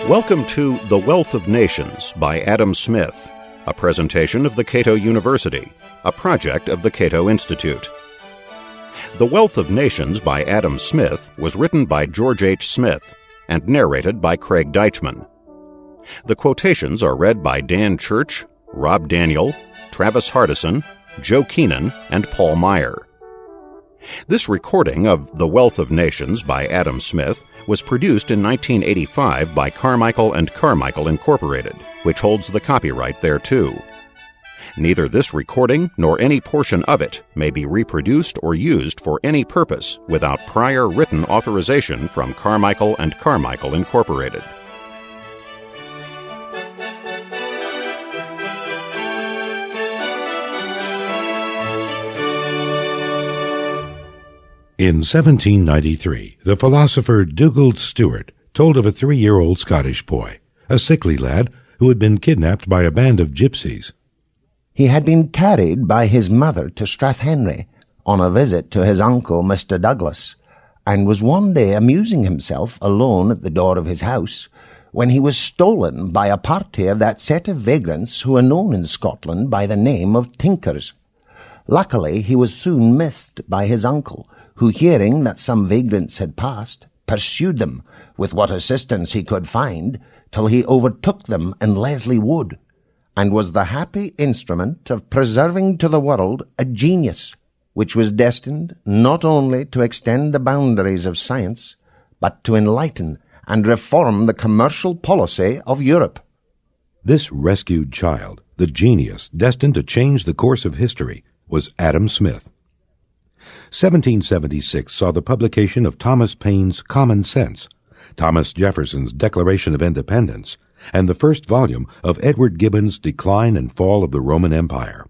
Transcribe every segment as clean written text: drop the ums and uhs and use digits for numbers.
Welcome to The Wealth of Nations by Adam Smith, a presentation of the Cato University, a project of the Cato Institute. The Wealth of Nations by Adam Smith was written by George H. Smith and narrated by Craig Deichman. The quotations are read by Dan Church, Rob Daniel, Travis Hardison, Joe Keenan, and Paul Meyer. This recording of The Wealth of Nations by Adam Smith was produced in 1985 by Carmichael & Carmichael Incorporated, which holds the copyright thereto. Neither this recording nor any portion of it may be reproduced or used for any purpose without prior written authorization from Carmichael & Carmichael Incorporated. In 1793, the philosopher Dugald Stewart told of a 3-year-old Scottish boy, a sickly lad who had been kidnapped by a band of gypsies. He had been carried by his mother to Strathhenry on a visit to his uncle, Mr. Douglas, and was one day amusing himself alone at the door of his house when he was stolen by a party of that set of vagrants who are known in Scotland by the name of tinkers. Luckily, he was soon missed by his uncle, who, hearing that some vagrants had passed, pursued them with what assistance he could find till he overtook them in Leslie Wood, and was the happy instrument of preserving to the world a genius which was destined not only to extend the boundaries of science, but to enlighten and reform the commercial policy of Europe. This rescued child, the genius destined to change the course of history, was Adam Smith. 1776 saw the publication of Thomas Paine's Common Sense, Thomas Jefferson's Declaration of Independence, and the first volume of Edward Gibbon's Decline and Fall of the Roman Empire.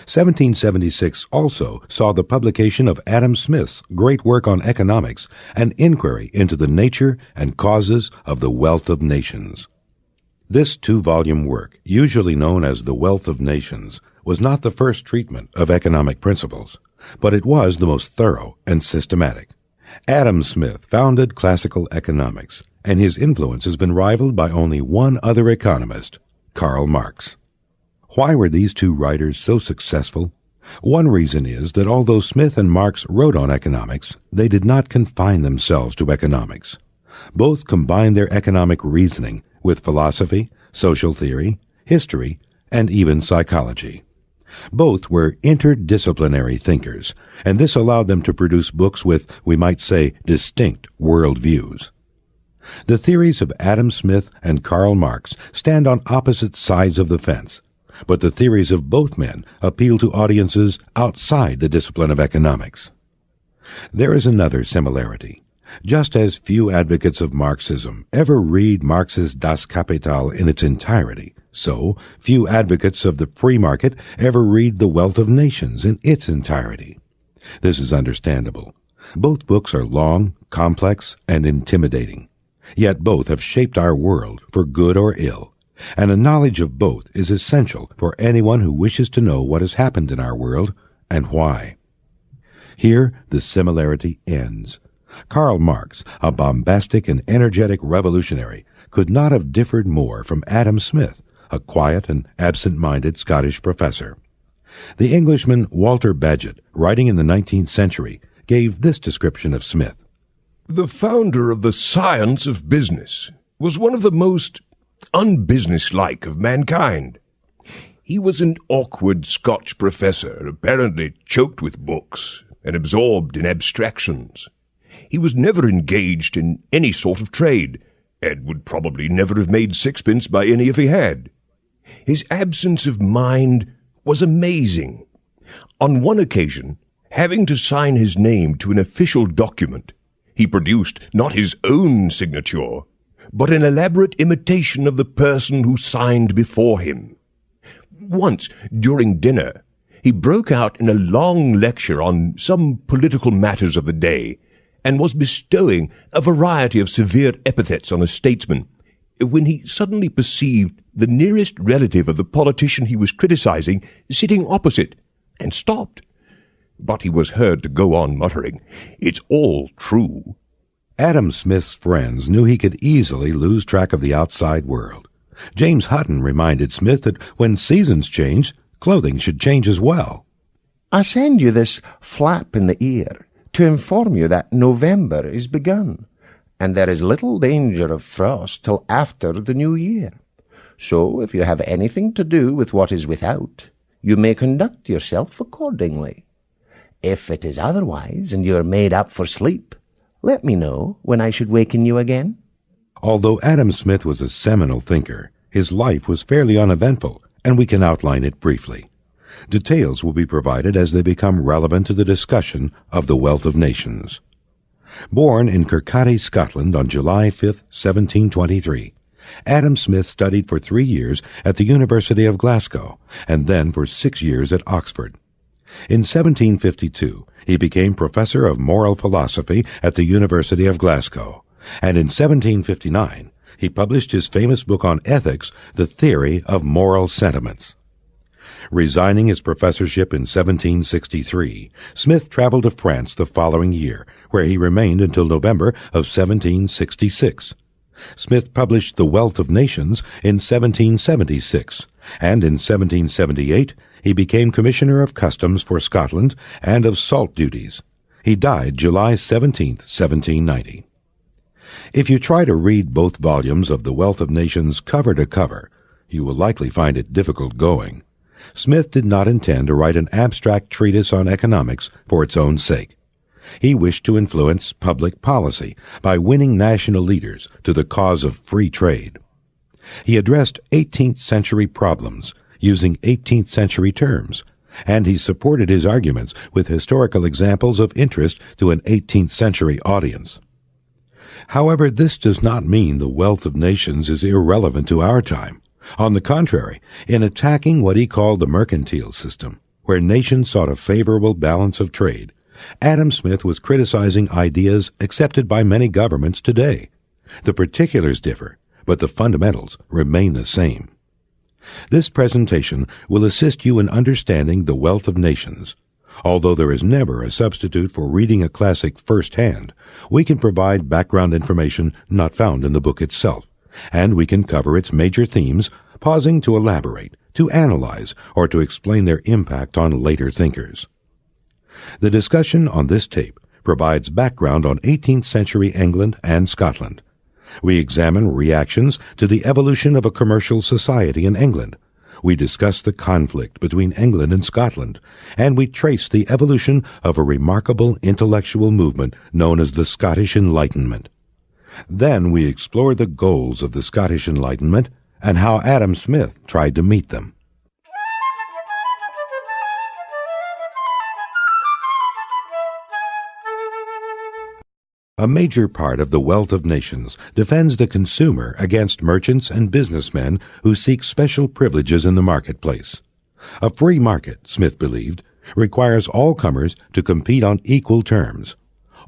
1776 also saw the publication of Adam Smith's great work on economics, an inquiry into the nature and causes of the wealth of nations. This 2-volume work, usually known as The Wealth of Nations, was not the first treatment of economic principles, but it was the most thorough and systematic. Adam Smith founded classical economics, and his influence has been rivaled by only one other economist, Karl Marx. Why were these two writers so successful? One reason is that although Smith and Marx wrote on economics, they did not confine themselves to economics. Both combined their economic reasoning with philosophy, social theory, history, and even psychology. Both were interdisciplinary thinkers, and this allowed them to produce books with, we might say, distinct worldviews. The theories of Adam Smith and Karl Marx stand on opposite sides of the fence, but the theories of both men appeal to audiences outside the discipline of economics. There is another similarity. Just as few advocates of Marxism ever read Marx's Das Kapital in its entirety, so few advocates of the free market ever read The Wealth of Nations in its entirety. This is understandable. Both books are long, complex, and intimidating. Yet both have shaped our world for good or ill, and a knowledge of both is essential for anyone who wishes to know what has happened in our world and why. Here the similarity ends. Karl Marx, a bombastic and energetic revolutionary, could not have differed more from Adam Smith, a quiet and absent-minded Scottish professor. The Englishman Walter Bagehot, writing in the 19th century, gave this description of Smith. The founder of the science of business was one of the most unbusinesslike of mankind. He was an awkward Scotch professor, apparently choked with books and absorbed in abstractions. He was never engaged in any sort of trade, and would probably never have made sixpence by any if he had. His absence of mind was amazing. On one occasion, having to sign his name to an official document, he produced not his own signature, but an elaborate imitation of the person who signed before him. Once, during dinner, he broke out in a long lecture on some political matters of the day, and was bestowing a variety of severe epithets on a statesman, when he suddenly perceived the nearest relative of the politician he was criticizing sitting opposite, and stopped. But he was heard to go on muttering, "It's all true," Adam Smith's friends knew he could easily lose track of the outside world. James Hutton reminded Smith that when seasons change, clothing should change as well. I send you this flap in the ear to inform you that November is begun, and there is little danger of frost till after the new year. So, if you have anything to do with what is without, you may conduct yourself accordingly. If it is otherwise, and you are made up for sleep, let me know when I should waken you again. Although Adam Smith was a seminal thinker, his life was fairly uneventful, and we can outline it briefly. Details will be provided as they become relevant to the discussion of the Wealth of Nations. Born in Kirkcaldy, Scotland on July 5, 1723, Adam Smith studied for 3 years at the University of Glasgow, and then for 6 years at Oxford. In 1752, he became professor of moral philosophy at the University of Glasgow, and in 1759 he published his famous book on ethics, The Theory of Moral Sentiments. Resigning his professorship in 1763, Smith traveled to France the following year, where he remained until November of 1766. Smith published The Wealth of Nations in 1776, and in 1778 he became Commissioner of Customs for Scotland and of Salt Duties. He died July 17, 1790. If you try to read both volumes of The Wealth of Nations cover to cover, you will likely find it difficult going. Smith did not intend to write an abstract treatise on economics for its own sake. He wished to influence public policy by winning national leaders to the cause of free trade. He addressed 18th century problems using 18th century terms, and he supported his arguments with historical examples of interest to an 18th century audience. However, this does not mean the Wealth of Nations is irrelevant to our time. On the contrary, in attacking what he called the mercantile system, where nations sought a favorable balance of trade, Adam Smith was criticizing ideas accepted by many governments today. The particulars differ, but the fundamentals remain the same. This presentation will assist you in understanding the Wealth of Nations. Although there is never a substitute for reading a classic firsthand, we can provide background information not found in the book itself, and we can cover its major themes, pausing to elaborate, to analyze, or to explain their impact on later thinkers. The discussion on this tape provides background on 18th century England and Scotland. We examine reactions to the evolution of a commercial society in England. We discuss the conflict between England and Scotland, and we trace the evolution of a remarkable intellectual movement known as the Scottish Enlightenment. Then we explore the goals of the Scottish Enlightenment and how Adam Smith tried to meet them. A major part of the Wealth of Nations defends the consumer against merchants and businessmen who seek special privileges in the marketplace. A free market, Smith believed, requires all comers to compete on equal terms.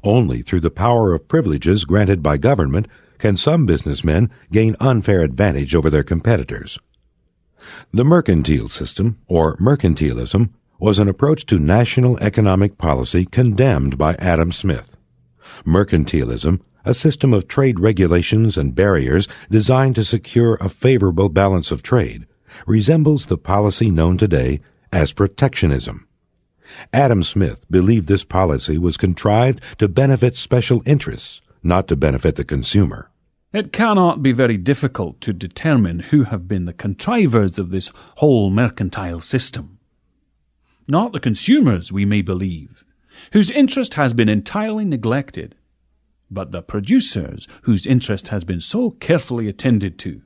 Only through the power of privileges granted by government can some businessmen gain unfair advantage over their competitors. The mercantile system, or mercantilism, was an approach to national economic policy condemned by Adam Smith. Mercantilism, a system of trade regulations and barriers designed to secure a favorable balance of trade, resembles the policy known today as protectionism. Adam Smith believed this policy was contrived to benefit special interests, not to benefit the consumer. It cannot be very difficult to determine who have been the contrivers of this whole mercantile system. Not the consumers, we may believe, whose interest has been entirely neglected, but the producers whose interest has been so carefully attended to.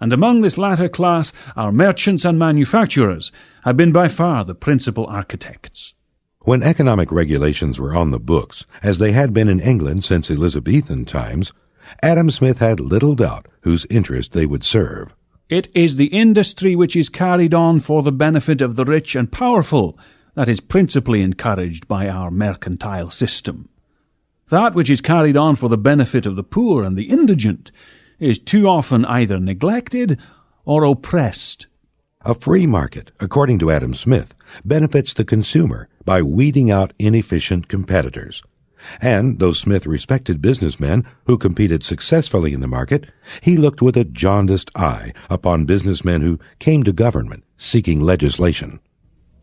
And among this latter class, our merchants and manufacturers have been by far the principal architects. When economic regulations were on the books, as they had been in England since Elizabethan times, Adam Smith had little doubt whose interest they would serve. It is the industry which is carried on for the benefit of the rich and powerful that is principally encouraged by our mercantile system. That which is carried on for the benefit of the poor and the indigent is too often either neglected or oppressed. A free market, according to Adam Smith, benefits the consumer by weeding out inefficient competitors. And though Smith respected businessmen who competed successfully in the market, he looked with a jaundiced eye upon businessmen who came to government seeking legislation.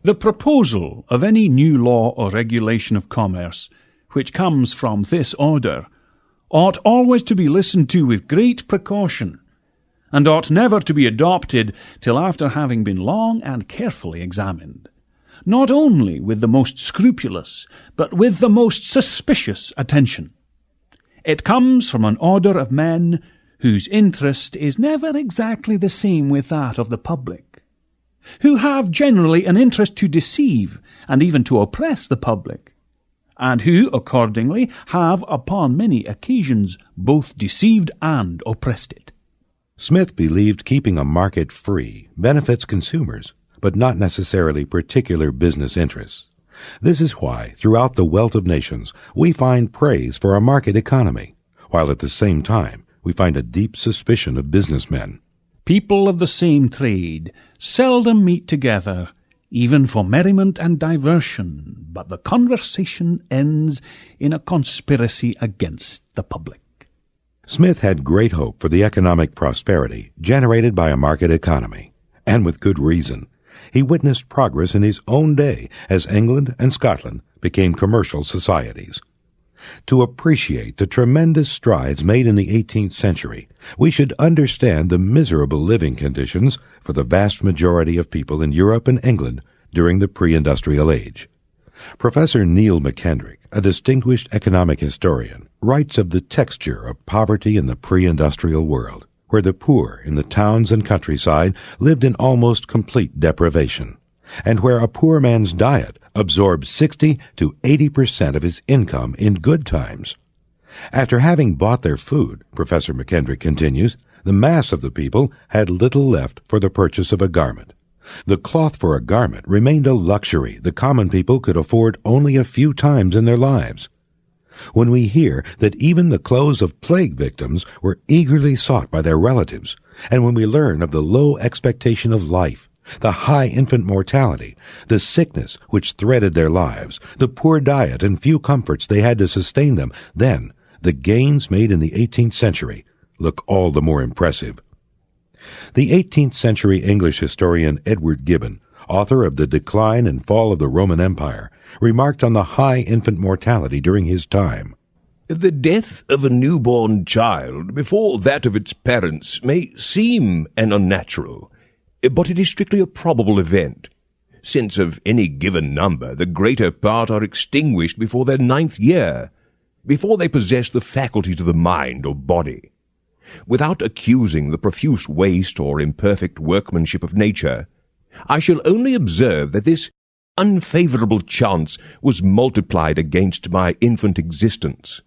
The proposal of any new law or regulation of commerce which comes from this order ought always to be listened to with great precaution, and ought never to be adopted till after having been long and carefully examined, not only with the most scrupulous, but with the most suspicious attention. It comes from an order of men whose interest is never exactly the same with that of the public, who have generally an interest to deceive and even to oppress the public, and who, accordingly, have upon many occasions both deceived and oppressed it. Smith believed keeping a market free benefits consumers, but not necessarily particular business interests. This is why, throughout the Wealth of Nations, we find praise for a market economy, while at the same time we find a deep suspicion of businessmen. People of the same trade seldom meet together, even for merriment and diversion, but the conversation ends in a conspiracy against the public. Smith had great hope for the economic prosperity generated by a market economy, and with good reason. He witnessed progress in his own day as England and Scotland became commercial societies. To appreciate the tremendous strides made in the 18th century, we should understand the miserable living conditions for the vast majority of people in Europe and England during the pre-industrial age. Professor Neil McKendrick, a distinguished economic historian, writes of the texture of poverty in the pre-industrial world, where the poor in the towns and countryside lived in almost complete deprivation, and where a poor man's diet absorbed 60 to 80% of his income in good times. After having bought their food, Professor McKendrick continues, the mass of the people had little left for the purchase of a garment. The cloth for a garment remained a luxury the common people could afford only a few times in their lives. When we hear that even the clothes of plague victims were eagerly sought by their relatives, and when we learn of the low expectation of life, the high infant mortality, the sickness which threaded their lives, the poor diet and few comforts they had to sustain them, then the gains made in the 18th century look all the more impressive. The 18th century English historian Edward Gibbon, author of The Decline and Fall of the Roman Empire, remarked on the high infant mortality during his time. The death of a newborn child before that of its parents may seem an unnatural, but it is strictly a probable event, since of any given number the greater part are extinguished before their 9th year, before they possess the faculties of the mind or body. Without accusing the profuse waste or imperfect workmanship of nature, I shall only observe that this unfavourable chance was multiplied against my infant existence.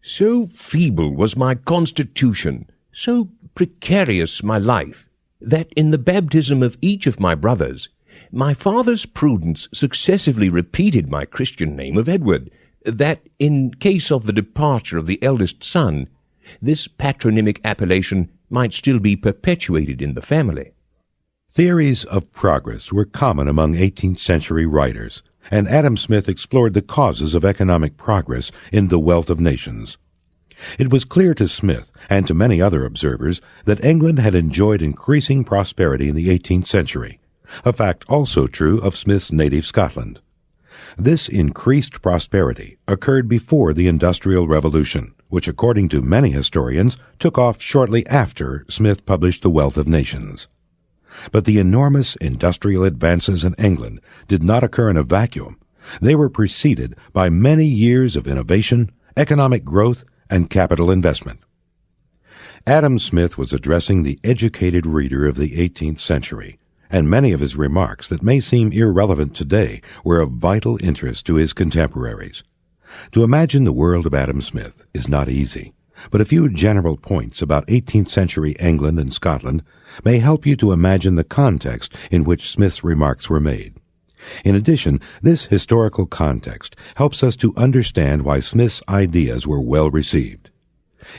So feeble was my constitution, so precarious my life, that in the baptism of each of my brothers, my father's prudence successively repeated my Christian name of Edward, that in case of the departure of the eldest son, this patronymic appellation might still be perpetuated in the family. Theories of progress were common among 18th century writers, and Adam Smith explored the causes of economic progress in The Wealth of Nations. It was clear to Smith and to many other observers that England had enjoyed increasing prosperity in the 18th century, a fact also true of Smith's native Scotland. This increased prosperity occurred before the Industrial Revolution, which according to many historians took off shortly after Smith published The Wealth of Nations. But the enormous industrial advances in England did not occur in a vacuum. They were preceded by many years of innovation, economic growth, and capital investment. Adam Smith was addressing the educated reader of the 18th century, and many of his remarks that may seem irrelevant today were of vital interest to his contemporaries. To imagine the world of Adam Smith is not easy, but a few general points about 18th century England and Scotland may help you to imagine the context in which Smith's remarks were made. In addition, this historical context helps us to understand why Smith's ideas were well received.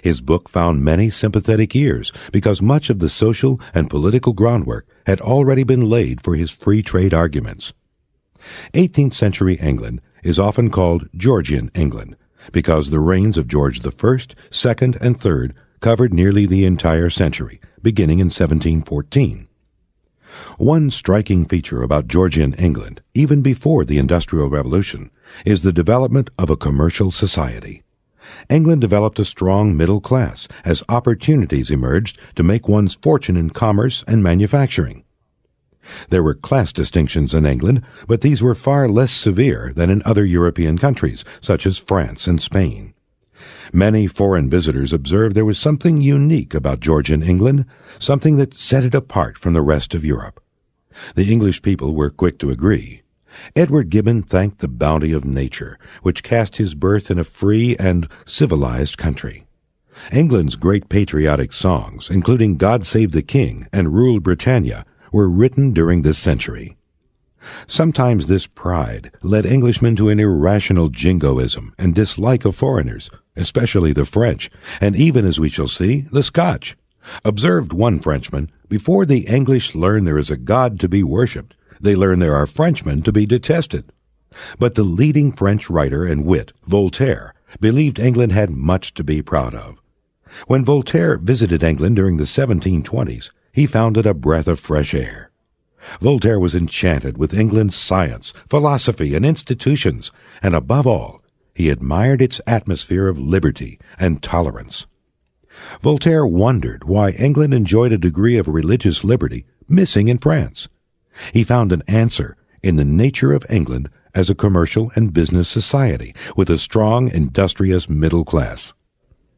His book found many sympathetic ears because much of the social and political groundwork had already been laid for his free trade arguments. 18th century England is often called Georgian England because the reigns of George I, II, and III covered nearly the entire century, beginning in 1714. One striking feature about Georgian England, even before the Industrial Revolution, is the development of a commercial society. England developed a strong middle class as opportunities emerged to make one's fortune in commerce and manufacturing. There were class distinctions in England, but these were far less severe than in other European countries, such as France and Spain. Many foreign visitors observed there was something unique about Georgian England, something that set it apart from the rest of Europe. The English people were quick to agree. Edward Gibbon thanked the bounty of nature, which cast his birth in a free and civilized country. England's great patriotic songs, including God Save the King and Rule Britannia, were written during this century. Sometimes this pride led Englishmen to an irrational jingoism and dislike of foreigners, especially the French, and even, as we shall see, the Scotch. Observed one Frenchman, before the English learn there is a God to be worshipped, they learn there are Frenchmen to be detested. But the leading French writer and wit, Voltaire, believed England had much to be proud of. When Voltaire visited England during the 1720s, he found it a breath of fresh air. Voltaire was enchanted with England's science, philosophy, and institutions, and above all, he admired its atmosphere of liberty and tolerance. Voltaire wondered why England enjoyed a degree of religious liberty missing in France. He found an answer in the nature of England as a commercial and business society with a strong, industrious middle class.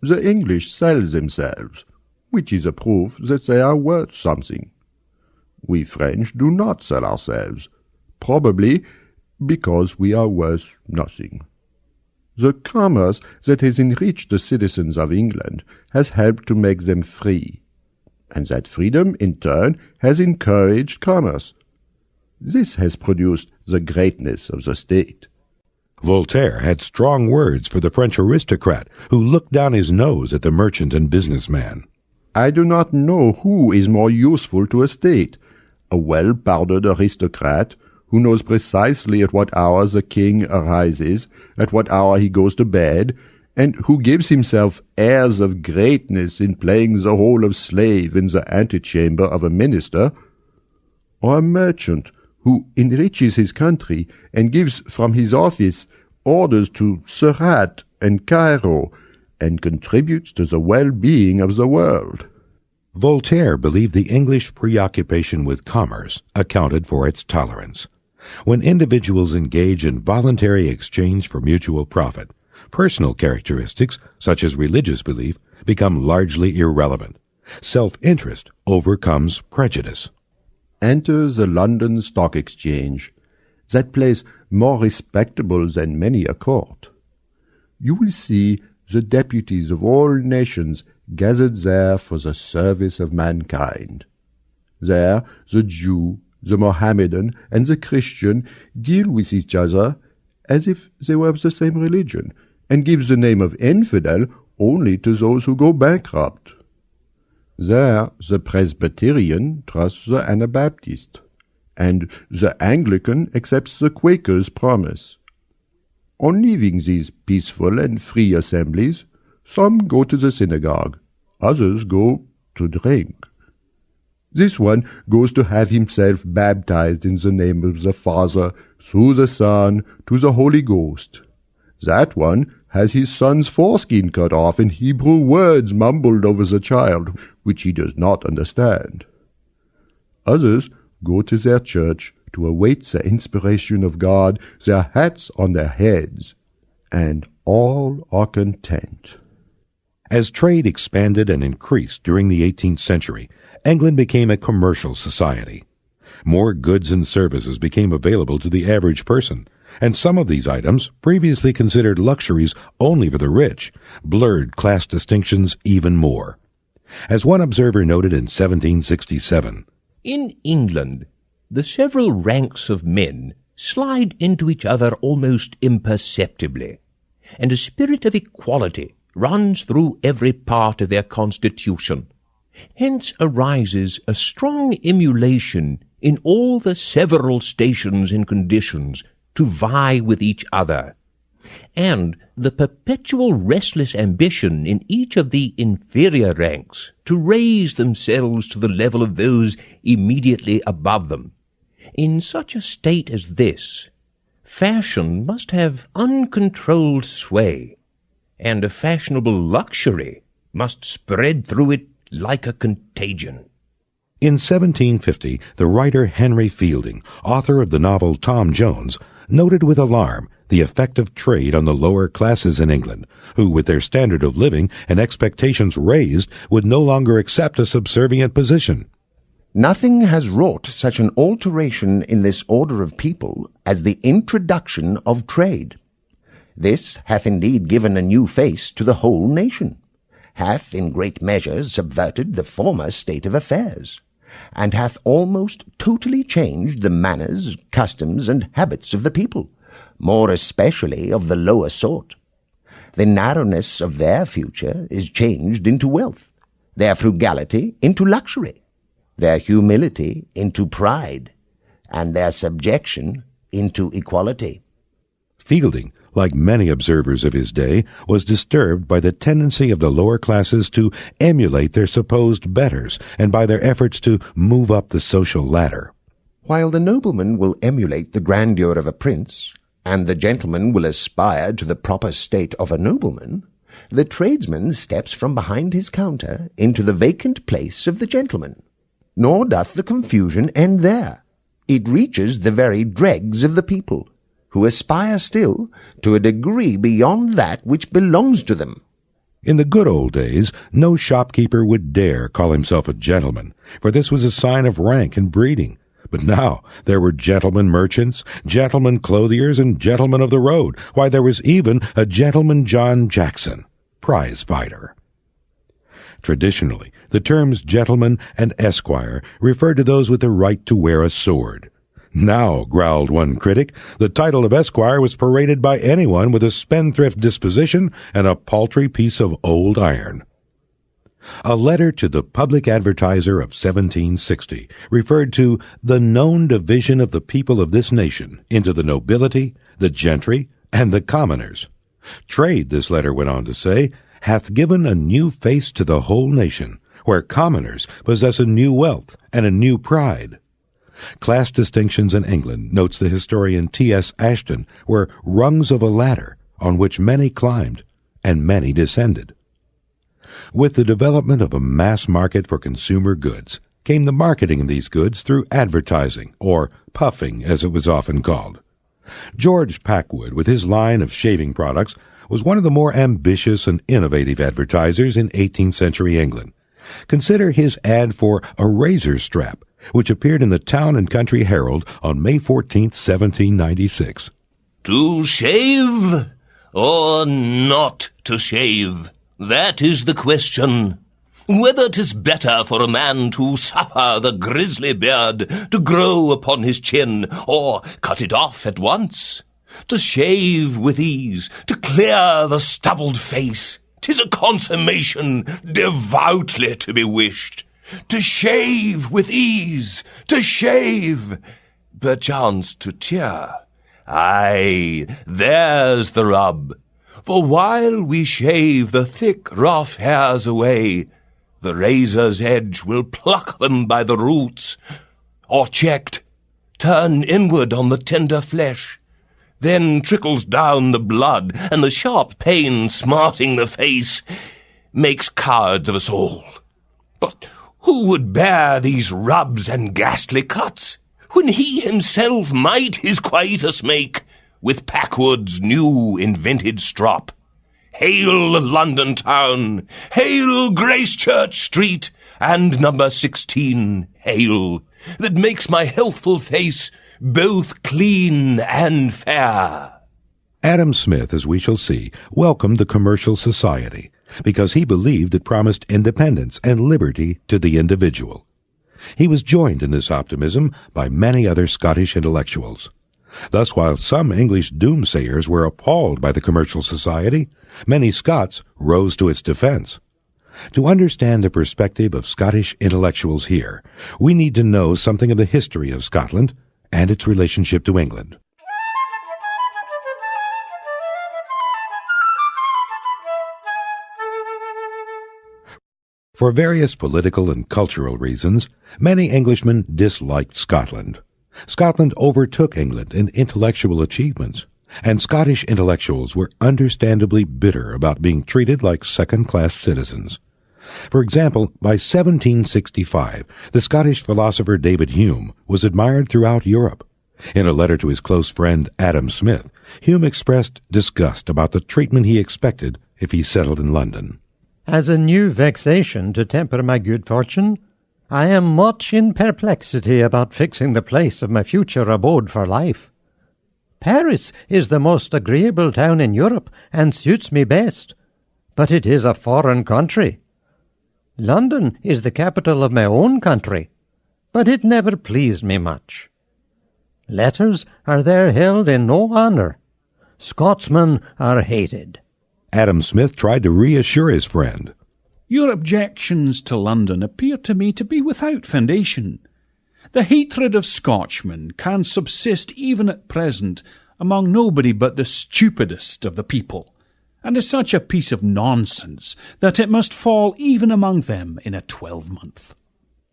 The English sell themselves, which is a proof that they are worth something. We French do not sell ourselves, probably because we are worth nothing. The commerce that has enriched the citizens of England has helped to make them free, and that freedom, in turn, has encouraged commerce. This has produced the greatness of the state. Voltaire had strong words for the French aristocrat who looked down his nose at the merchant and businessman. I do not know who is more useful to a state, a well-powdered aristocrat who knows precisely at what hour the king arises, at what hour he goes to bed, and who gives himself airs of greatness in playing the role of slave in the antechamber of a minister, or a merchant who enriches his country and gives from his office orders to Surat and Cairo, and contributes to the well-being of the world. Voltaire believed the English preoccupation with commerce accounted for its tolerance. When individuals engage in voluntary exchange for mutual profit, personal characteristics, such as religious belief, become largely irrelevant. Self-interest overcomes prejudice. Enter the London Stock Exchange, that place more respectable than many a court. You will see the deputies of all nations gathered there for the service of mankind. There the Jew, the Mohammedan, and the Christian deal with each other as if they were of the same religion, and give the name of infidel only to those who go bankrupt. There the Presbyterian trusts the Anabaptist, and the Anglican accepts the Quaker's promise. On leaving these peaceful and free assemblies, some go to the synagogue, others go to drink. This one goes to have himself baptized in the name of the Father, through the Son, to the Holy Ghost. That one has his son's foreskin cut off and Hebrew words mumbled over the child, which he does not understand. Others go to their church to await the inspiration of God, their hats on their heads, and all are content. As trade expanded and increased during the 18th century, England became a commercial society. More goods and services became available to the average person, and some of these items, previously considered luxuries only for the rich, blurred class distinctions even more. As one observer noted in 1767, "In England, the several ranks of men slide into each other almost imperceptibly, and a spirit of equality runs through every part of their constitution. Hence arises a strong emulation in all the several stations and conditions to vie with each other. and the perpetual restless ambition in each of the inferior ranks to raise themselves to the level of those immediately above them. In such a state as this, fashion must have uncontrolled sway, and a fashionable luxury must spread through it like a contagion. In 1750, the writer Henry Fielding, author of the novel Tom Jones, noted with alarm the effect of trade on the lower classes in England, who, with their standard of living and expectations raised, would no longer accept a subservient position. Nothing has wrought such an alteration in this order of people as the introduction of trade. This hath indeed given a new face to the whole nation, hath in great measure subverted the former state of affairs, and hath almost totally changed the manners, customs, and habits of the people, more especially of the lower sort. The narrowness of their future is changed into wealth, their frugality into luxury, their humility into pride, and their subjection into equality. Fielding, like many observers of his day, was disturbed by the tendency of the lower classes to emulate their supposed betters, and by their efforts to move up the social ladder. While the nobleman will emulate the grandeur of a prince, and the gentleman will aspire to the proper state of a nobleman, the tradesman steps from behind his counter into the vacant place of the gentleman. Nor doth the confusion end there. It reaches the very dregs of the people, who aspire still to a degree beyond that which belongs to them. In the good old days, no shopkeeper would dare call himself a gentleman, for this was a sign of rank and breeding. But now there were gentlemen merchants, gentlemen clothiers, and gentlemen of the road. Why, there was even a gentleman John Jackson, prize fighter. Traditionally, the terms gentleman and esquire referred to those with the right to wear a sword. Now, growled one critic, the title of esquire was paraded by anyone with a spendthrift disposition and a paltry piece of old iron. A letter to the Public Advertiser of 1760 referred to the known division of the people of this nation into the nobility, the gentry, and the commoners. Trade, this letter went on to say, hath given a new face to the whole nation, where commoners possess a new wealth and a new pride. Class distinctions in England, notes the historian T.S. Ashton, were rungs of a ladder on which many climbed and many descended. With the development of a mass market for consumer goods came the marketing of these goods through advertising, or puffing as it was often called. George Packwood, with his line of shaving products, was one of the more ambitious and innovative advertisers in 18th century England. Consider his ad for a razor strap, which appeared in the Town and Country Herald on May 14, 1796. To shave or not to shave? That is the question. Whether 'tis better for a man to suffer the grizzly beard to grow upon his chin, or cut it off at once. To shave with ease, to clear the stubbled face, 'tis a consummation devoutly to be wished. To shave with ease, to shave, perchance to cheer. Aye, there's the rub. For while we shave the thick, rough hairs away, the razor's edge will pluck them by the roots, or checked, turn inward on the tender flesh. Then trickles down the blood, and the sharp pain smarting the face makes cowards of us all. But who would bear these rubs and ghastly cuts, when he himself might his quietus make with Packwood's new invented strop? Hail London town, hail Gracechurch Street, and number 16, hail, that makes my healthful face both clean and fair. Adam Smith, as we shall see, welcomed the commercial society because he believed it promised independence and liberty to the individual. He was joined in this optimism by many other Scottish intellectuals. Thus, while some English doomsayers were appalled by the commercial society, many Scots rose to its defense. To understand the perspective of Scottish intellectuals here, we need to know something of the history of Scotland and its relationship to England. For various political and cultural reasons, many Englishmen disliked Scotland. Scotland overtook England in intellectual achievements, and Scottish intellectuals were understandably bitter about being treated like second-class citizens. For example, by 1765, the Scottish philosopher David Hume was admired throughout Europe. In a letter to his close friend Adam Smith, Hume expressed disgust about the treatment he expected if he settled in London. As a new vexation to temper my good fortune, I am much in perplexity about fixing the place of my future abode for life. Paris is the most agreeable town in Europe, and suits me best, but it is a foreign country. London is the capital of my own country, but it never pleased me much. Letters are there held in no honour. Scotsmen are hated. Adam Smith tried to reassure his friend. Your objections to London appear to me to be without foundation. The hatred of Scotchmen can subsist even at present among nobody but the stupidest of the people, and is such a piece of nonsense that it must fall even among them in a 12-month.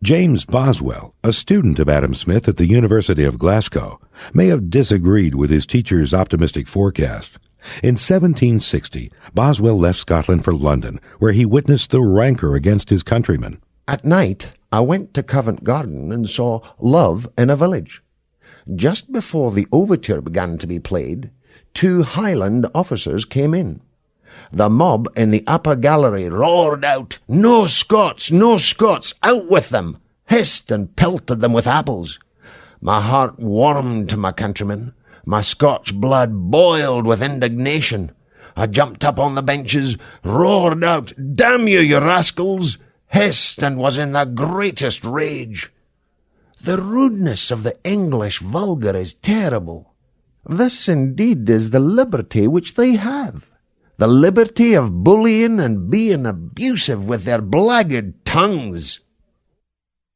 James Boswell, a student of Adam Smith at the University of Glasgow, may have disagreed with his teacher's optimistic forecast. In 1760, Boswell left Scotland for London, where he witnessed the rancour against his countrymen. At night, I went to Covent Garden and saw Love in a Village. Just before the overture began to be played, 2 Highland officers came in. The mob in the upper gallery roared out, "No Scots! No Scots! Out with them!" hissed and pelted them with apples. My heart warmed to my countrymen. My Scotch blood boiled with indignation. I jumped up on the benches, roared out, "Damn you, you rascals!" hissed and was in the greatest rage. The rudeness of the English vulgar is terrible. This indeed is the liberty which they have. The liberty of bullying and being abusive with their blackguard tongues.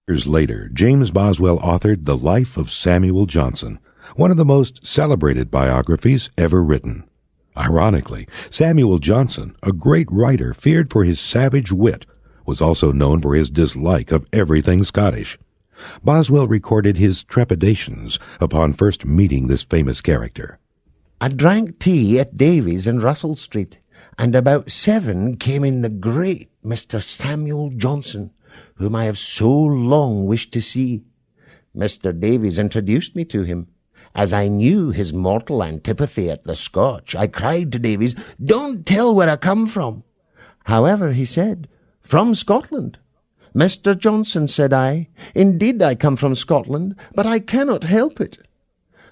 Years later, James Boswell authored The Life of Samuel Johnson, one of the most celebrated biographies ever written. Ironically, Samuel Johnson, a great writer feared for his savage wit, was also known for his dislike of everything Scottish. Boswell recorded his trepidations upon first meeting this famous character. I drank tea at Davies in Russell Street, and about 7 came in the great Mr. Samuel Johnson, whom I have so long wished to see. Mr. Davies introduced me to him. As I knew his mortal antipathy at the Scotch, I cried to Davies, "Don't tell where I come from." However, he said, "From Scotland." "Mr. Johnson," said I, "indeed I come from Scotland, but I cannot help it."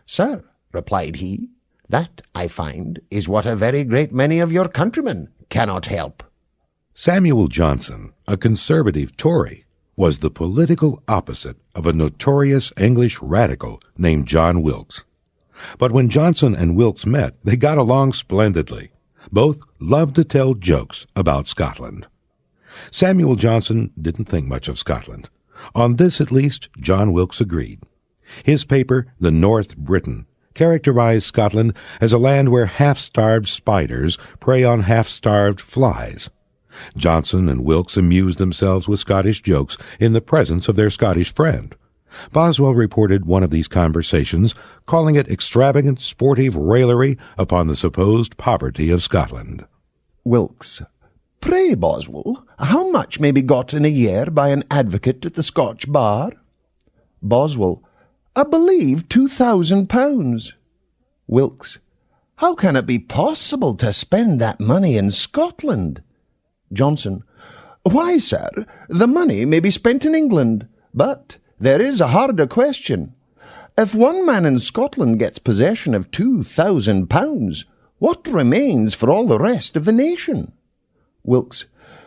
"Sir," replied he, "that, I find, is what a very great many of your countrymen cannot help." Samuel Johnson, a conservative Tory, was the political opposite of a notorious English radical named John Wilkes. But when Johnson and Wilkes met, they got along splendidly. Both loved to tell jokes about Scotland. Samuel Johnson didn't think much of Scotland. On this, at least, John Wilkes agreed. His paper, The North Briton, characterized Scotland as a land where half-starved spiders prey on half-starved flies. Johnson and Wilkes amused themselves with Scottish jokes in the presence of their Scottish friend. Boswell reported one of these conversations, calling it extravagant, sportive raillery upon the supposed poverty of Scotland. Wilkes: "Pray, Boswell, how much may be got in a year by an advocate at the Scotch bar?" Boswell: "I believe £2,000. Wilkes: "How can it be possible to spend that money in Scotland?" Johnson: "Why, sir, the money may be spent in England, but there is a harder question. If one man in Scotland gets possession of £2,000, what remains for all the rest of the nation?" Wilkes: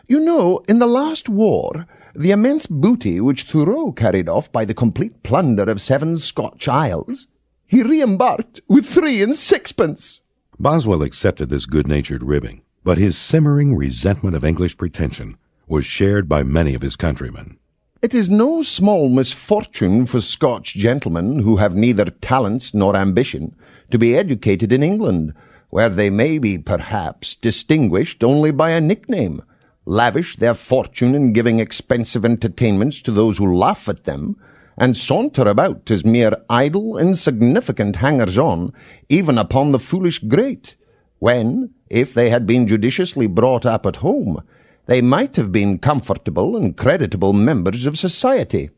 "You know, in the last war, the immense booty which Thoreau carried off by the complete plunder of 7 Scotch isles, he re-embarked with 3 and 6pence. Boswell accepted this good-natured ribbing, but his simmering resentment of English pretension was shared by many of his countrymen. "It is no small misfortune for Scotch gentlemen who have neither talents nor ambition to be educated in England, where they may be perhaps distinguished only by a nickname, lavish their fortune in giving expensive entertainments to those who laugh at them, and saunter about as mere idle, insignificant hangers-on, even upon the foolish great, when, if they had been judiciously brought up at home, they might have been comfortable and creditable members of society.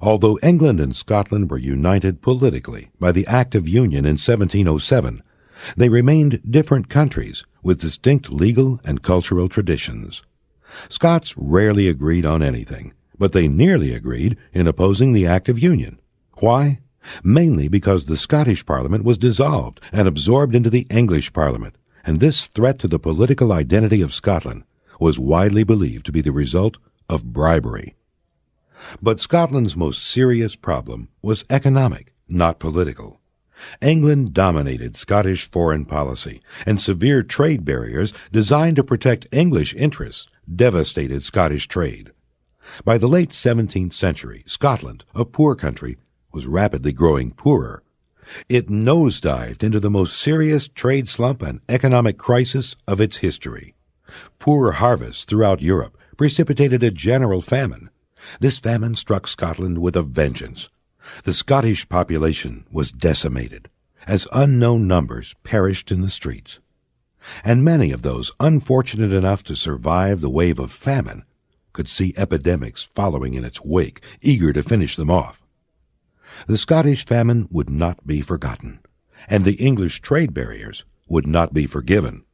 Although England and Scotland were united politically by the Act of Union in 1707, they remained different countries with distinct legal and cultural traditions. Scots rarely agreed on anything, but they nearly agreed in opposing the Act of Union. Why? Mainly because the Scottish Parliament was dissolved and absorbed into the English Parliament, and this threat to the political identity of Scotland was widely believed to be the result of bribery. But Scotland's most serious problem was economic, not political. England dominated Scottish foreign policy, and severe trade barriers designed to protect English interests devastated Scottish trade. By the late 17th century, Scotland, a poor country, was rapidly growing poorer. It nosedived into the most serious trade slump and economic crisis of its history. Poor harvests throughout Europe precipitated a general famine. This famine struck Scotland with a vengeance. The Scottish population was decimated, as unknown numbers perished in the streets. And many of those unfortunate enough to survive the wave of famine could see epidemics following in its wake, eager to finish them off. The Scottish famine would not be forgotten, and the English trade barriers would not be forgiven.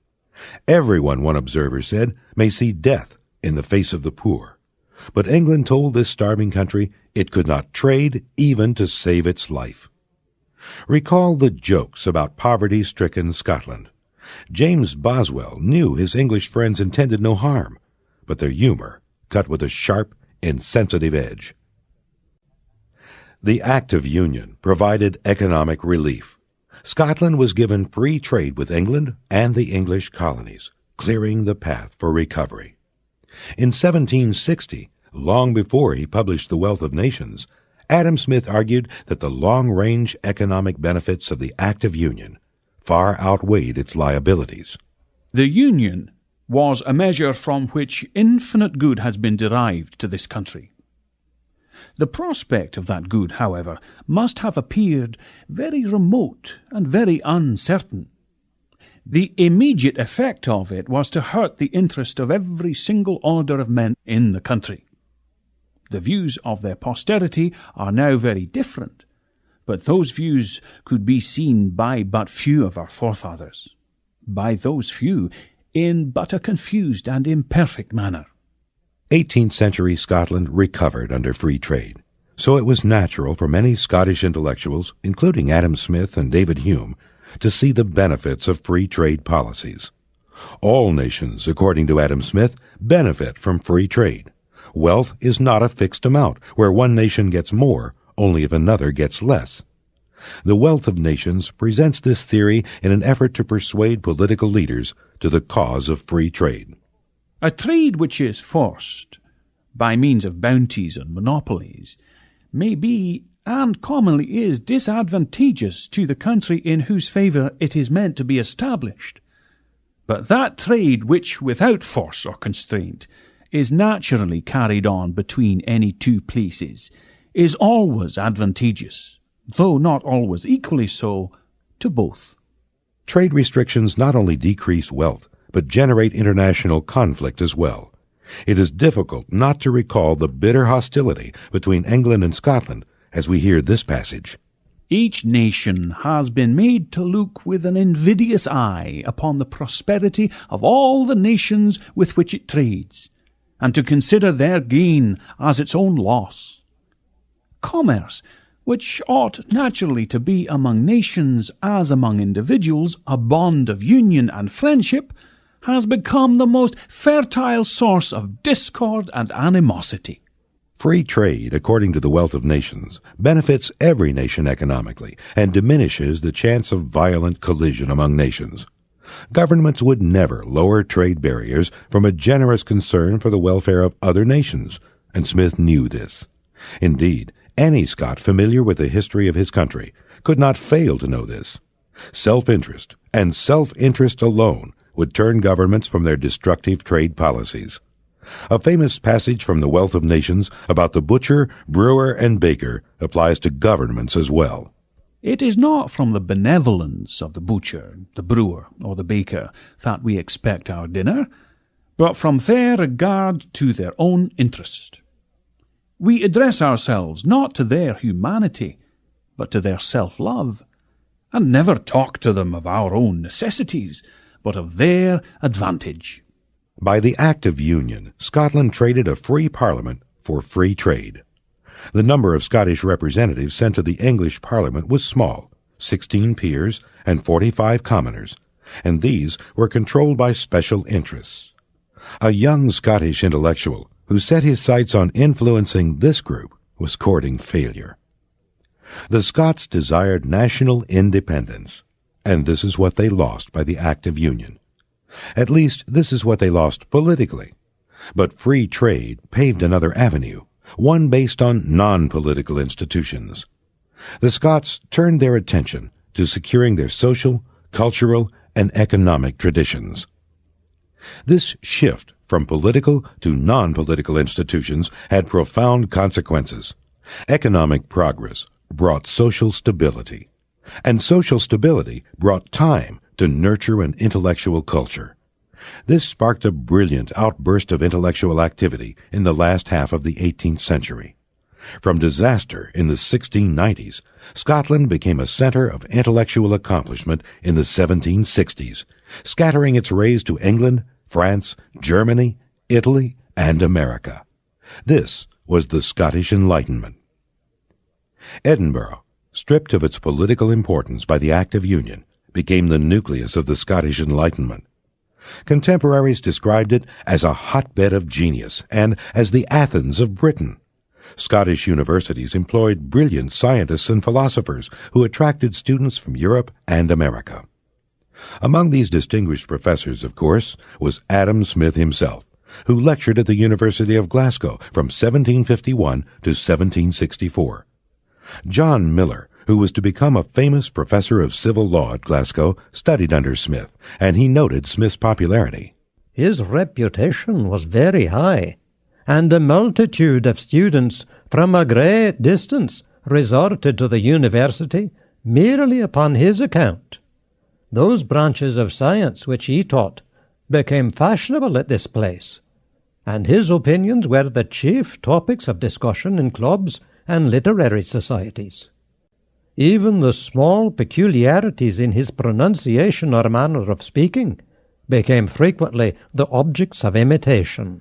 Everyone, one observer said, may see death in the face of the poor. But England told this starving country it could not trade even to save its life. Recall the jokes about poverty-stricken Scotland. James Boswell knew his English friends intended no harm, but their humor cut with a sharp, insensitive edge. The Act of Union provided economic relief. Scotland was given free trade with England and the English colonies, clearing the path for recovery. In 1760, long before he published The Wealth of Nations, Adam Smith argued that the long-range economic benefits of the Act of Union far outweighed its liabilities. The Union was a measure from which infinite good has been derived to this country. The prospect of that good, however, must have appeared very remote and very uncertain. The immediate effect of it was to hurt the interest of every single order of men in the country. The views of their posterity are now very different, but those views could be seen by but few of our forefathers, by those few in but a confused and imperfect manner. 18th century Scotland recovered under free trade, so it was natural for many Scottish intellectuals, including Adam Smith and David Hume, to see the benefits of free trade policies. All nations, according to Adam Smith, benefit from free trade. Wealth is not a fixed amount, where one nation gets more only if another gets less. The Wealth of Nations presents this theory in an effort to persuade political leaders to the cause of free trade. A trade which is forced by means of bounties and monopolies may be, and commonly is, disadvantageous to the country in whose favour it is meant to be established. But that trade which, without force or constraint, is naturally carried on between any two places, is always advantageous, though not always equally so, to both. Trade restrictions not only decrease wealth, but generate international conflict as well. It is difficult not to recall the bitter hostility between England and Scotland as we hear this passage. Each nation has been made to look with an invidious eye upon the prosperity of all the nations with which it trades, and to consider their gain as its own loss. Commerce, which ought naturally to be among nations as among individuals a bond of union and friendship, has become the most fertile source of discord and animosity. Free trade, according to the Wealth of Nations, benefits every nation economically and diminishes the chance of violent collision among nations. Governments would never lower trade barriers from a generous concern for the welfare of other nations, and Smith knew this. Indeed, any Scot familiar with the history of his country could not fail to know this. Self-interest, and self-interest alone, would turn governments from their destructive trade policies. A famous passage from The Wealth of Nations about the butcher, brewer, and baker applies to governments as well. It is not from the benevolence of the butcher, the brewer, or the baker that we expect our dinner, but from their regard to their own interest. We address ourselves not to their humanity, but to their self-love, and never talk to them of our own necessities, but of their advantage. By the Act of Union, Scotland traded a free parliament for free trade. The number of Scottish representatives sent to the English Parliament was small, 16 peers and 45 commoners, and these were controlled by special interests. A young Scottish intellectual who set his sights on influencing this group was courting failure. The Scots desired national independence, and this is what they lost by the Act of Union. At least this is what they lost politically. But free trade paved another avenue, one based on non-political institutions. The Scots turned their attention to securing their social, cultural, and economic traditions. This shift from political to non-political institutions had profound consequences. Economic progress brought social stability, and social stability brought time to nurture an intellectual culture. This sparked a brilliant outburst of intellectual activity in the last half of the 18th century. From disaster in the 1690s, Scotland became a center of intellectual accomplishment in the 1760s, scattering its rays to England, France, Germany, Italy, and America. This was the Scottish Enlightenment. Edinburgh, stripped of its political importance by the Act of Union, became the nucleus of the Scottish Enlightenment. Contemporaries described it as a hotbed of genius and as the Athens of Britain. Scottish universities employed brilliant scientists and philosophers who attracted students from Europe and America. Among these distinguished professors, of course, was Adam Smith himself, who lectured at the University of Glasgow from 1751 to 1764. John Miller, who was to become a famous professor of civil law at Glasgow, studied under Smith, and he noted Smith's popularity. His reputation was very high, and a multitude of students from a great distance resorted to the university merely upon his account. Those branches of science which he taught became fashionable at this place, and his opinions were the chief topics of discussion in clubs and literary societies. Even the small peculiarities in his pronunciation or manner of speaking became frequently the objects of imitation.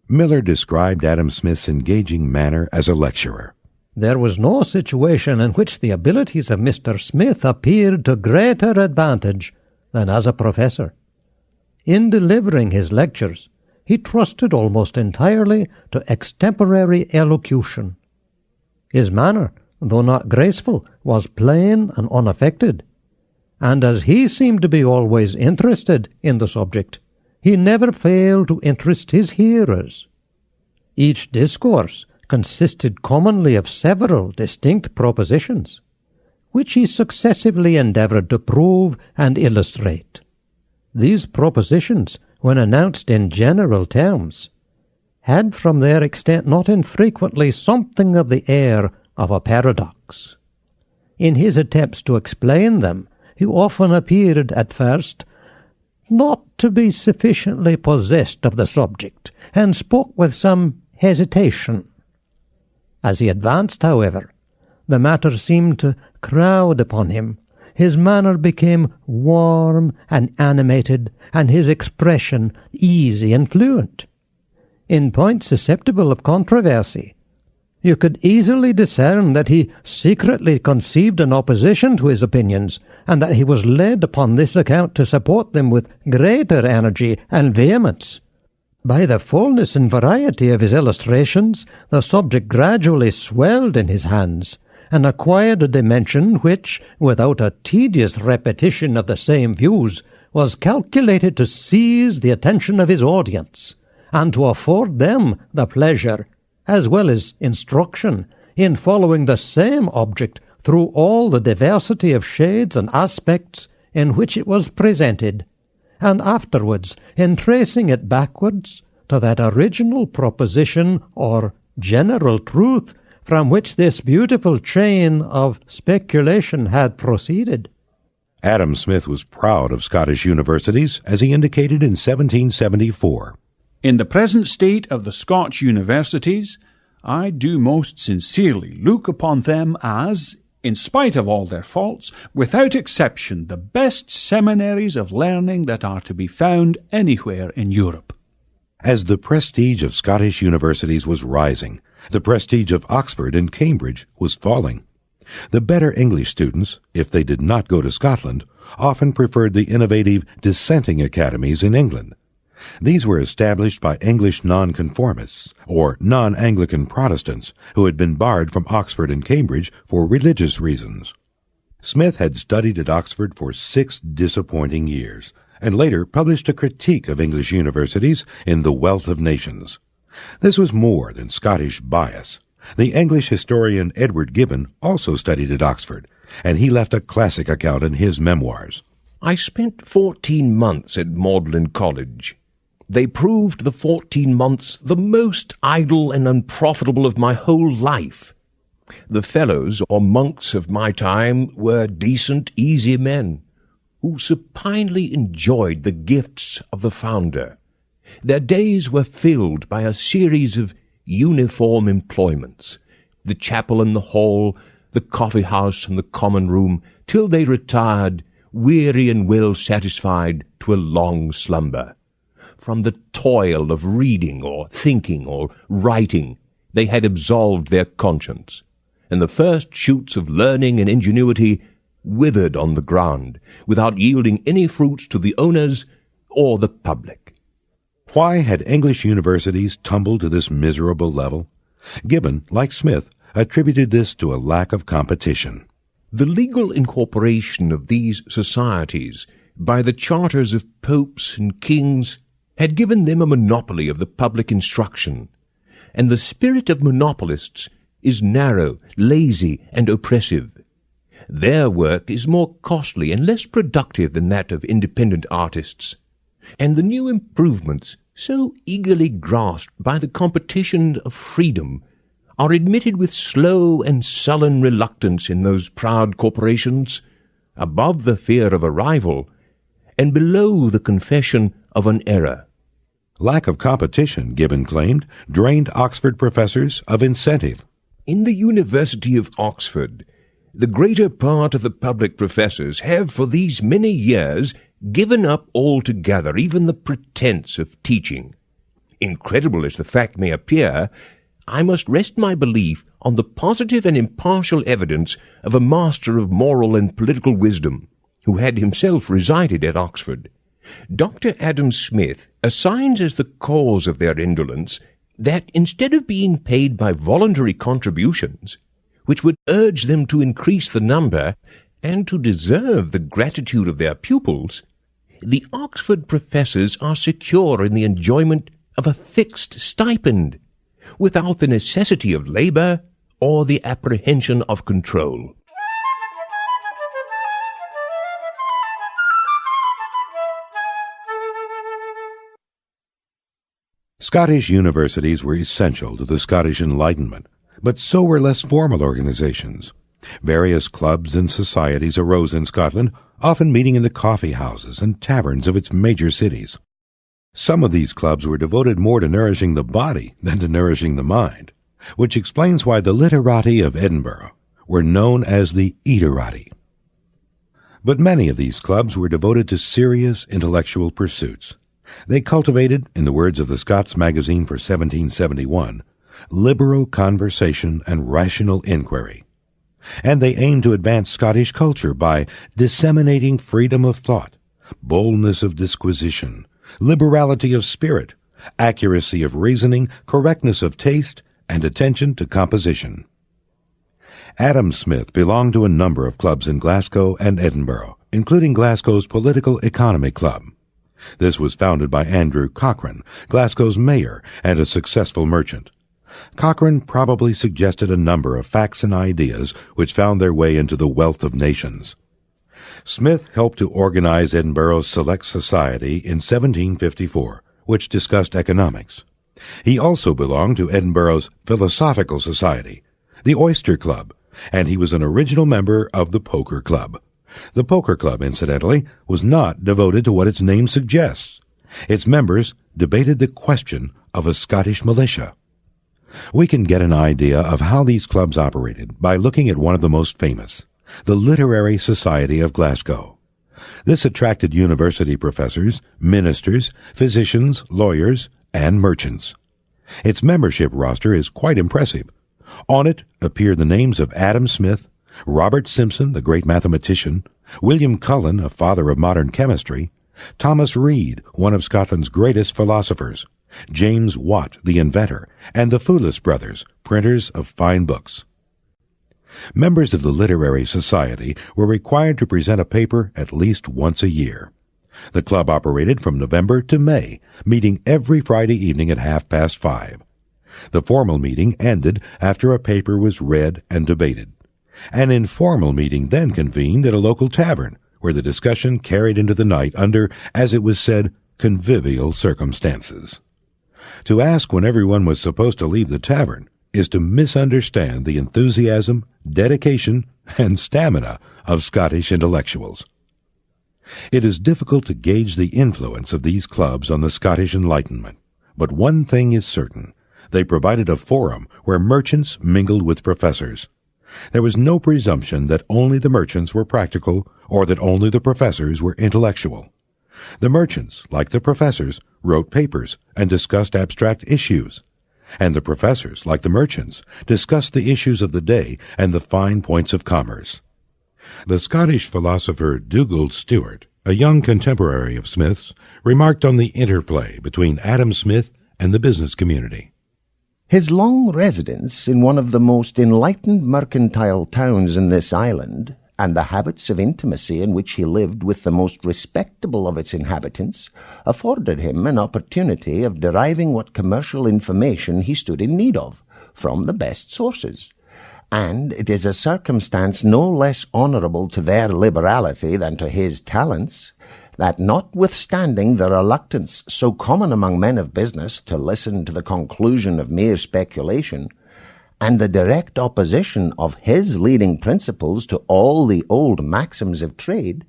Miller described Adam Smith's engaging manner as a lecturer. There was no situation in which the abilities of Mr. Smith appeared to greater advantage than as a professor. In delivering his lectures, he trusted almost entirely to extemporary elocution. His manner, though not graceful, was plain and unaffected, and as he seemed to be always interested in the subject, he never failed to interest his hearers. Each discourse consisted commonly of several distinct propositions, which he successively endeavoured to prove and illustrate. These propositions, when announced in general terms, had from their extent not infrequently something of the air of a paradox. In his attempts to explain them, he often appeared at first not to be sufficiently possessed of the subject, and spoke with some hesitation. As he advanced, however, the matter seemed to crowd upon him. His manner became warm and animated, and his expression easy and fluent. In points susceptible of controversy, you could easily discern that he secretly conceived an opposition to his opinions, and that he was led upon this account to support them with greater energy and vehemence. By the fullness and variety of his illustrations, the subject gradually swelled in his hands, and acquired a dimension which, without a tedious repetition of the same views, was calculated to seize the attention of his audience, and to afford them the pleasure, as well as instruction, in following the same object through all the diversity of shades and aspects in which it was presented, and afterwards in tracing it backwards to that original proposition or general truth from which this beautiful chain of speculation had proceeded. Adam Smith was proud of Scottish universities, as he indicated in 1774. In the present state of the Scotch universities, I do most sincerely look upon them as, in spite of all their faults, without exception, the best seminaries of learning that are to be found anywhere in Europe. As the prestige of Scottish universities was rising, the prestige of Oxford and Cambridge was falling. The better English students, if they did not go to Scotland, often preferred the innovative dissenting academies in England. These were established by English nonconformists, or non-Anglican Protestants, who had been barred from Oxford and Cambridge for religious reasons. Smith had studied at Oxford for 6 disappointing years, and later published a critique of English universities in The Wealth of Nations. This was more than Scottish bias. The English historian Edward Gibbon also studied at Oxford, and he left a classic account in his memoirs. I spent 14 months at Magdalen College. They proved the 14 months the most idle and unprofitable of my whole life. The fellows or monks of my time were decent, easy men, who supinely enjoyed the gifts of the founder. Their days were filled by a series of uniform employments, the chapel and the hall, the coffee-house and the common room, till they retired, weary and well satisfied, to a long slumber. From the toil of reading or thinking or writing, they had absolved their conscience, and the first shoots of learning and ingenuity withered on the ground, without yielding any fruits to the owners or the public. Why had English universities tumbled to this miserable level? Gibbon, like Smith, attributed this to a lack of competition. The legal incorporation of these societies by the charters of popes and kings had given them a monopoly of the public instruction, and the spirit of monopolists is narrow, lazy, and oppressive. Their work is more costly and less productive than that of independent artists, and the new improvements, so eagerly grasped by the competition of freedom, are admitted with slow and sullen reluctance in those proud corporations, above the fear of a rival, and below the confession of an error. Lack of competition, Gibbon claimed, drained Oxford professors of incentive. In the University of Oxford, the greater part of the public professors have for these many years given up altogether even the pretense of teaching. Incredible as the fact may appear, I must rest my belief on the positive and impartial evidence of a master of moral and political wisdom, who had himself resided at Oxford. Dr. Adam Smith assigns as the cause of their indolence that instead of being paid by voluntary contributions, which would urge them to increase the number and to deserve the gratitude of their pupils, the Oxford professors are secure in the enjoyment of a fixed stipend, without the necessity of labor or the apprehension of control. Scottish universities were essential to the Scottish Enlightenment, but so were less formal organizations. Various clubs and societies arose in Scotland, often meeting in the coffee houses and taverns of its major cities. Some of these clubs were devoted more to nourishing the body than to nourishing the mind, which explains why the literati of Edinburgh were known as the eaterati. But many of these clubs were devoted to serious intellectual pursuits. They cultivated, in the words of the Scots Magazine for 1771, liberal conversation and rational inquiry. And they aimed to advance Scottish culture by disseminating freedom of thought, boldness of disquisition, liberality of spirit, accuracy of reasoning, correctness of taste, and attention to composition. Adam Smith belonged to a number of clubs in Glasgow and Edinburgh, including Glasgow's Political Economy Club. This was founded by Andrew Cochrane, Glasgow's mayor and a successful merchant. Cochrane probably suggested a number of facts and ideas which found their way into the Wealth of Nations. Smith helped to organize Edinburgh's Select Society in 1754, which discussed economics. He also belonged to Edinburgh's Philosophical Society, the Oyster Club, and he was an original member of the Poker Club. The Poker Club, incidentally, was not devoted to what its name suggests. Its members debated the question of a Scottish militia. We can get an idea of how these clubs operated by looking at one of the most famous, the Literary Society of Glasgow. This attracted university professors, ministers, physicians, lawyers, and merchants. Its membership roster is quite impressive. On it appear the names of Adam Smith, Robert Simpson, the great mathematician, William Cullen, a father of modern chemistry, Thomas Reid, one of Scotland's greatest philosophers, James Watt, the inventor, and the Foulis brothers, printers of fine books. Members of the Literary Society were required to present a paper at least once a year. The club operated from November to May, meeting every Friday evening at 5:30. The formal meeting ended after a paper was read and debated. An informal meeting then convened at a local tavern, where the discussion carried into the night under, as it was said, convivial circumstances. To ask when everyone was supposed to leave the tavern is to misunderstand the enthusiasm, dedication, and stamina of Scottish intellectuals. It is difficult to gauge the influence of these clubs on the Scottish Enlightenment, but one thing is certain. They provided a forum where merchants mingled with professors. There was no presumption that only the merchants were practical or that only the professors were intellectual. The merchants, like the professors, wrote papers and discussed abstract issues. And the professors, like the merchants, discussed the issues of the day and the fine points of commerce. The Scottish philosopher Dugald Stewart, a young contemporary of Smith's, remarked on the interplay between Adam Smith and the business community. His long residence in one of the most enlightened mercantile towns in this island, and the habits of intimacy in which he lived with the most respectable of its inhabitants, afforded him an opportunity of deriving what commercial information he stood in need of from the best sources. And it is a circumstance no less honourable to their liberality than to his talents, that notwithstanding the reluctance so common among men of business to listen to the conclusion of mere speculation, and the direct opposition of his leading principles to all the old maxims of trade,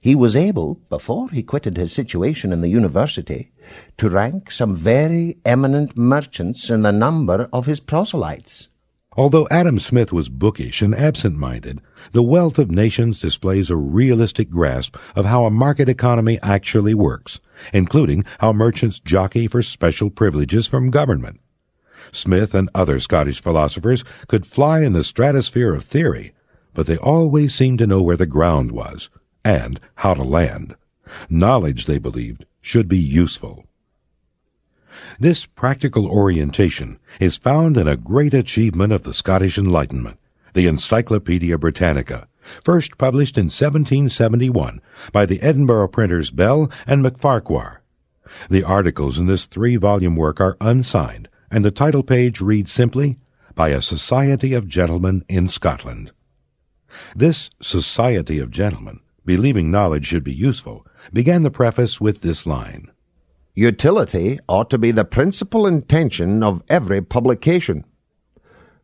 he was able, before he quitted his situation in the university, to rank some very eminent merchants in the number of his proselytes. Although Adam Smith was bookish and absent-minded, The Wealth of Nations displays a realistic grasp of how a market economy actually works, including how merchants jockey for special privileges from government. Smith and other Scottish philosophers could fly in the stratosphere of theory, but they always seemed to know where the ground was, and how to land. Knowledge, they believed, should be useful. This practical orientation is found in a great achievement of the Scottish Enlightenment, the Encyclopaedia Britannica, first published in 1771 by the Edinburgh printers Bell and MacFarquhar. The articles in this 3-volume work are unsigned, and the title page reads simply, "By a Society of Gentlemen in Scotland." This Society of Gentlemen, believing knowledge should be useful, began the preface with this line: Utility ought to be the principal intention of every publication.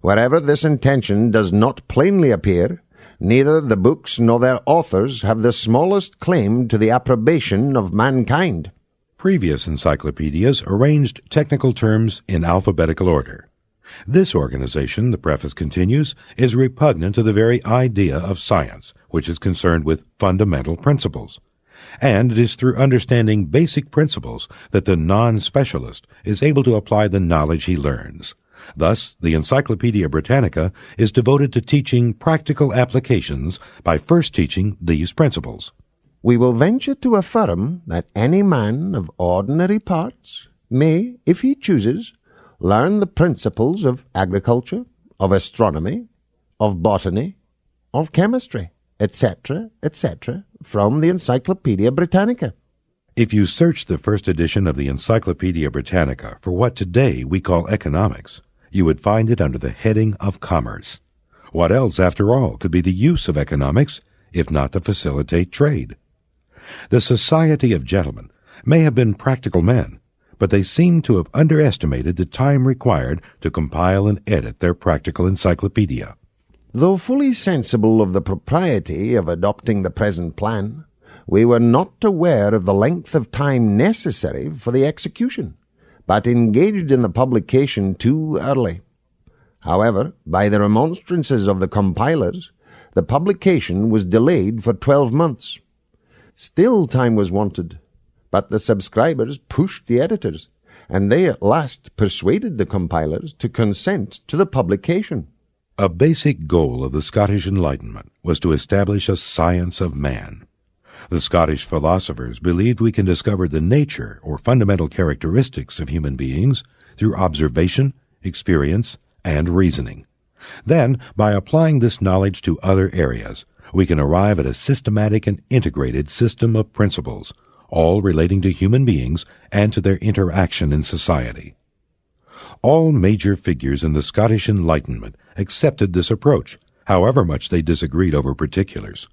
Wherever this intention does not plainly appear, neither the books nor their authors have the smallest claim to the approbation of mankind. Previous encyclopedias arranged technical terms in alphabetical order. This organization, the preface continues, is repugnant to the very idea of science, which is concerned with fundamental principles. And it is through understanding basic principles that the non-specialist is able to apply the knowledge he learns. Thus, the Encyclopaedia Britannica is devoted to teaching practical applications by first teaching these principles. We will venture to affirm that any man of ordinary parts may, if he chooses, learn the principles of agriculture, of astronomy, of botany, of chemistry, etc., etc., from the Encyclopaedia Britannica. If you search the first edition of the Encyclopaedia Britannica for what today we call economics, you would find it under the heading of commerce. What else, after all, could be the use of economics, if not to facilitate trade? The Society of Gentlemen may have been practical men, but they seem to have underestimated the time required to compile and edit their practical encyclopedia. Though fully sensible of the propriety of adopting the present plan, we were not aware of the length of time necessary for the execution, but engaged in the publication too early. However, by the remonstrances of the compilers, the publication was delayed for 12 months. Still time was wanted, but the subscribers pushed the editors, and they at last persuaded the compilers to consent to the publication. A basic goal of the Scottish Enlightenment was to establish a science of man. The Scottish philosophers believed we can discover the nature or fundamental characteristics of human beings through observation, experience, and reasoning. Then, by applying this knowledge to other areas, we can arrive at a systematic and integrated system of principles, all relating to human beings and to their interaction in society. All major figures in the Scottish Enlightenment accepted this approach, however much they disagreed over particulars.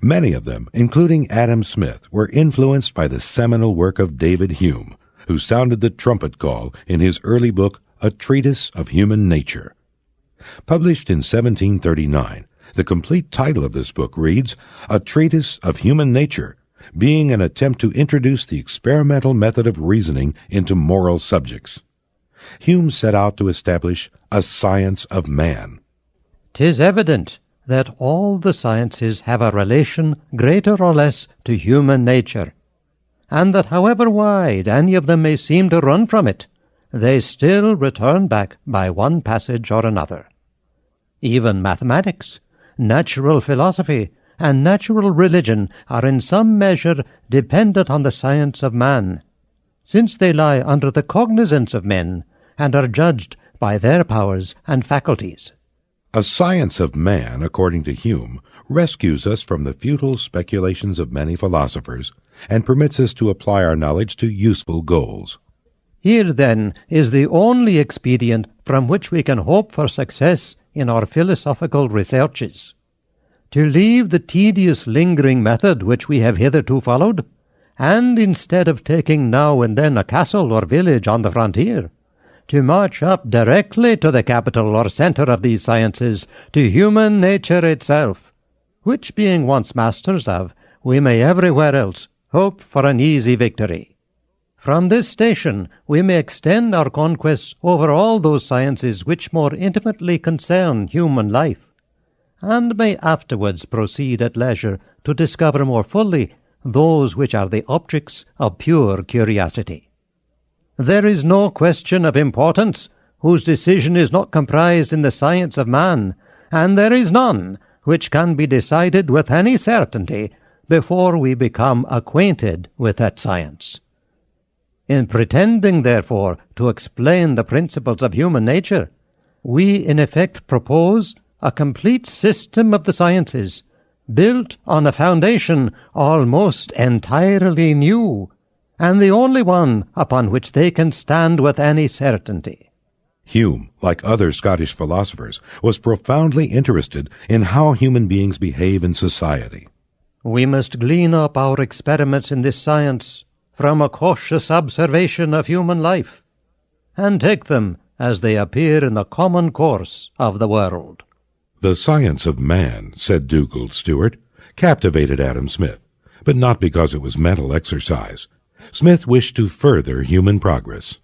Many of them, including Adam Smith, were influenced by the seminal work of David Hume, who sounded the trumpet call in his early book, A Treatise of Human Nature. Published in 1739, the complete title of this book reads, A Treatise of Human Nature, being an attempt to introduce the experimental method of reasoning into moral subjects. Hume set out to establish a science of man. 'Tis evident that all the sciences have a relation, greater or less, to human nature, and that however wide any of them may seem to run from it, they still return back by one passage or another. Even mathematics, natural philosophy, and natural religion are in some measure dependent on the science of man, since they lie under the cognizance of men, and are judged by their powers and faculties. A science of man, according to Hume, rescues us from the futile speculations of many philosophers and permits us to apply our knowledge to useful goals. Here, then, is the only expedient from which we can hope for success in our philosophical researches. To leave the tedious lingering method which we have hitherto followed, and instead of taking now and then a castle or village on the frontier, to march up directly to the capital or centre of these sciences, to human nature itself, which being once masters of, we may everywhere else hope for an easy victory. From this station we may extend our conquests over all those sciences which more intimately concern human life, and may afterwards proceed at leisure to discover more fully those which are the objects of pure curiosity. There is no question of importance whose decision is not comprised in the science of man, and there is none which can be decided with any certainty before we become acquainted with that science. In pretending, therefore, to explain the principles of human nature, we in effect propose a complete system of the sciences, built on a foundation almost entirely new, and the only one upon which they can stand with any certainty. Hume, like other Scottish philosophers, was profoundly interested in how human beings behave in society. We must glean up our experiments in this science from a cautious observation of human life, and take them as they appear in the common course of the world. The science of man, said Dugald Stewart, captivated Adam Smith, but not because it was mental exercise. Smith wished to further human progress.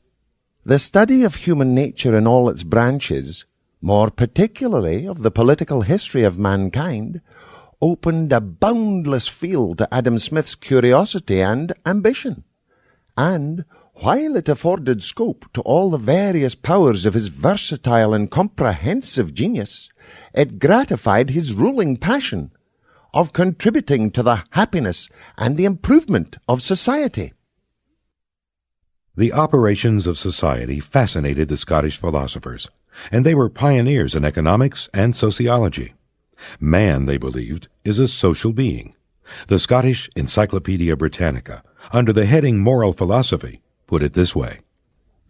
The study of human nature in all its branches, more particularly of the political history of mankind, opened a boundless field to Adam Smith's curiosity and ambition, and, while it afforded scope to all the various powers of his versatile and comprehensive genius, it gratified his ruling passion of contributing to the happiness and the improvement of society. The operations of society fascinated the Scottish philosophers, and they were pioneers in economics and sociology. Man, they believed, is a social being. The Scottish Encyclopedia Britannica, under the heading Moral Philosophy, put it this way: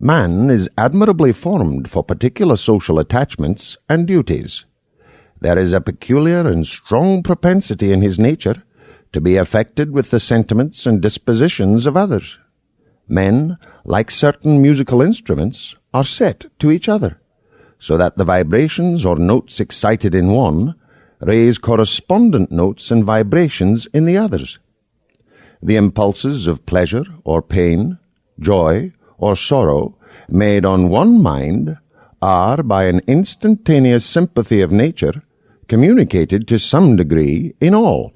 Man is admirably formed for particular social attachments and duties. There is a peculiar and strong propensity in his nature to be affected with the sentiments and dispositions of others. Men, like certain musical instruments, are set to each other, so that the vibrations or notes excited in one raise correspondent notes and vibrations in the others. The impulses of pleasure or pain, joy or sorrow, made on one mind, are, by an instantaneous sympathy of nature, communicated to some degree in all,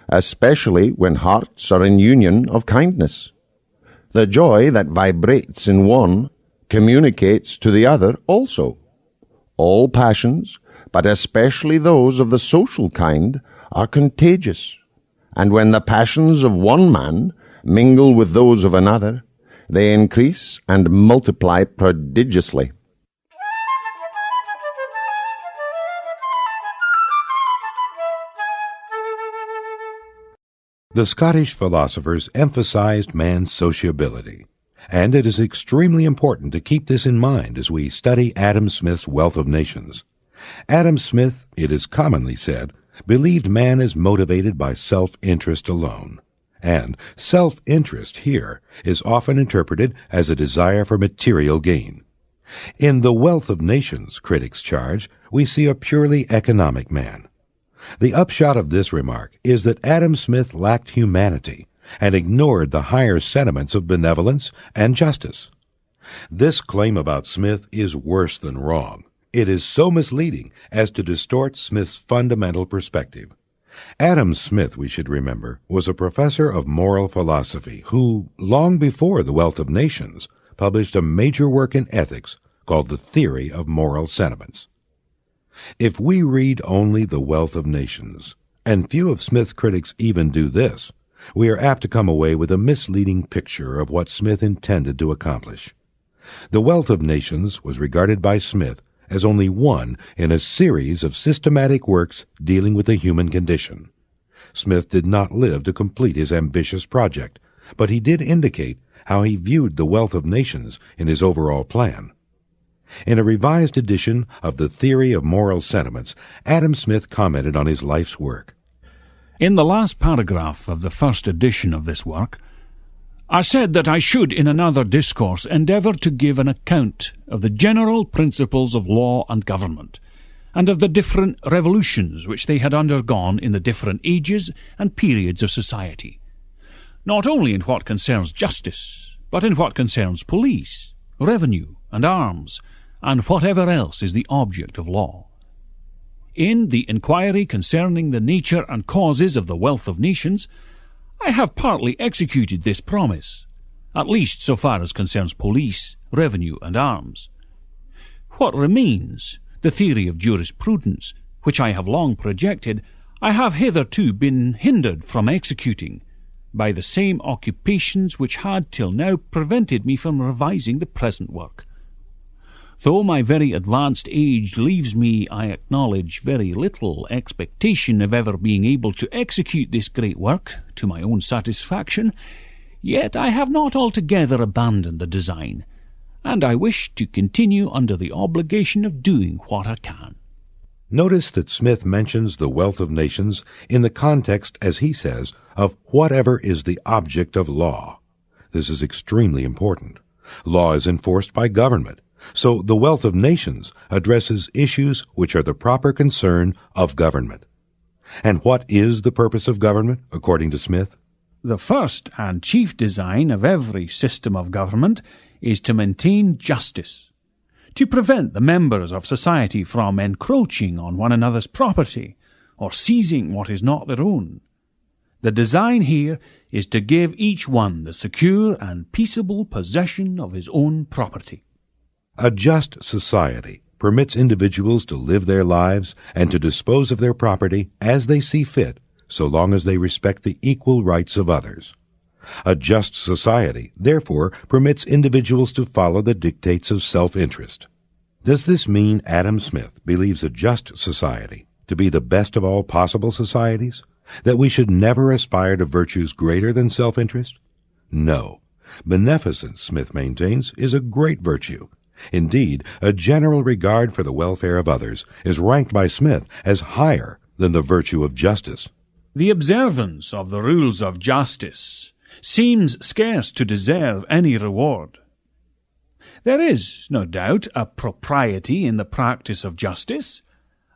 especially when hearts are in union of kindness. The joy that vibrates in one communicates to the other also. All passions, but especially those of the social kind, are contagious, and when the passions of one man mingle with those of another, they increase and multiply prodigiously. The Scottish philosophers emphasized man's sociability, and it is extremely important to keep this in mind as we study Adam Smith's Wealth of Nations. Adam Smith, it is commonly said, believed man is motivated by self-interest alone, and self-interest here is often interpreted as a desire for material gain. In The Wealth of Nations, critics charge, we see a purely economic man. The upshot of this remark is that Adam Smith lacked humanity and ignored the higher sentiments of benevolence and justice. This claim about Smith is worse than wrong. It is so misleading as to distort Smith's fundamental perspective. Adam Smith, we should remember, was a professor of moral philosophy who, long before The Wealth of Nations, published a major work in ethics called The Theory of Moral Sentiments. If we read only The Wealth of Nations, and few of Smith's critics even do this, we are apt to come away with a misleading picture of what Smith intended to accomplish. The Wealth of Nations was regarded by Smith as only one in a series of systematic works dealing with the human condition. Smith did not live to complete his ambitious project, but he did indicate how he viewed the Wealth of Nations in his overall plan. In a revised edition of The Theory of Moral Sentiments, Adam Smith commented on his life's work. In the last paragraph of the first edition of this work, I said that I should in another discourse endeavour to give an account of the general principles of law and government, and of the different revolutions which they had undergone in the different ages and periods of society, not only in what concerns justice, but in what concerns police, revenue, and arms, and whatever else is the object of law. In the inquiry concerning the nature and causes of the wealth of nations, I have partly executed this promise, at least so far as concerns police, revenue, and arms. What remains, the theory of jurisprudence, which I have long projected, I have hitherto been hindered from executing by the same occupations which had till now prevented me from revising the present work. Though my very advanced age leaves me, I acknowledge, very little expectation of ever being able to execute this great work to my own satisfaction, yet I have not altogether abandoned the design, and I wish to continue under the obligation of doing what I can. Notice that Smith mentions the wealth of nations in the context, as he says, of whatever is the object of law. This is extremely important. Law is enforced by government, so the wealth of nations addresses issues which are the proper concern of government. And what is the purpose of government, according to Smith? The first and chief design of every system of government is to maintain justice, to prevent the members of society from encroaching on one another's property or seizing what is not their own. The design here is to give each one the secure and peaceable possession of his own property. A just society permits individuals to live their lives and to dispose of their property as they see fit, so long as they respect the equal rights of others. A just society, therefore, permits individuals to follow the dictates of self-interest. Does this mean Adam Smith believes a just society to be the best of all possible societies? That we should never aspire to virtues greater than self-interest? No. Beneficence, Smith maintains, is a great virtue. Indeed, a general regard for the welfare of others is ranked by Smith as higher than the virtue of justice. The observance of the rules of justice seems scarce to deserve any reward. There is, no doubt, a propriety in the practice of justice,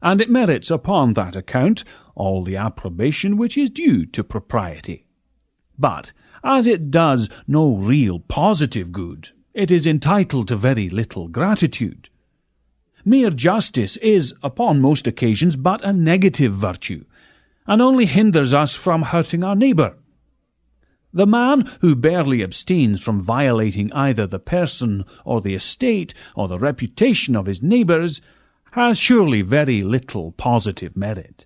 and it merits upon that account all the approbation which is due to propriety. But, as it does no real positive good, it is entitled to very little gratitude. Mere justice is, upon most occasions, but a negative virtue, and only hinders us from hurting our neighbour. The man who barely abstains from violating either the person or the estate or the reputation of his neighbours has surely very little positive merit.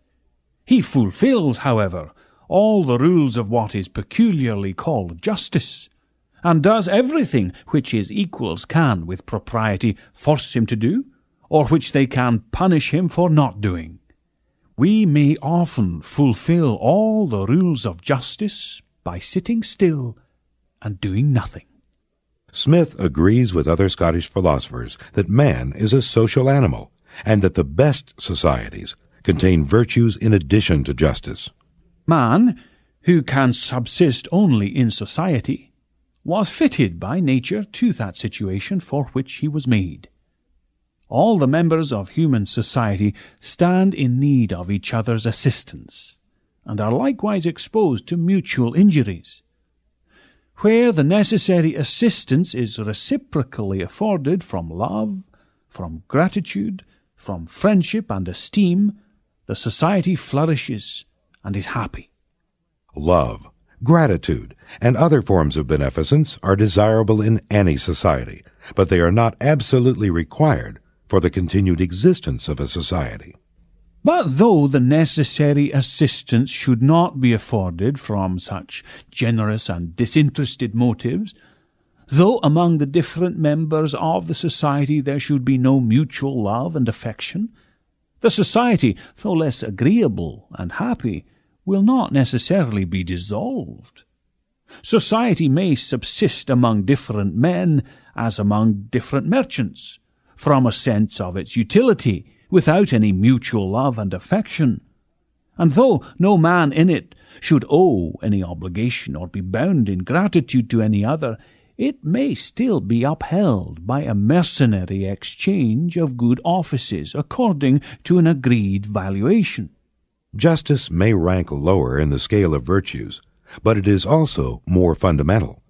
He fulfils, however, all the rules of what is peculiarly called justice, and does everything which his equals can with propriety force him to do, or which they can punish him for not doing. We may often fulfil all the rules of justice by sitting still and doing nothing. Smith agrees with other Scottish philosophers that man is a social animal, and that the best societies contain virtues in addition to justice. Man, who can subsist only in society, was fitted by nature to that situation for which he was made. All the members of human society stand in need of each other's assistance, and are likewise exposed to mutual injuries. Where the necessary assistance is reciprocally afforded from love, from gratitude, from friendship and esteem, the society flourishes and is happy. Love, gratitude, and other forms of beneficence are desirable in any society, but they are not absolutely required for the continued existence of a society. But though the necessary assistance should not be afforded from such generous and disinterested motives, though among the different members of the society there should be no mutual love and affection, the society, though less agreeable and happy, will not necessarily be dissolved. Society may subsist among different men as among different merchants, from a sense of its utility, without any mutual love and affection. And though no man in it should owe any obligation or be bound in gratitude to any other, it may still be upheld by a mercenary exchange of good offices according to an agreed valuation. Justice may rank lower in the scale of virtues, but it is also more fundamental.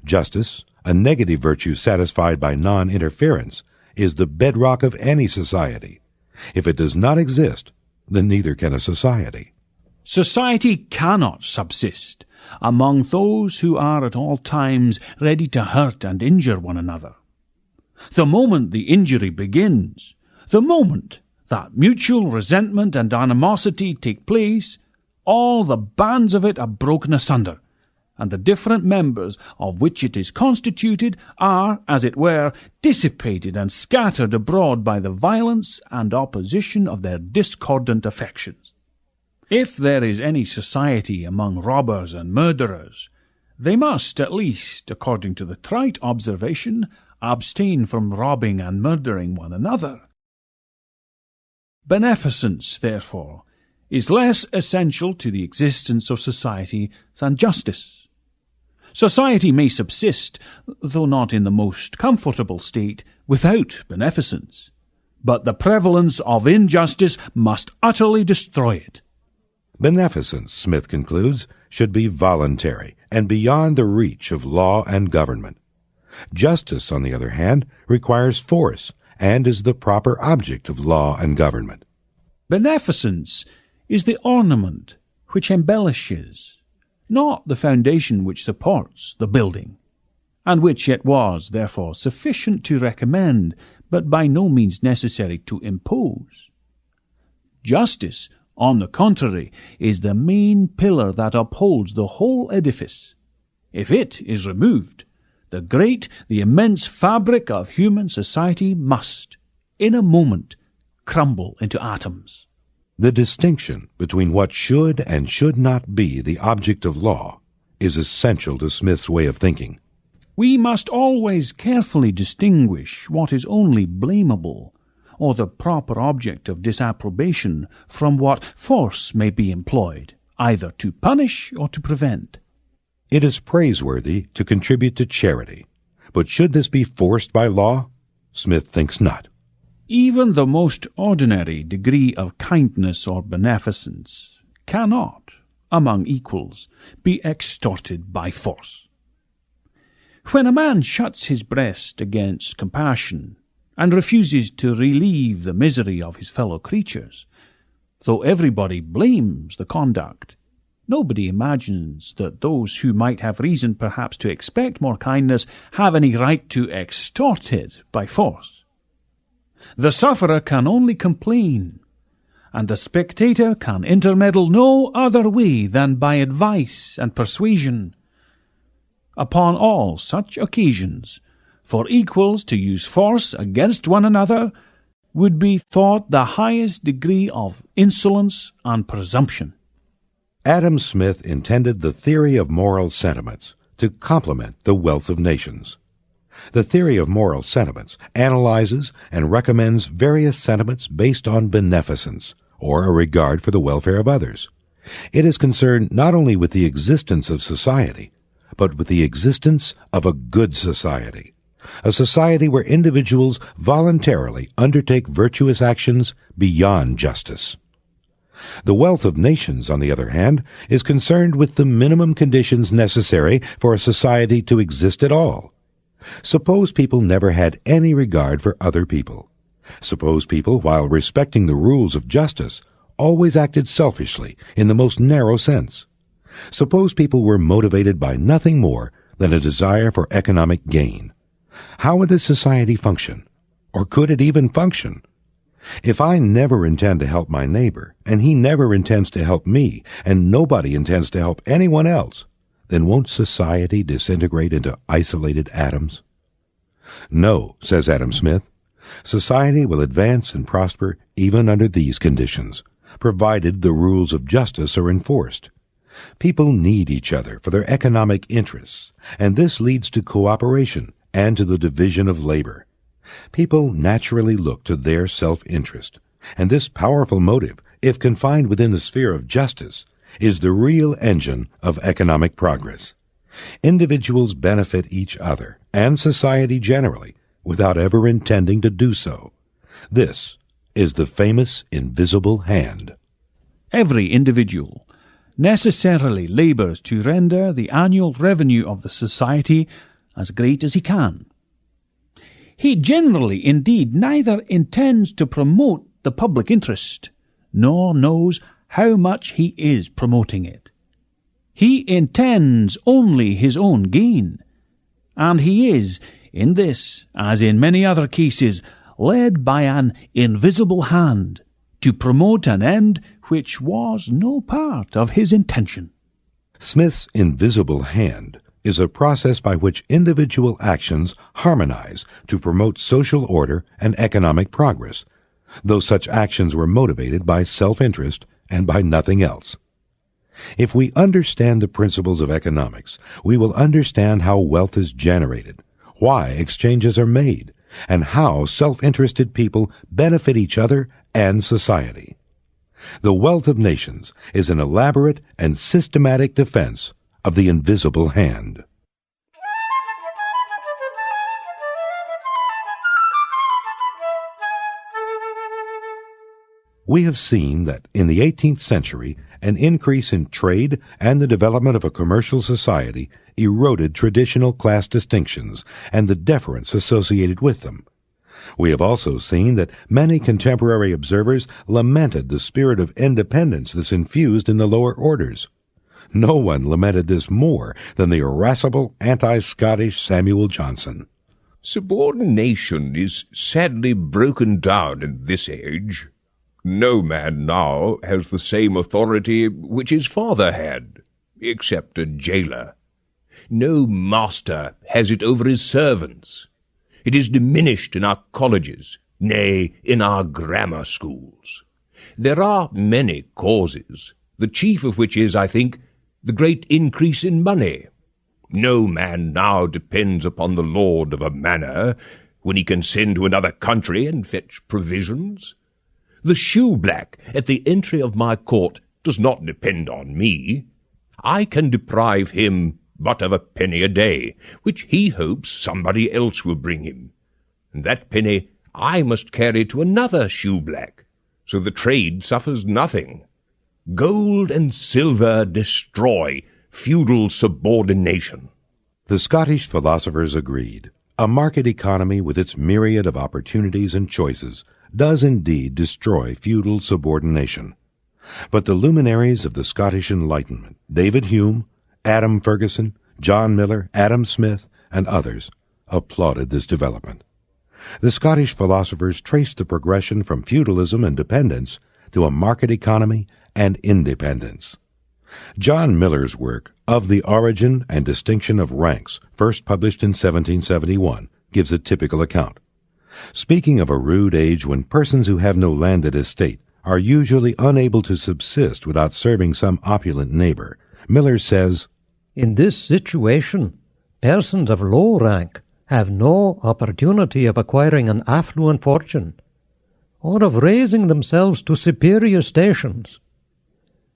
Justice, a negative virtue satisfied by non-interference, is the bedrock of any society. If it does not exist, then neither can a society. Society cannot subsist among those who are at all times ready to hurt and injure one another. The moment the injury begins, the moment that mutual resentment and animosity take place, all the bands of it are broken asunder, and the different members of which it is constituted are, as it were, dissipated and scattered abroad by the violence and opposition of their discordant affections. If there is any society among robbers and murderers, they must, at least, according to the trite observation, abstain from robbing and murdering one another. Beneficence, therefore, is less essential to the existence of society than justice. Society may subsist, though not in the most comfortable state, without beneficence, but the prevalence of injustice must utterly destroy it. Beneficence, Smith concludes, should be voluntary and beyond the reach of law and government. Justice, on the other hand, requires force and is the proper object of law and government. Beneficence is the ornament which embellishes, not the foundation which supports the building, and which yet was, therefore, sufficient to recommend, but by no means necessary to impose. Justice, on the contrary, is the main pillar that upholds the whole edifice. If it is removed, the immense fabric of human society must, in a moment, crumble into atoms. The distinction between what should and should not be the object of law is essential to Smith's way of thinking. We must always carefully distinguish what is only blamable, or the proper object of disapprobation, from what force may be employed, either to punish or to prevent. It is praiseworthy to contribute to charity, but should this be forced by law? Smith thinks not. Even the most ordinary degree of kindness or beneficence cannot, among equals, be extorted by force. When a man shuts his breast against compassion and refuses to relieve the misery of his fellow creatures, though everybody blames the conduct, nobody imagines that those who might have reason perhaps to expect more kindness have any right to extort it by force. The sufferer can only complain, and the spectator can intermeddle no other way than by advice and persuasion. Upon all such occasions, for equals to use force against one another would be thought the highest degree of insolence and presumption. Adam Smith intended the theory of moral sentiments to complement the wealth of nations. The theory of moral sentiments analyzes and recommends various sentiments based on beneficence, or a regard for the welfare of others. It is concerned not only with the existence of society, but with the existence of a good society, a society where individuals voluntarily undertake virtuous actions beyond justice. The wealth of nations, on the other hand, is concerned with the minimum conditions necessary for a society to exist at all. Suppose people never had any regard for other people. Suppose people, while respecting the rules of justice, always acted selfishly in the most narrow sense. Suppose people were motivated by nothing more than a desire for economic gain. How would this society function? Or could it even function? If I never intend to help my neighbor, and he never intends to help me, and nobody intends to help anyone else, then won't society disintegrate into isolated atoms? No, says Adam Smith. Society will advance and prosper even under these conditions, provided the rules of justice are enforced. People need each other for their economic interests, and this leads to cooperation and to the division of labor. People naturally look to their self-interest, and this powerful motive, if confined within the sphere of justice, is the real engine of economic progress. Individuals benefit each other and society generally without ever intending to do so. This is the famous invisible hand. Every individual necessarily labours to render the annual revenue of the society as great as he can. He generally, indeed, neither intends to promote the public interest, nor knows how much he is promoting it. He intends only his own gain, and he is, in this, as in many other cases, led by an invisible hand to promote an end which was no part of his intention. Smith's invisible hand is a process by which individual actions harmonize to promote social order and economic progress, though such actions were motivated by self-interest and by nothing else. If we understand the principles of economics, we will understand how wealth is generated, why exchanges are made, and how self-interested people benefit each other and society. The wealth of nations is an elaborate and systematic defense of the invisible hand. We have seen that in the 18th century, an increase in trade and the development of a commercial society eroded traditional class distinctions and the deference associated with them. We have also seen that many contemporary observers lamented the spirit of independence this infused in the lower orders. No one lamented this more than the irascible anti-Scottish Samuel Johnson. Subordination is sadly broken down in this age. No man now has the same authority which his father had, except a jailer. No master has it over his servants. It is diminished in our colleges, nay, in our grammar schools. There are many causes, the chief of which is, I think, the great increase in money. No man now depends upon the lord of a manor when he can send to another country and fetch provisions. The shoe-black at the entry of my court does not depend on me. I can deprive him but of a penny a day, which he hopes somebody else will bring him. And that penny I must carry to another shoeblack, so the trade suffers nothing. Gold and silver destroy feudal subordination. The Scottish philosophers agreed. A market economy with its myriad of opportunities and choices does indeed destroy feudal subordination. But the luminaries of the Scottish Enlightenment, David Hume, Adam Ferguson, John Miller, Adam Smith, and others, applauded this development. The Scottish philosophers traced the progression from feudalism and dependence to a market economy and independence. John Miller's work, Of the Origin and Distinction of Ranks, first published in 1771, gives a typical account. Speaking of a rude age when persons who have no landed estate are usually unable to subsist without serving some opulent neighbor, Miller says, In this situation, persons of low rank have no opportunity of acquiring an affluent fortune, or of raising themselves to superior stations,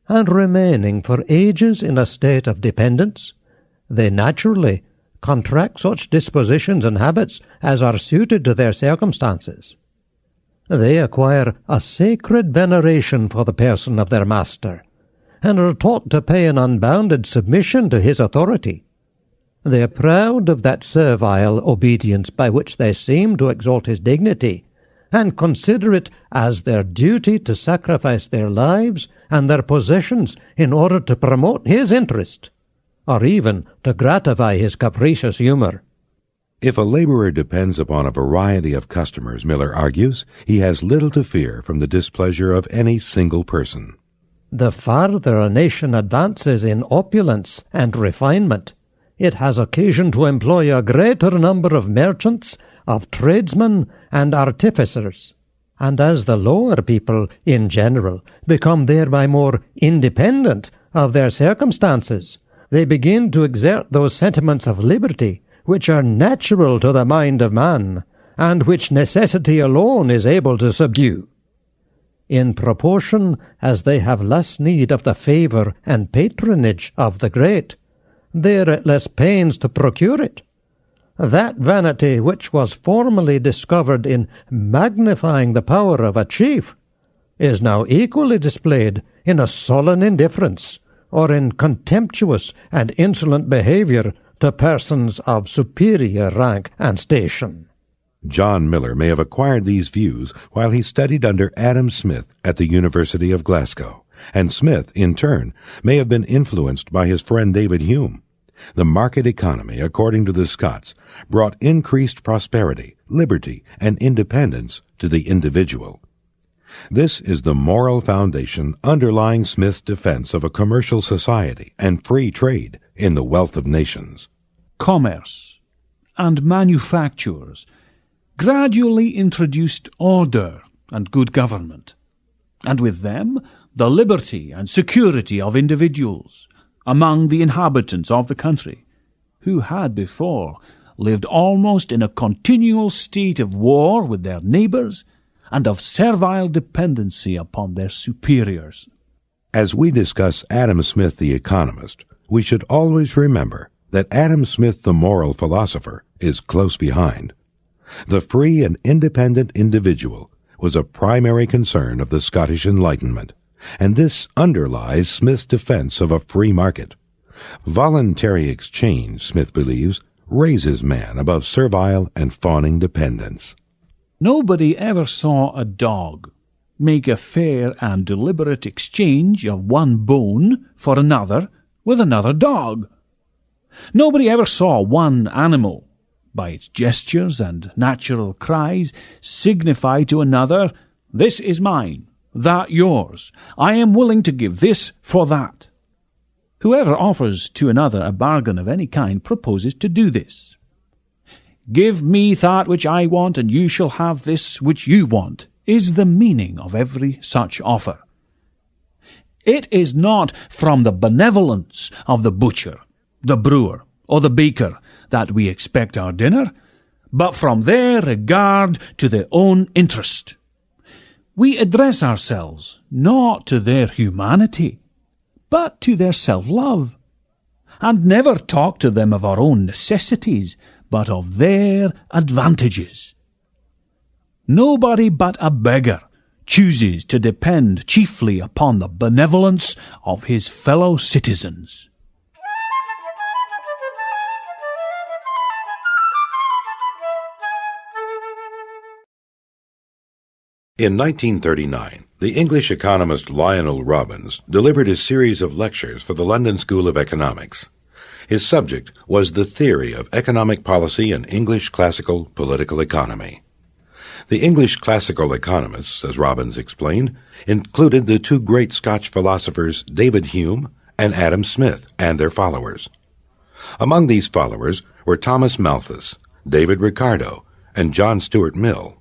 and remaining for ages in a state of dependence, they naturally contract such dispositions and habits as are suited to their circumstances. They acquire a sacred veneration for the person of their master, and are taught to pay an unbounded submission to his authority. They are proud of that servile obedience by which they seem to exalt his dignity, and consider it as their duty to sacrifice their lives and their possessions in order to promote his interest, or even to gratify his capricious humour. If a laborer depends upon a variety of customers, Miller argues, he has little to fear from the displeasure of any single person. The farther a nation advances in opulence and refinement, it has occasion to employ a greater number of merchants, of tradesmen, and artificers. And as the lower people, in general, become thereby more independent of their circumstances, they begin to exert those sentiments of liberty which are natural to the mind of man, and which necessity alone is able to subdue. In proportion as they have less need of the favour and patronage of the great, they are at less pains to procure it. That vanity which was formerly discovered in magnifying the power of a chief is now equally displayed in a sullen indifference, or in contemptuous and insolent behaviour to persons of superior rank and station. John Miller may have acquired these views while he studied under Adam Smith at the University of Glasgow, and Smith, in turn, may have been influenced by his friend David Hume. The market economy, according to the Scots, brought increased prosperity, liberty, and independence to the individual. This is the moral foundation underlying Smith's defense of a commercial society and free trade in the wealth of nations. Commerce and manufactures gradually introduced order and good government, and with them the liberty and security of individuals among the inhabitants of the country, who had before lived almost in a continual state of war with their neighbours and of servile dependency upon their superiors. As we discuss Adam Smith the economist, we should always remember that Adam Smith the moral philosopher is close behind. The free and independent individual was a primary concern of the Scottish Enlightenment, and this underlies Smith's defense of a free market. Voluntary exchange, Smith believes, raises man above servile and fawning dependence. Nobody ever saw a dog make a fair and deliberate exchange of one bone for another with another dog. Nobody ever saw one animal, by its gestures and natural cries, signify to another, "This is mine, that yours. I am willing to give this for that." Whoever offers to another a bargain of any kind proposes to do this. "Give me that which I want, and you shall have this which you want," is the meaning of every such offer. It is not from the benevolence of the butcher, the brewer, or the baker that we expect our dinner, but from their regard to their own interest. We address ourselves not to their humanity, but to their self-love. and never talk to them of our own necessities, but of their advantages. Nobody but a beggar chooses to depend chiefly upon the benevolence of his fellow citizens. In 1939, the English economist Lionel Robbins delivered a series of lectures for the London School of Economics. His subject was the theory of economic policy in English classical political economy. The English classical economists, as Robbins explained, included the two great Scotch philosophers David Hume and Adam Smith and their followers. Among these followers were Thomas Malthus, David Ricardo, and John Stuart Mill.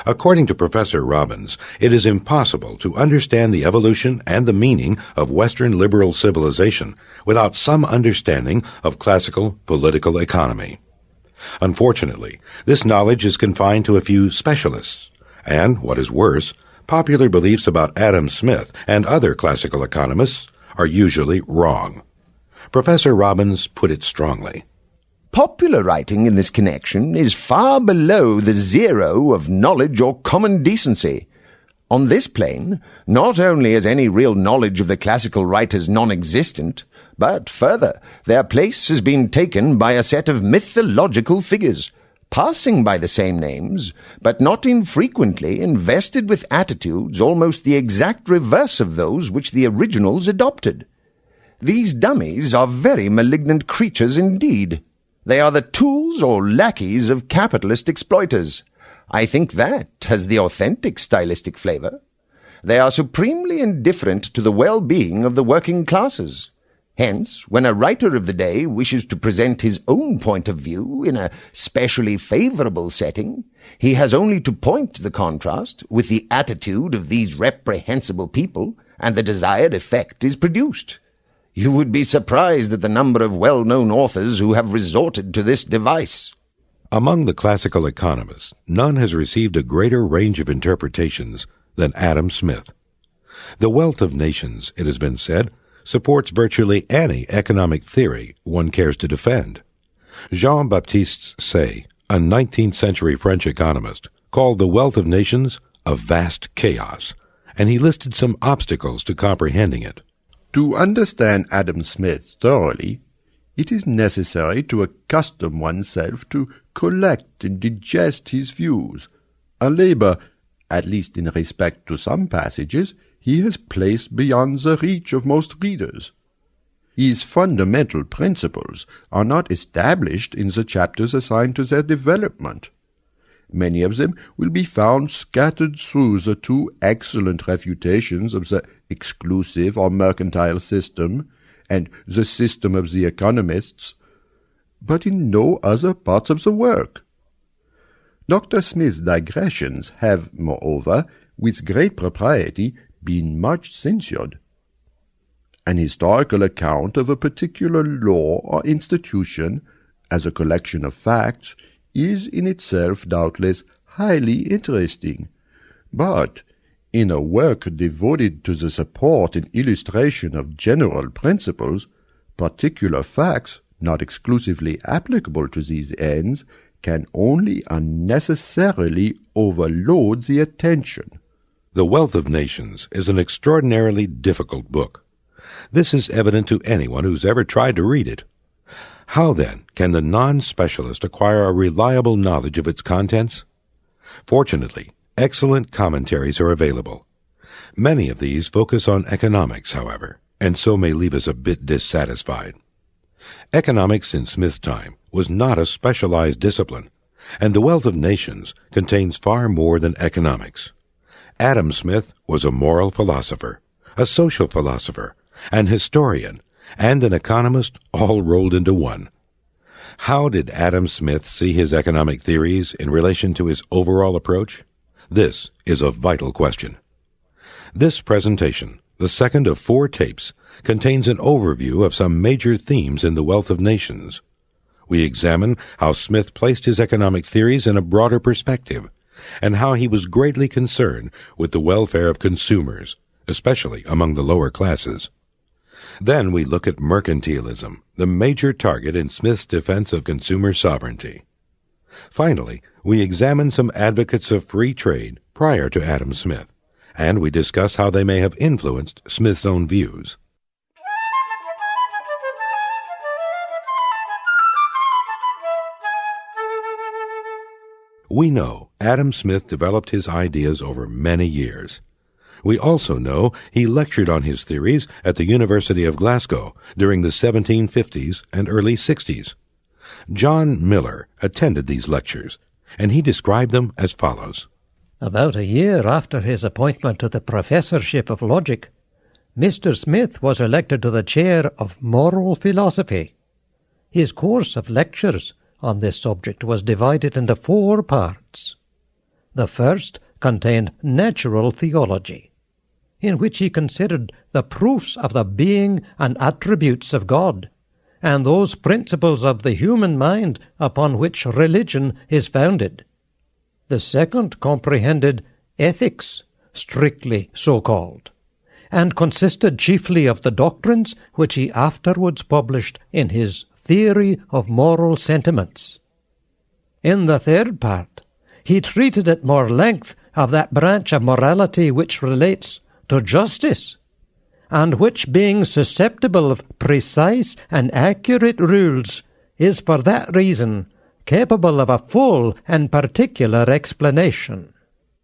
According to Professor Robbins, it is impossible to understand the evolution and the meaning of Western liberal civilization without some understanding of classical political economy. Unfortunately, this knowledge is confined to a few specialists, and, what is worse, popular beliefs about Adam Smith and other classical economists are usually wrong. Professor Robbins put it strongly. Popular writing in this connection is far below the zero of knowledge or common decency. On this plane, not only is any real knowledge of the classical writers non-existent, but further, their place has been taken by a set of mythological figures, passing by the same names, but not infrequently invested with attitudes almost the exact reverse of those which the originals adopted. These dummies are very malignant creatures indeed. They are the tools or lackeys of capitalist exploiters. I think that has the authentic stylistic flavor. They are supremely indifferent to the well-being of the working classes. Hence, when a writer of the day wishes to present his own point of view in a specially favorable setting, he has only to point to the contrast with the attitude of these reprehensible people, and the desired effect is produced. You would be surprised at the number of well-known authors who have resorted to this device. Among the classical economists, none has received a greater range of interpretations than Adam Smith. The Wealth of Nations, it has been said, supports virtually any economic theory one cares to defend. Jean-Baptiste Say, a 19th-century French economist, called The Wealth of Nations a vast chaos, and he listed some obstacles to comprehending it. To understand Adam Smith thoroughly, it is necessary to accustom oneself to collect and digest his views, a labor, at least in respect to some passages, he has placed beyond the reach of most readers. His fundamental principles are not established in the chapters assigned to their development. Many of them will be found scattered through the two excellent refutations of the exclusive or mercantile system and the system of the economists, but in no other parts of the work. Dr. Smith's digressions have, moreover, with great propriety, been much censured. An historical account of a particular law or institution, as a collection of facts, is in itself doubtless highly interesting, but in a work devoted to the support and illustration of general principles, particular facts, not exclusively applicable to these ends, can only unnecessarily overload the attention. The Wealth of Nations is an extraordinarily difficult book. This is evident to anyone who's ever tried to read it. How, then, can the non-specialist acquire a reliable knowledge of its contents? Fortunately, excellent commentaries are available. Many of these focus on economics, however, and so may leave us a bit dissatisfied. Economics in Smith's time was not a specialized discipline, and The Wealth of Nations contains far more than economics. Adam Smith was a moral philosopher, a social philosopher, an historian, and an economist all rolled into one. How did Adam Smith see his economic theories in relation to his overall approach? This is a vital question. This presentation, the second of 4 tapes, contains an overview of some major themes in The Wealth of Nations. We examine how Smith placed his economic theories in a broader perspective, and how he was greatly concerned with the welfare of consumers, especially among the lower classes. Then we look at mercantilism, the major target in Smith's defense of consumer sovereignty. Finally, we examine some advocates of free trade prior to Adam Smith, and we discuss how they may have influenced Smith's own views. We know Adam Smith developed his ideas over many years. We also know he lectured on his theories at the University of Glasgow during the 1750s and early 60s. John Miller attended these lectures, and he described them as follows. About a year after his appointment to the professorship of logic, Mr. Smith was elected to the chair of moral philosophy. His course of lectures on this subject was divided into 4 parts. The first contained natural theology, in which he considered the proofs of the being and attributes of God, and those principles of the human mind upon which religion is founded. The second comprehended ethics, strictly so-called, and consisted chiefly of the doctrines which he afterwards published in his Theory of Moral Sentiments. In the third part, he treated at more length of that branch of morality which relates to justice, and which, being susceptible of precise and accurate rules, is for that reason capable of a full and particular explanation.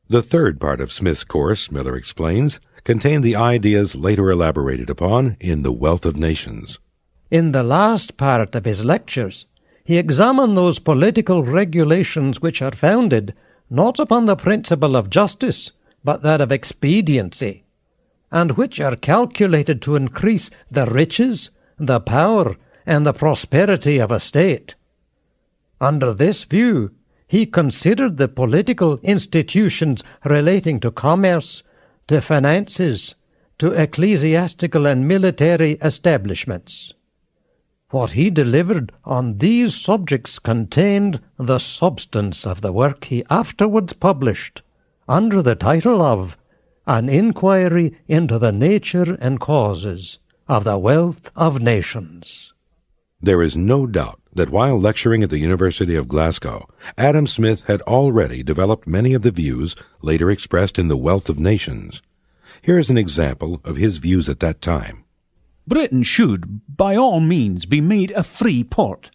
The third part of Smith's course, Miller explains, contained the ideas later elaborated upon in The Wealth of Nations. In the last part of his lectures, he examined those political regulations which are founded not upon the principle of justice, but that of expediency, and which are calculated to increase the riches, the power, and the prosperity of a state. Under this view, he considered the political institutions relating to commerce, to finances, to ecclesiastical and military establishments. What he delivered on these subjects contained the substance of the work he afterwards published under the title of An Inquiry into the Nature and Causes of the Wealth of Nations. There is no doubt that while lecturing at the University of Glasgow, Adam Smith had already developed many of the views later expressed in The Wealth of Nations. Here is an example of his views at that time. Britain should, by all means, be made a free port,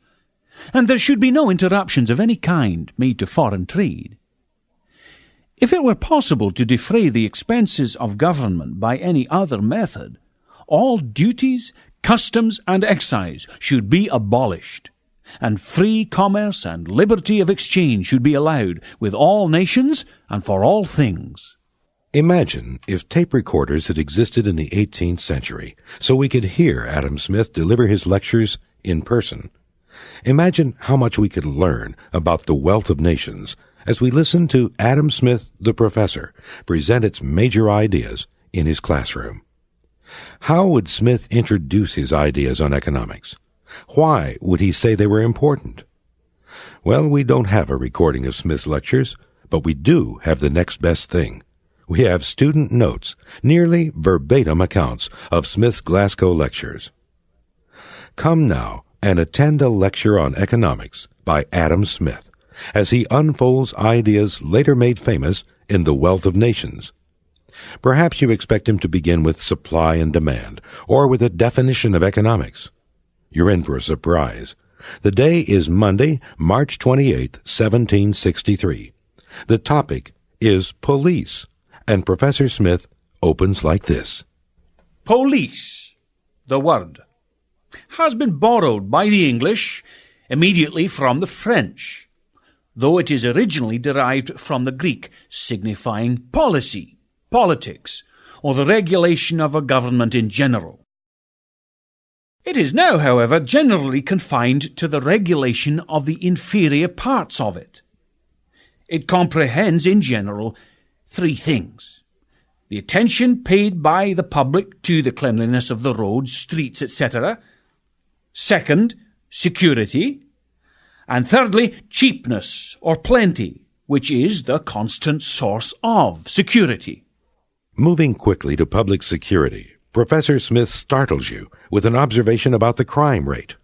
and there should be no interruptions of any kind made to foreign trade. If it were possible to defray the expenses of government by any other method, all duties, customs, and excise should be abolished, and free commerce and liberty of exchange should be allowed with all nations and for all things. Imagine if tape recorders had existed in the 18th century, so we could hear Adam Smith deliver his lectures in person. Imagine how much we could learn about the wealth of nations as we listen to Adam Smith, the professor, present its major ideas in his classroom. How would Smith introduce his ideas on economics? Why would he say they were important? Well, we don't have a recording of Smith's lectures, but we do have the next best thing. We have student notes, nearly verbatim accounts of Smith's Glasgow lectures. Come now and attend a lecture on economics by Adam Smith as he unfolds ideas later made famous in The Wealth of Nations. Perhaps you expect him to begin with supply and demand, or with a definition of economics. You're in for a surprise. The day is Monday, March 28, 1763. The topic is police. And Professor Smith opens like this. Police, the word, has been borrowed by the English immediately from the French, though it is originally derived from the Greek, signifying policy, politics, or the regulation of a government in general. It is now, however, generally confined to the regulation of the inferior parts of it. It comprehends, in general, 3 things: the attention paid by the public to the cleanliness of the roads, streets, etc. Second, security. And thirdly, cheapness or plenty, which is the constant source of security. Moving quickly to public security, Professor Smith startles you with an observation about the crime rate.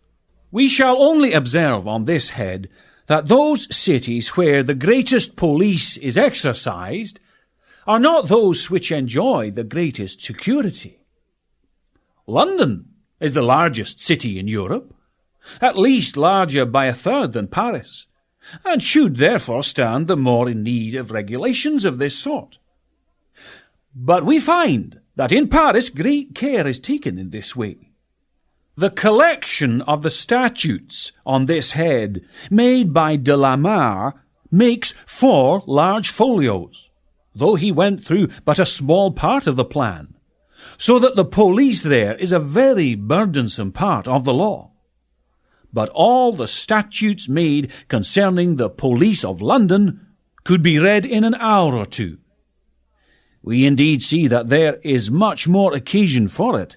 We shall only observe on this head that those cities where the greatest police is exercised are not those which enjoy the greatest security. London is the largest city in Europe, at least larger by a third than Paris, and should therefore stand the more in need of regulations of this sort. But we find that in Paris great care is taken in this way. The collection of the statutes on this head made by de la Mare makes 4 large folios, though he went through but a small part of the plan, so that the police there is a very burdensome part of the law. But all the statutes made concerning the police of London could be read in an hour or 2. We indeed see that there is much more occasion for it.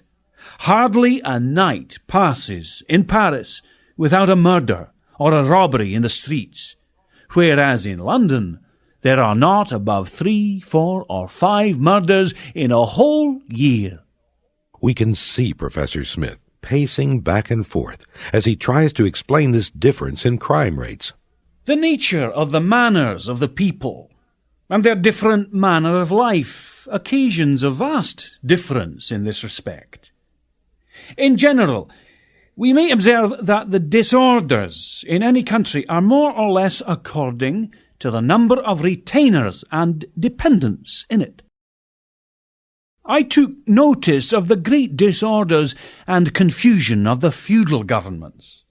Hardly a night passes in Paris without a murder or a robbery in the streets, whereas in London there are not above 3, 4, or 5 murders in a whole year. We can see Professor Smith pacing back and forth as he tries to explain this difference in crime rates. The nature of the manners of the people and their different manner of life occasions a vast difference in this respect. In general, we may observe that the disorders in any country are more or less according to the number of retainers and dependents in it. I took notice of the great disorders and confusion of the feudal governments,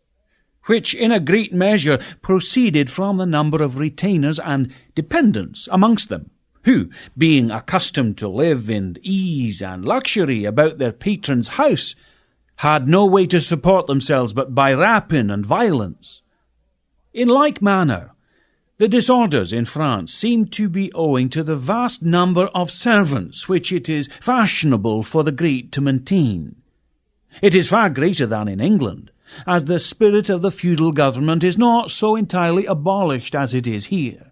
which in a great measure proceeded from the number of retainers and dependents amongst them, who, being accustomed to live in ease and luxury about their patron's house, had no way to support themselves but by rapine and violence. In like manner, the disorders in France seem to be owing to the vast number of servants which it is fashionable for the great to maintain. It is far greater than in England, as the spirit of the feudal government is not so entirely abolished as it is here.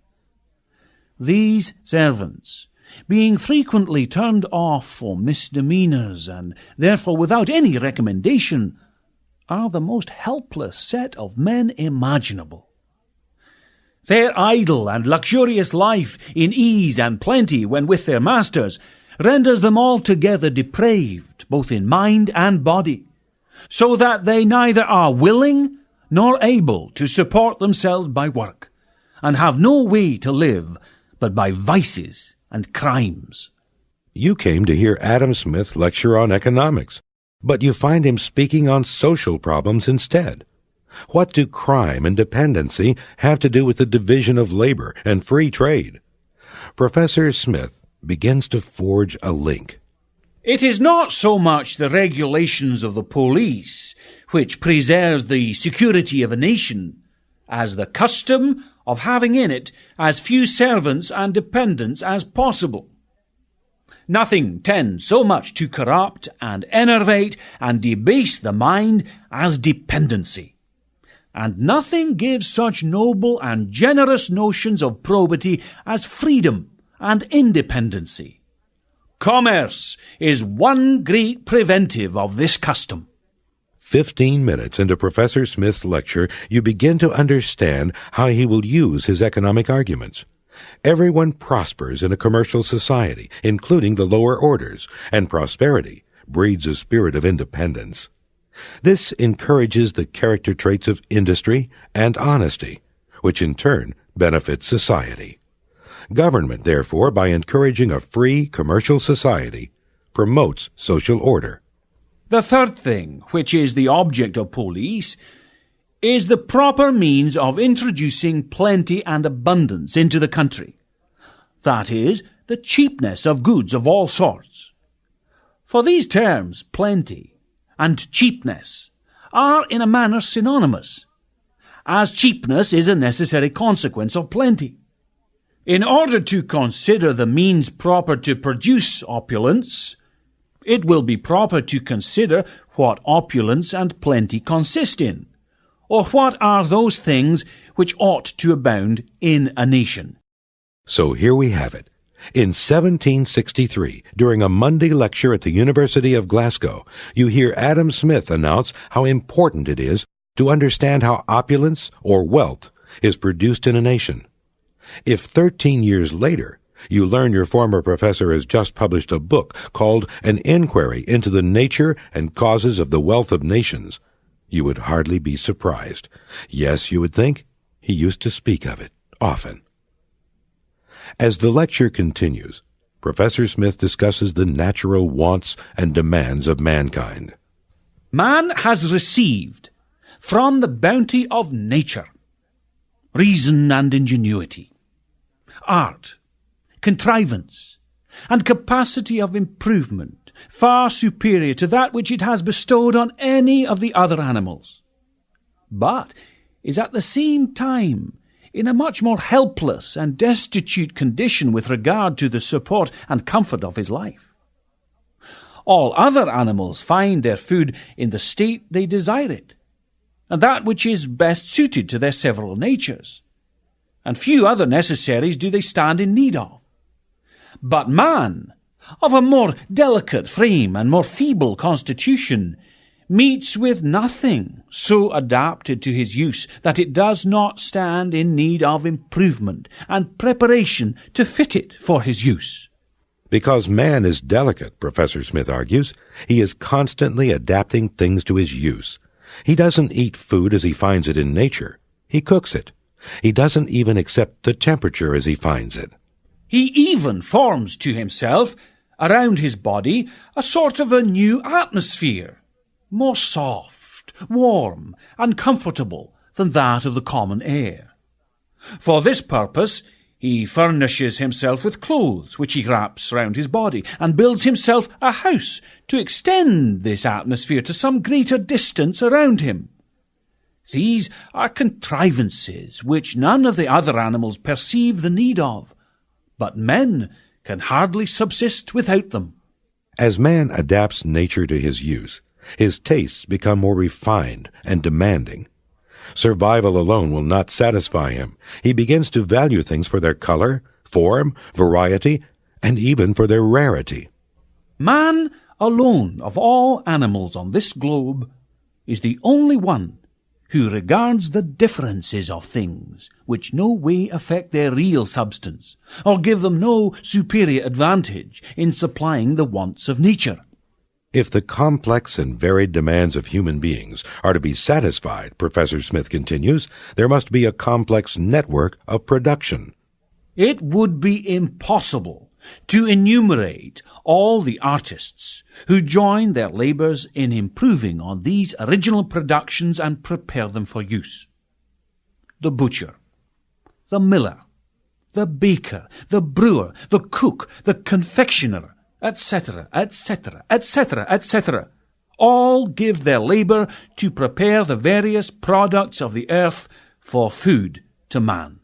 These servants, being frequently turned off for misdemeanours, and therefore without any recommendation, are the most helpless set of men imaginable. Their idle and luxurious life in ease and plenty when with their masters renders them altogether depraved, both in mind and body, so that they neither are willing nor able to support themselves by work, and have no way to live but by vices and crimes. You came to hear Adam Smith lecture on economics, but you find him speaking on social problems instead. What do crime and dependency have to do with the division of labor and free trade? Professor Smith begins to forge a link. It is not so much the regulations of the police which preserves the security of a nation, as the custom of having in it as few servants and dependents as possible. Nothing tends so much to corrupt and enervate and debase the mind as dependency. And nothing gives such noble and generous notions of probity as freedom and independency. Commerce is one great preventive of this custom. 15 minutes into Professor Smith's lecture, you begin to understand how he will use his economic arguments. Everyone prospers in a commercial society, including the lower orders, and prosperity breeds a spirit of independence. This encourages the character traits of industry and honesty, which in turn benefits society. Government, therefore, by encouraging a free commercial society, promotes social order. The third thing, which is the object of police, is the proper means of introducing plenty and abundance into the country. That is, the cheapness of goods of all sorts. For these terms, plenty and cheapness, are in a manner synonymous, as cheapness is a necessary consequence of plenty. In order to consider the means proper to produce opulence, it will be proper to consider what opulence and plenty consist in, or what are those things which ought to abound in a nation. So here we have it. In 1763, during a Monday lecture at the University of Glasgow, you hear Adam Smith announce how important it is to understand how opulence or wealth is produced in a nation. If 13 years later you learn your former professor has just published a book called An Inquiry into the Nature and Causes of the Wealth of Nations, you would hardly be surprised. Yes, you would think he used to speak of it often. As the lecture continues, Professor Smith discusses the natural wants and demands of mankind. Man has received from the bounty of nature reason and ingenuity, art, contrivance, and capacity of improvement far superior to that which it has bestowed on any of the other animals, but is at the same time in a much more helpless and destitute condition with regard to the support and comfort of his life. All other animals find their food in the state they desire it, and that which is best suited to their several natures, and few other necessaries do they stand in need of. But man, of a more delicate frame and more feeble constitution, meets with nothing so adapted to his use that it does not stand in need of improvement and preparation to fit it for his use. Because man is delicate, Professor Smith argues, he is constantly adapting things to his use. He doesn't eat food as he finds it in nature. He cooks it. He doesn't even accept the temperature as he finds it. He even forms to himself, around his body, a sort of a new atmosphere, more soft, warm, and comfortable than that of the common air. For this purpose, he furnishes himself with clothes which he wraps round his body, and builds himself a house to extend this atmosphere to some greater distance around him. These are contrivances which none of the other animals perceive the need of, but men can hardly subsist without them. As man adapts nature to his use, his tastes become more refined and demanding. Survival alone will not satisfy him. He begins to value things for their color, form, variety, and even for their rarity. Man alone of all animals on this globe is the only one who regards the differences of things which no way affect their real substance, or give them no superior advantage in supplying the wants of nature. If the complex and varied demands of human beings are to be satisfied, Professor Smith continues, there must be a complex network of production. It would be impossible to enumerate all the artists who join their labours in improving on these original productions and prepare them for use. The butcher, the miller, the baker, the brewer, the cook, the confectioner, etc., etc., etc., etc., all give their labour to prepare the various products of the earth for food to man.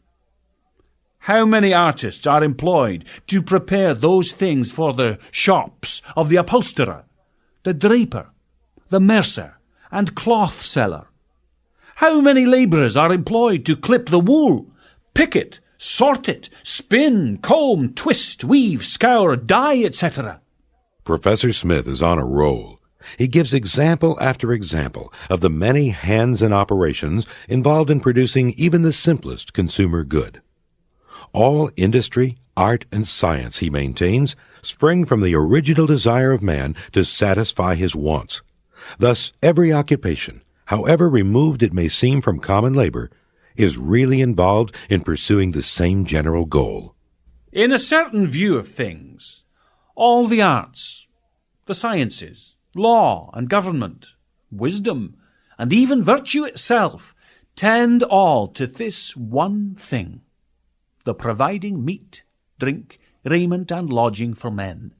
How many artists are employed to prepare those things for the shops of the upholsterer, the draper, the mercer, and cloth seller? How many labourers are employed to clip the wool, pick it, sort it, spin, comb, twist, weave, scour, dye, etc.? Professor Smith is on a roll. He gives example after example of the many hands and operations involved in producing even the simplest consumer good. All industry, art, and science, he maintains, spring from the original desire of man to satisfy his wants. Thus, every occupation, however removed it may seem from common labor, is really involved in pursuing the same general goal. In a certain view of things, all the arts, the sciences, law and government, wisdom, and even virtue itself tend all to this one thing: the providing meat, drink, raiment, and lodging for men,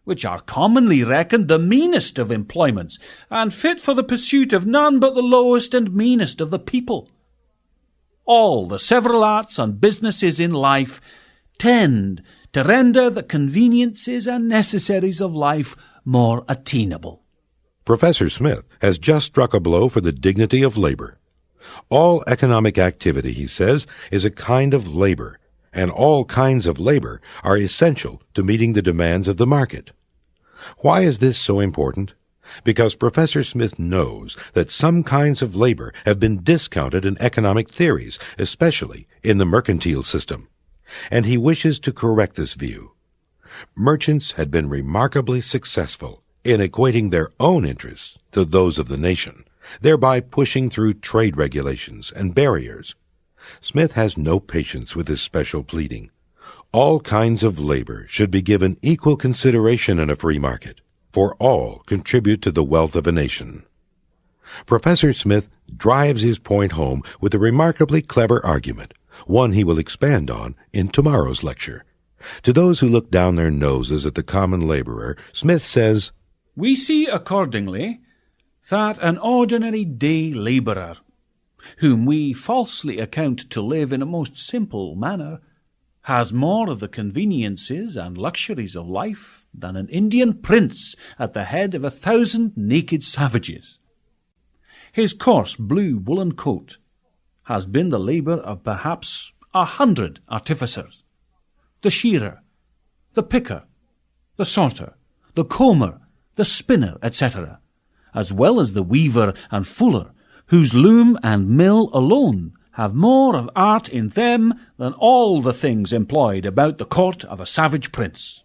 which are commonly reckoned the meanest of employments, and fit for the pursuit of none but the lowest and meanest of the people. All the several arts and businesses in life tend to render the conveniences and necessaries of life more attainable. Professor Smith has just struck a blow for the dignity of labor. All economic activity, he says, is a kind of labor, and all kinds of labor are essential to meeting the demands of the market. Why is this so important? Because Professor Smith knows that some kinds of labor have been discounted in economic theories, especially in the mercantile system, and he wishes to correct this view. Merchants had been remarkably successful in equating their own interests to those of the nation, thereby pushing through trade regulations and barriers. Smith has no patience with this special pleading. All kinds of labor should be given equal consideration in a free market, for all contribute to the wealth of a nation. Professor Smith drives his point home with a remarkably clever argument, one he will expand on in tomorrow's lecture. To those who look down their noses at the common laborer, Smith says, "We see accordingly that an ordinary day labourer, whom we falsely account to live in a most simple manner, has more of the conveniences and luxuries of life than an Indian prince at the head of 1,000 naked savages. His coarse blue woolen coat has been the labour of perhaps 100 artificers. The shearer, the picker, the sorter, the comber, the spinner, etc., as well as the weaver and fuller, whose loom and mill alone have more of art in them than all the things employed about the court of a savage prince."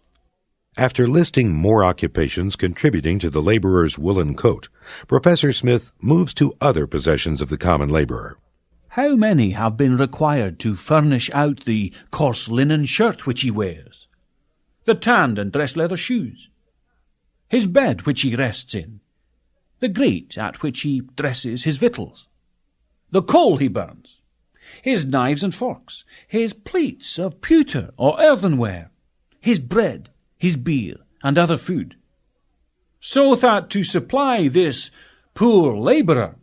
After listing more occupations contributing to the laborer's woolen coat, Professor Smith moves to other possessions of the common laborer. "How many have been required to furnish out the coarse linen shirt which he wears, the tanned and dressed leather shoes, his bed which he rests in, the grate at which he dresses his victuals, the coal he burns, his knives and forks, his plates of pewter or earthenware, his bread, his beer, and other food, so that to supply this poor labourer,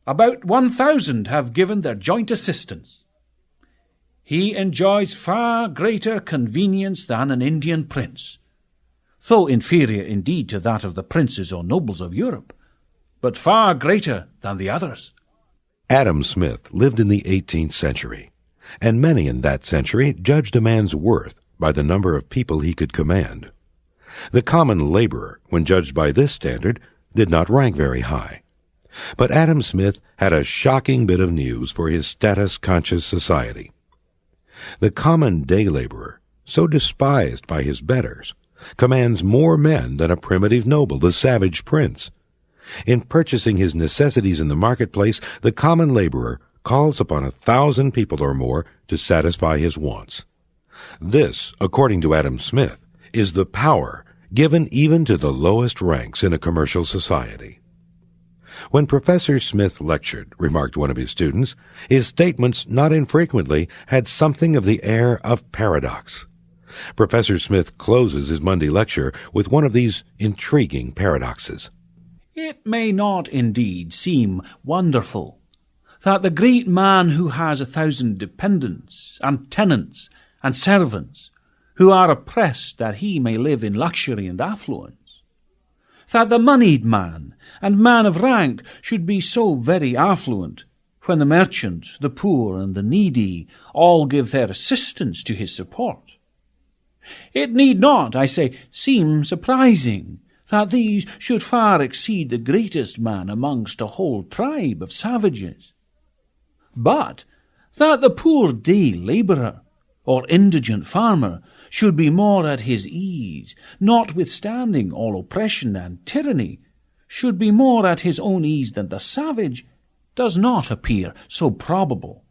about 1,000 have given their joint assistance. He enjoys far greater convenience than an Indian prince, though inferior indeed to that of the princes or nobles of Europe, but far greater than the others." Adam Smith lived in the 18th century, and many in that century judged a man's worth by the number of people he could command. The common laborer, when judged by this standard, did not rank very high. But Adam Smith had a shocking bit of news for his status-conscious society. The common day laborer, so despised by his betters, commands more men than a primitive noble, the savage prince. In purchasing his necessities in the marketplace, the common laborer calls upon 1,000 people or more to satisfy his wants. This, according to Adam Smith, is the power given even to the lowest ranks in a commercial society. When Professor Smith lectured, remarked one of his students, his statements not infrequently had something of the air of paradox. Professor Smith closes his Monday lecture with one of these intriguing paradoxes. "It may not indeed seem wonderful that the great man who has 1,000 dependents and tenants and servants, who are oppressed that he may live in luxury and affluence, that the moneyed man and man of rank should be so very affluent, when the merchant, the poor, and the needy all give their assistance to his support. It need not, I say, seem surprising that these should far exceed the greatest man amongst a whole tribe of savages, but that the poor day labourer or indigent farmer should be more at his ease, notwithstanding all oppression and tyranny, should be more at his own ease than the savage, does not appear so probable.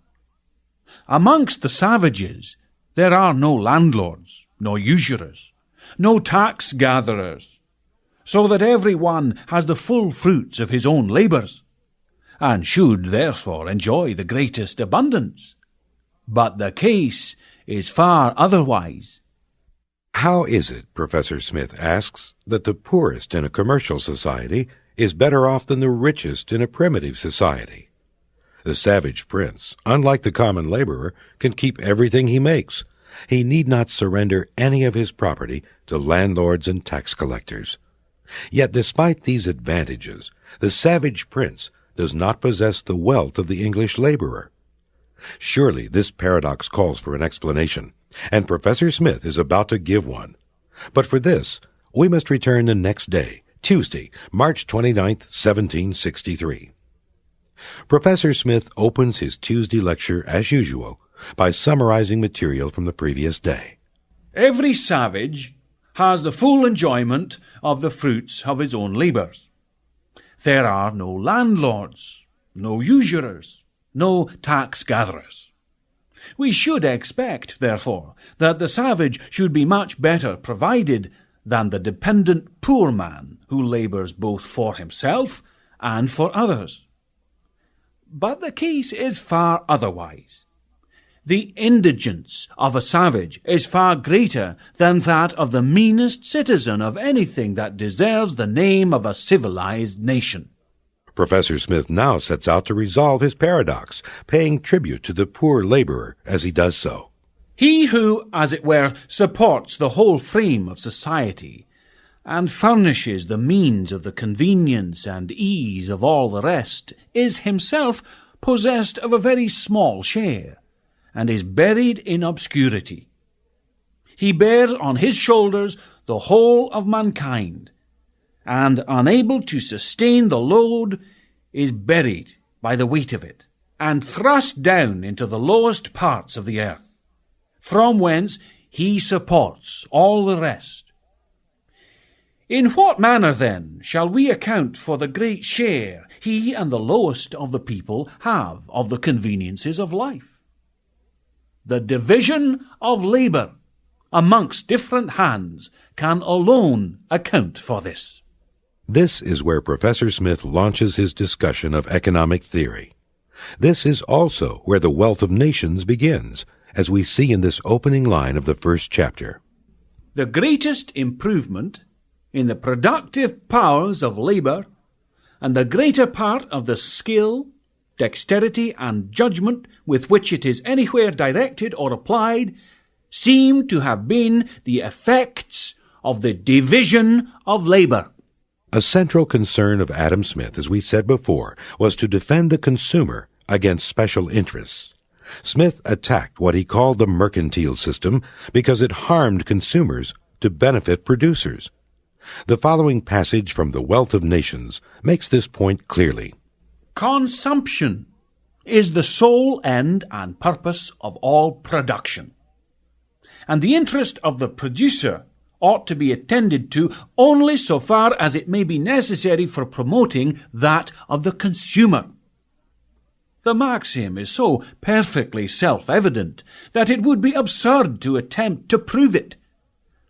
Amongst the savages there are no landlords, nor usurers, no tax-gatherers, so that every one has the full fruits of his own labours, and should therefore enjoy the greatest abundance. But the case is far otherwise." How is it, Professor Smith asks, that the poorest in a commercial society is better off than the richest in a primitive society? The savage prince, unlike the common laborer, can keep everything he makes. He need not surrender any of his property to landlords and tax collectors. Yet despite these advantages, the savage prince does not possess the wealth of the English laborer. Surely this paradox calls for an explanation, and Professor Smith is about to give one. But for this, we must return the next day, Tuesday, March 29th, 1763. Professor Smith opens his Tuesday lecture, as usual, by summarizing material from the previous day. Every savage has the full enjoyment of the fruits of his own labours. There are no landlords, no usurers, no tax-gatherers. We should expect, therefore, that the savage should be much better provided than the dependent poor man who labours both for himself and for others. But the case is far otherwise. The indigence of a savage is far greater than that of the meanest citizen of anything that deserves the name of a civilized nation. Professor Smith now sets out to resolve his paradox, paying tribute to the poor laborer as he does so. He who, as it were, supports the whole frame of society, and furnishes the means of the convenience and ease of all the rest, is himself possessed of a very small share, and is buried in obscurity. He bears on his shoulders the whole of mankind, and, unable to sustain the load, is buried by the weight of it, and thrust down into the lowest parts of the earth, from whence he supports all the rest. In what manner, then, shall we account for the great share he and the lowest of the people have of the conveniences of life? The division of labour amongst different hands can alone account for this. This is where Professor Smith launches his discussion of economic theory. This is also where the wealth of nations begins, as we see in this opening line of the first chapter. The greatest improvement in the productive powers of labour, and the greater part of the skill, dexterity, and judgment with which it is anywhere directed or applied, seem to have been the effects of the division of labour. A central concern of Adam Smith, as we said before, was to defend the consumer against special interests. Smith attacked what he called the mercantile system because it harmed consumers to benefit producers. The following passage from The Wealth of Nations makes this point clearly. Consumption is the sole end and purpose of all production, and the interest of the producer ought to be attended to only so far as it may be necessary for promoting that of the consumer. The maxim is so perfectly self-evident that it would be absurd to attempt to prove it.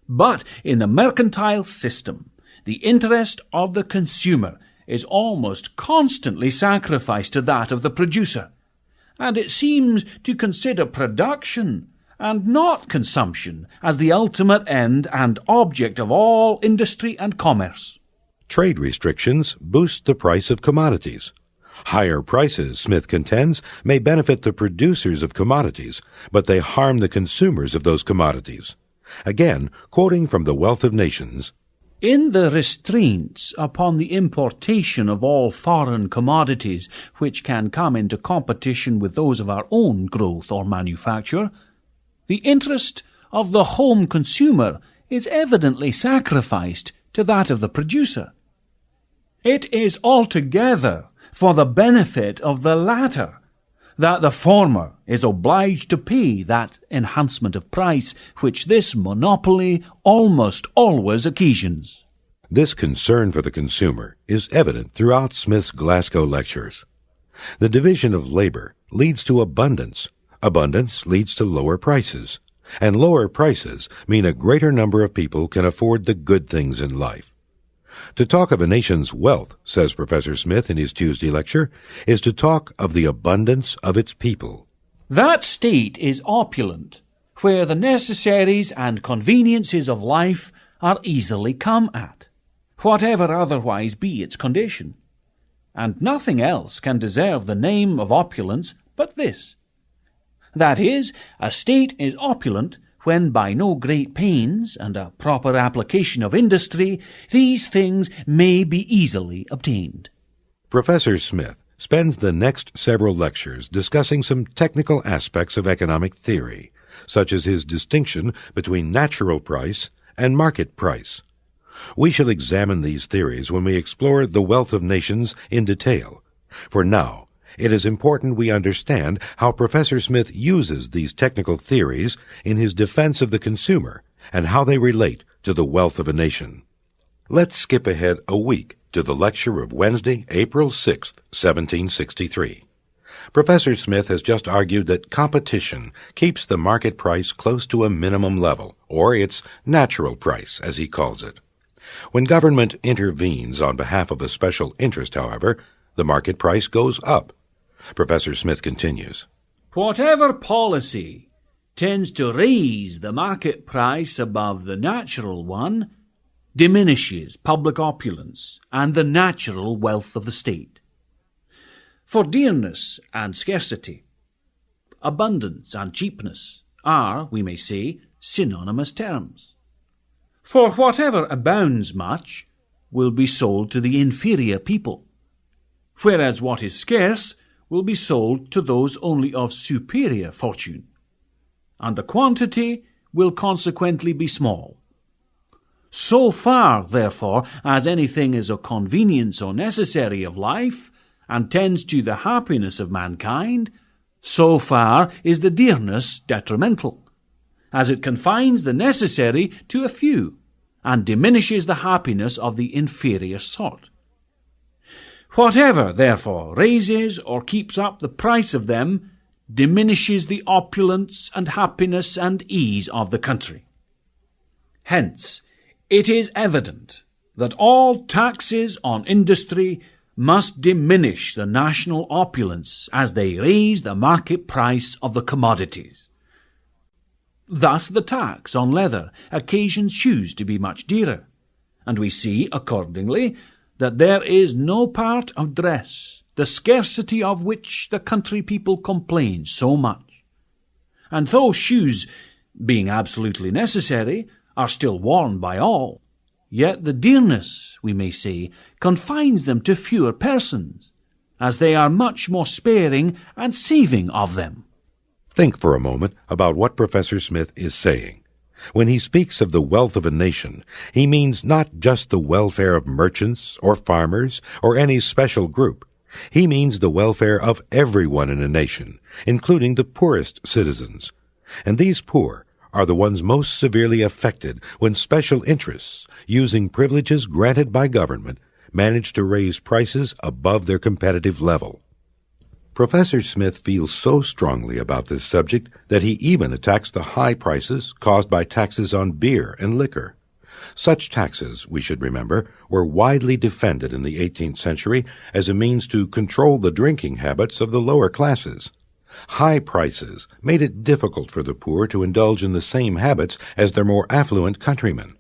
But in the mercantile system, the interest of the consumer is almost constantly sacrificed to that of the producer, and it seems to consider production and not consumption as the ultimate end and object of all industry and commerce. Trade restrictions boost the price of commodities. Higher prices, Smith contends, may benefit the producers of commodities, but they harm the consumers of those commodities. Again, quoting from The Wealth of Nations, in the restraints upon the importation of all foreign commodities which can come into competition with those of our own growth or manufacture, the interest of the home consumer is evidently sacrificed to that of the producer. It is altogether for the benefit of the latter that the former is obliged to pay that enhancement of price which this monopoly almost always occasions. This concern for the consumer is evident throughout Smith's Glasgow lectures. The division of labor leads to abundance. Abundance leads to lower prices. And lower prices mean a greater number of people can afford the good things in life. To talk of a nation's wealth, says Professor Smith in his Tuesday lecture, is to talk of the abundance of its people. That state is opulent, where the necessaries and conveniences of life are easily come at, whatever otherwise be its condition. And nothing else can deserve the name of opulence but this. That is, a state is opulent when by no great pains and a proper application of industry these things may be easily obtained. Professor Smith spends the next several lectures discussing some technical aspects of economic theory, such as his distinction between natural price and market price. We shall examine these theories when we explore The Wealth of Nations in detail. For now, it is important we understand how Professor Smith uses these technical theories in his defense of the consumer and how they relate to the wealth of a nation. Let's skip ahead a week to the lecture of Wednesday, April 6, 1763. Professor Smith has just argued that competition keeps the market price close to a minimum level, or its natural price, as he calls it. When government intervenes on behalf of a special interest, however, the market price goes up. Professor Smith continues, Whatever policy tends to raise the market price above the natural one diminishes public opulence and the natural wealth of the state. For dearness and scarcity, abundance and cheapness are, we may say, synonymous terms. For whatever abounds much will be sold to the inferior people, whereas what is scarce will be sold to those only of superior fortune, and the quantity will consequently be small. So far, therefore, as anything is a convenience or necessary of life, and tends to the happiness of mankind, so far is the dearness detrimental, as it confines the necessary to a few, and diminishes the happiness of the inferior sort. Whatever, therefore, raises or keeps up the price of them diminishes the opulence and happiness and ease of the country. Hence, it is evident that all taxes on industry must diminish the national opulence as they raise the market price of the commodities. Thus the tax on leather occasions shoes to be much dearer, and we see, accordingly, that there is no part of dress, the scarcity of which the country people complain so much. And though shoes, being absolutely necessary, are still worn by all, yet the dearness, we may say, confines them to fewer persons, as they are much more sparing and saving of them. Think for a moment about what Professor Smith is saying. When he speaks of the wealth of a nation, he means not just the welfare of merchants or farmers or any special group. He means the welfare of everyone in a nation, including the poorest citizens. And these poor are the ones most severely affected when special interests, using privileges granted by government, manage to raise prices above their competitive level. Professor Smith feels so strongly about this subject that he even attacks the high prices caused by taxes on beer and liquor. Such taxes, we should remember, were widely defended in the 18th century as a means to control the drinking habits of the lower classes. High prices made it difficult for the poor to indulge in the same habits as their more affluent countrymen.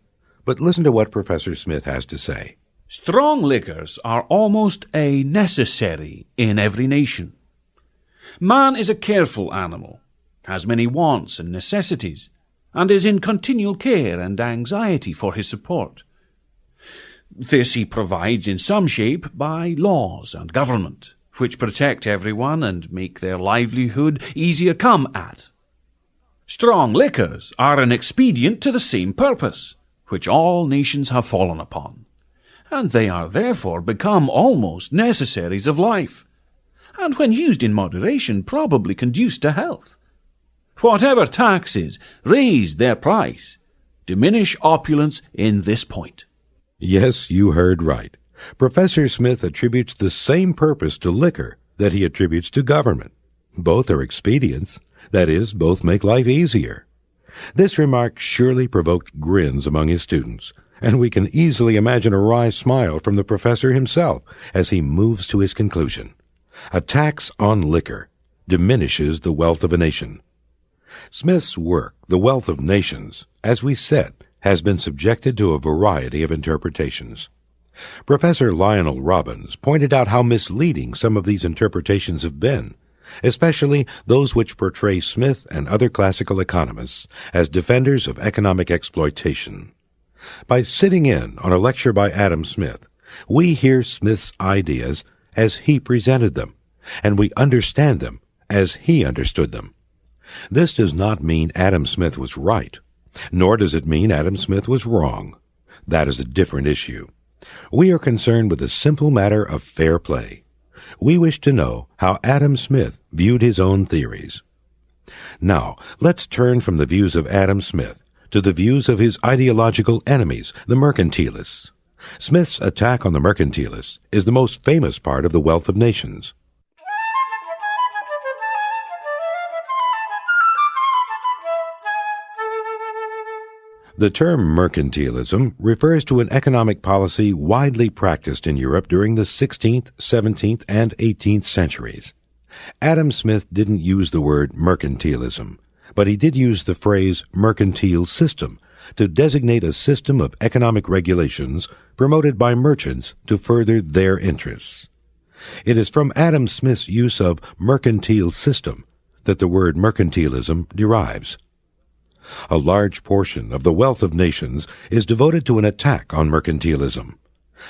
But listen to what Professor Smith has to say. Strong liquors are almost a necessary in every nation. Man is a careful animal, has many wants and necessities, and is in continual care and anxiety for his support. This he provides in some shape by laws and government, which protect everyone and make their livelihood easier come at. Strong liquors are an expedient to the same purpose, which all nations have fallen upon, and they are therefore become almost necessaries of life, and when used in moderation probably conduce to health. Whatever taxes raise their price, diminish opulence in this point. Yes, you heard right. Professor Smith attributes the same purpose to liquor that he attributes to government. Both are expedients, that is, both make life easier. This remark surely provoked grins among his students, and we can easily imagine a wry smile from the professor himself as he moves to his conclusion. A tax on liquor diminishes the wealth of a nation. Smith's work, The Wealth of Nations, as we said, has been subjected to a variety of interpretations. Professor Lionel Robbins pointed out how misleading some of these interpretations have been, especially those which portray Smith and other classical economists as defenders of economic exploitation. By sitting in on a lecture by Adam Smith, we hear Smith's ideas as he presented them, and we understand them as he understood them. This does not mean Adam Smith was right, nor does it mean Adam Smith was wrong. That is a different issue. We are concerned with the simple matter of fair play. We wish to know how Adam Smith viewed his own theories. Now, let's turn from the views of Adam Smith to the views of his ideological enemies, the mercantilists. Smith's attack on the mercantilists is the most famous part of The Wealth of Nations. The term mercantilism refers to an economic policy widely practiced in Europe during the 16th, 17th, and 18th centuries. Adam Smith didn't use the word mercantilism, but he did use the phrase mercantile system to designate a system of economic regulations promoted by merchants to further their interests. It is from Adam Smith's use of mercantile system that the word mercantilism derives. A large portion of The Wealth of Nations is devoted to an attack on mercantilism.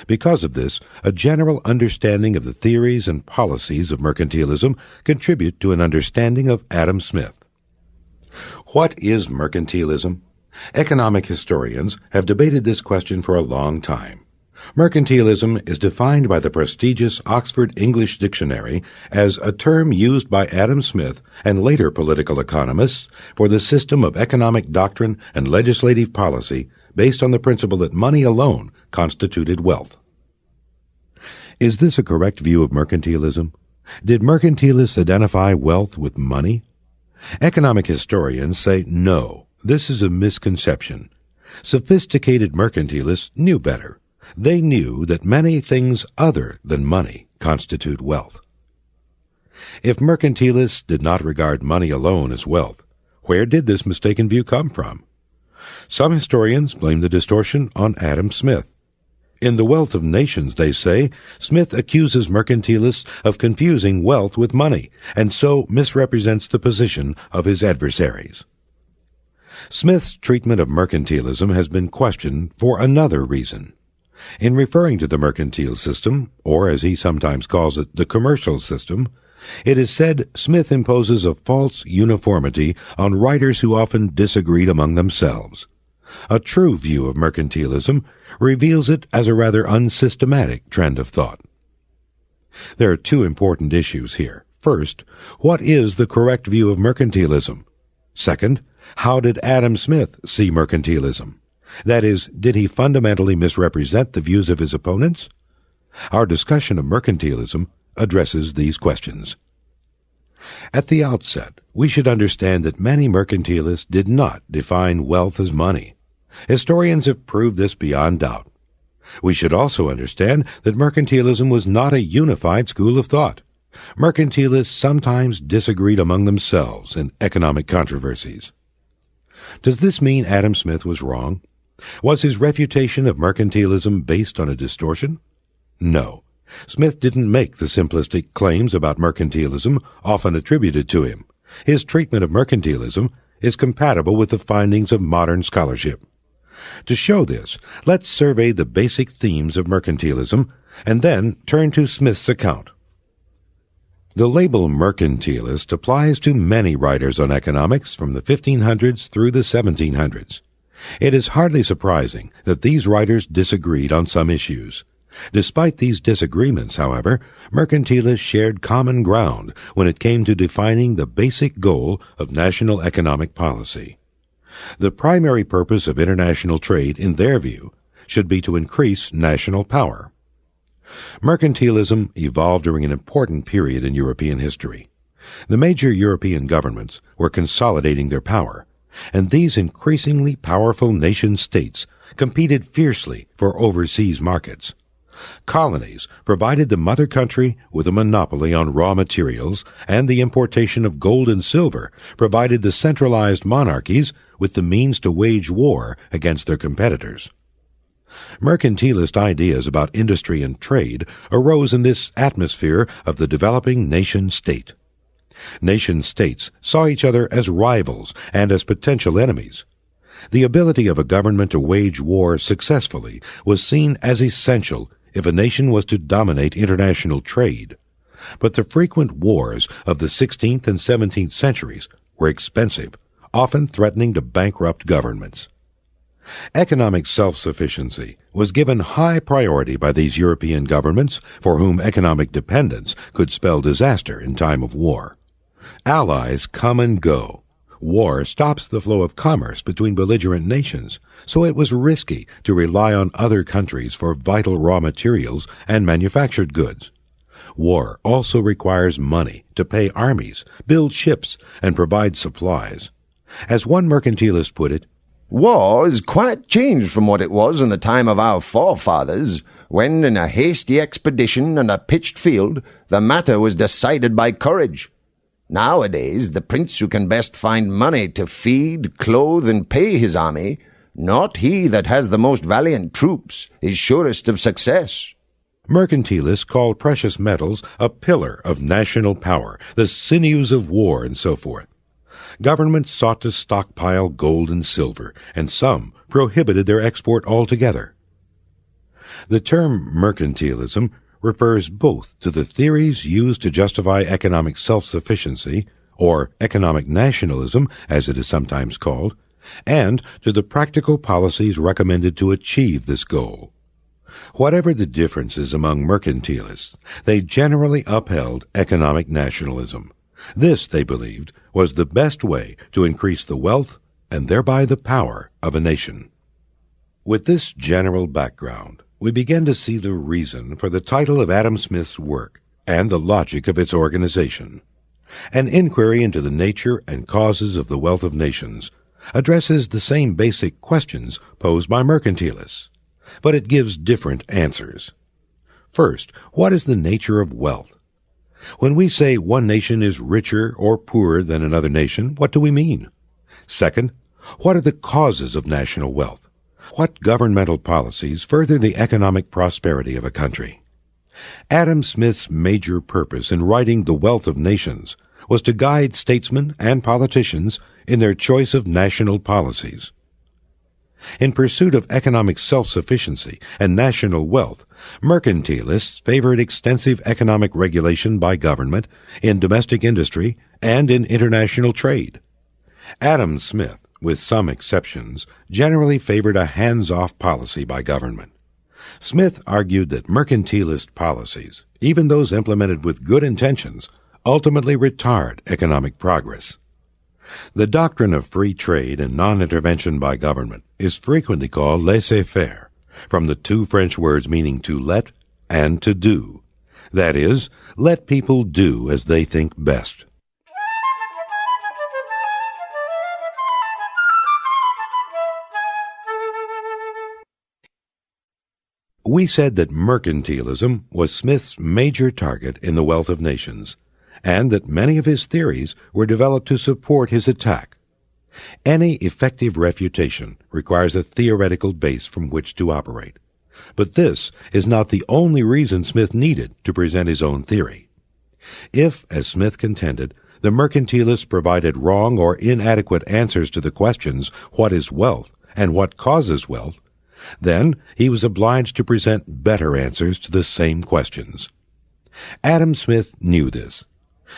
Because of this, a general understanding of the theories and policies of mercantilism contribute to an understanding of Adam Smith. What is mercantilism? Economic historians have debated this question for a long time. Mercantilism is defined by the prestigious Oxford English Dictionary as a term used by Adam Smith and later political economists for the system of economic doctrine and legislative policy based on the principle that money alone constituted wealth. Is this a correct view of mercantilism? Did mercantilists identify wealth with money? Economic historians say no, this is a misconception. Sophisticated mercantilists knew better. They knew that many things other than money constitute wealth. If mercantilists did not regard money alone as wealth, where did this mistaken view come from? Some historians blame the distortion on Adam Smith. In The Wealth of Nations, they say, Smith accuses mercantilists of confusing wealth with money, and so misrepresents the position of his adversaries. Smith's treatment of mercantilism has been questioned for another reason. In referring to the mercantile system, or as he sometimes calls it, the commercial system, it is said Smith imposes a false uniformity on writers who often disagreed among themselves. A true view of mercantilism reveals it as a rather unsystematic trend of thought. There are two important issues here. First, what is the correct view of mercantilism? Second, how did Adam Smith see mercantilism? That is, did he fundamentally misrepresent the views of his opponents? Our discussion of mercantilism addresses these questions. At the outset, we should understand that many mercantilists did not define wealth as money. Historians have proved this beyond doubt. We should also understand that mercantilism was not a unified school of thought. Mercantilists sometimes disagreed among themselves in economic controversies. Does this mean Adam Smith was wrong? Was his refutation of mercantilism based on a distortion? No. Smith didn't make the simplistic claims about mercantilism often attributed to him. His treatment of mercantilism is compatible with the findings of modern scholarship. To show this, let's survey the basic themes of mercantilism and then turn to Smith's account. The label mercantilist applies to many writers on economics from the 1500s through the 1700s. It is hardly surprising that these writers disagreed on some issues. Despite these disagreements, however, mercantilists shared common ground when it came to defining the basic goal of national economic policy. The primary purpose of international trade, in their view, should be to increase national power. Mercantilism evolved during an important period in European history. The major European governments were consolidating their power, and these increasingly powerful nation-states competed fiercely for overseas markets. Colonies provided the mother country with a monopoly on raw materials, and the importation of gold and silver provided the centralized monarchies with the means to wage war against their competitors. Mercantilist ideas about industry and trade arose in this atmosphere of the developing nation-state. Nation-states saw each other as rivals and as potential enemies. The ability of a government to wage war successfully was seen as essential if a nation was to dominate international trade. But the frequent wars of the 16th and 17th centuries were expensive, often threatening to bankrupt governments. Economic self-sufficiency was given high priority by these European governments, for whom economic dependence could spell disaster in time of war. Allies come and go. War stops the flow of commerce between belligerent nations, so it was risky to rely on other countries for vital raw materials and manufactured goods. War also requires money to pay armies, build ships, and provide supplies. As one mercantilist put it, "War is quite changed from what it was in the time of our forefathers, when in a hasty expedition and a pitched field the matter was decided by courage. Nowadays the prince who can best find money to feed, clothe, and pay his army, not he that has the most valiant troops, is surest of success." Mercantilists called precious metals a pillar of national power, the sinews of war, and so forth. Governments sought to stockpile gold and silver, and some prohibited their export altogether. The term mercantilism refers both to the theories used to justify economic self-sufficiency, or economic nationalism, as it is sometimes called, and to the practical policies recommended to achieve this goal. Whatever the differences among mercantilists, they generally upheld economic nationalism. This, they believed, was the best way to increase the wealth and thereby the power of a nation. With this general background, we begin to see the reason for the title of Adam Smith's work and the logic of its organization. An inquiry into the nature and causes of the wealth of nations addresses the same basic questions posed by mercantilists, but it gives different answers. First, what is the nature of wealth? When we say one nation is richer or poorer than another nation, what do we mean? Second, what are the causes of national wealth? What governmental policies further the economic prosperity of a country? Adam Smith's major purpose in writing The Wealth of Nations was to guide statesmen and politicians in their choice of national policies. In pursuit of economic self-sufficiency and national wealth, mercantilists favored extensive economic regulation by government in domestic industry and in international trade. Adam Smith, with some exceptions, generally favored a hands-off policy by government. Smith argued that mercantilist policies, even those implemented with good intentions, ultimately retard economic progress. The doctrine of free trade and non-intervention by government is frequently called laissez-faire, from the two French words meaning to let and to do. That is, let people do as they think best. We said that mercantilism was Smith's major target in The Wealth of Nations, and that many of his theories were developed to support his attack. Any effective refutation requires a theoretical base from which to operate. But this is not the only reason Smith needed to present his own theory. If, as Smith contended, the mercantilists provided wrong or inadequate answers to the questions, what is wealth and what causes wealth, then he was obliged to present better answers to the same questions. Adam Smith knew this.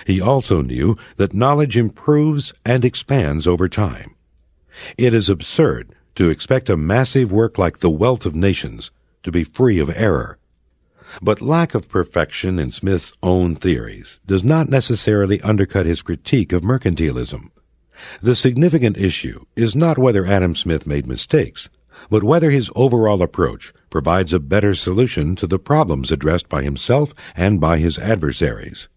He also knew that knowledge improves and expands over time. It is absurd to expect a massive work like The Wealth of Nations to be free of error. But lack of perfection in Smith's own theories does not necessarily undercut his critique of mercantilism. The significant issue is not whether Adam Smith made mistakes, but whether his overall approach provides a better solution to the problems addressed by himself and by his adversaries.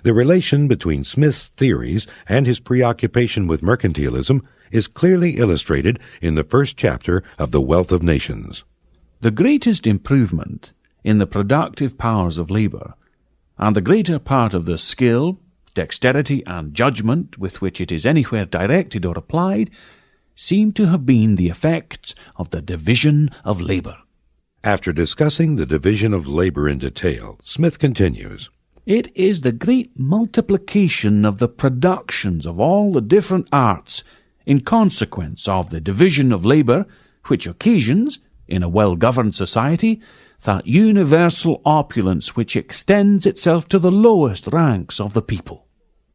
The relation between Smith's theories and his preoccupation with mercantilism is clearly illustrated in the first chapter of The Wealth of Nations. The greatest improvement in the productive powers of labour, and the greater part of the skill, dexterity, and judgment with which it is anywhere directed or applied, seem to have been the effects of the division of labour. After discussing the division of labour in detail, Smith continues, It is the great multiplication of the productions of all the different arts in consequence of the division of labour which occasions, in a well-governed society, that universal opulence which extends itself to the lowest ranks of the people.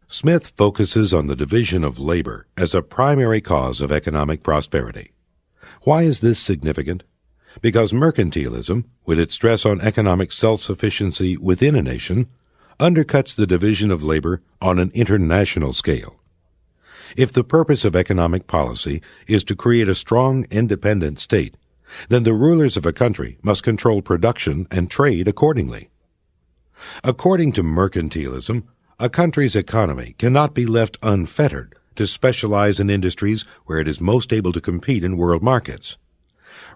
Smith focuses on the division of labor as a primary cause of economic prosperity. Why is this significant? Because mercantilism, with its stress on economic self-sufficiency within a nation, undercuts the division of labor on an international scale. If the purpose of economic policy is to create a strong, independent state, then the rulers of a country must control production and trade accordingly. According to mercantilism, a country's economy cannot be left unfettered to specialize in industries where it is most able to compete in world markets.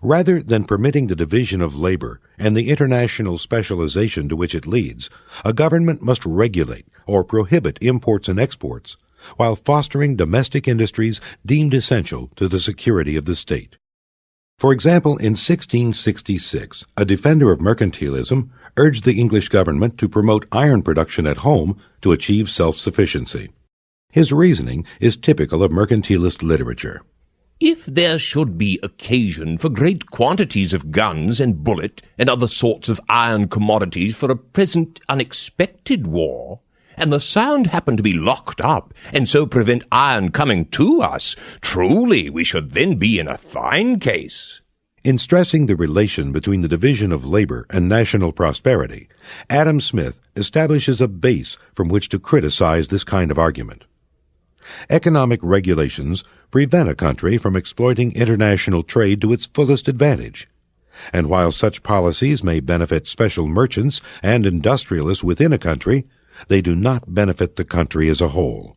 Rather than permitting the division of labor and the international specialization to which it leads, a government must regulate or prohibit imports and exports, while fostering domestic industries deemed essential to the security of the state. For example, in 1666, a defender of mercantilism urged the English government to promote iron production at home to achieve self-sufficiency. His reasoning is typical of mercantilist literature. If there should be occasion for great quantities of guns and bullet and other sorts of iron commodities for a present unexpected war, and the Sound happen to be locked up, and so prevent iron coming to us, truly we should then be in a fine case. In stressing the relation between the division of labor and national prosperity, Adam Smith establishes a base from which to criticize this kind of argument. Economic regulations prevent a country from exploiting international trade to its fullest advantage. And while such policies may benefit special merchants and industrialists within a country, they do not benefit the country as a whole.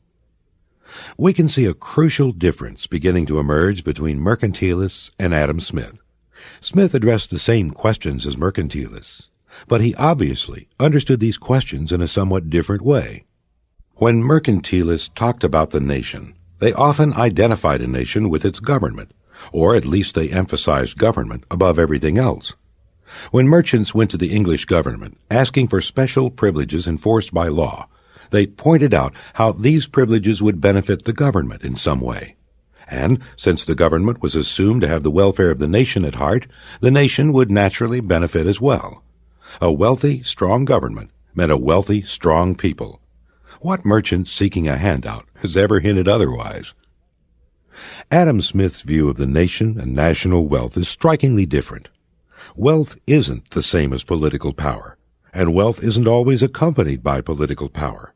We can see a crucial difference beginning to emerge between mercantilists and Adam Smith. Smith addressed the same questions as mercantilists, but he obviously understood these questions in a somewhat different way. When mercantilists talked about the nation, they often identified a nation with its government, or at least they emphasized government above everything else. When merchants went to the English government asking for special privileges enforced by law, they pointed out how these privileges would benefit the government in some way. And since the government was assumed to have the welfare of the nation at heart, the nation would naturally benefit as well. A wealthy, strong government meant a wealthy, strong people. What merchant seeking a handout has ever hinted otherwise? Adam Smith's view of the nation and national wealth is strikingly different. Wealth isn't the same as political power, and wealth isn't always accompanied by political power.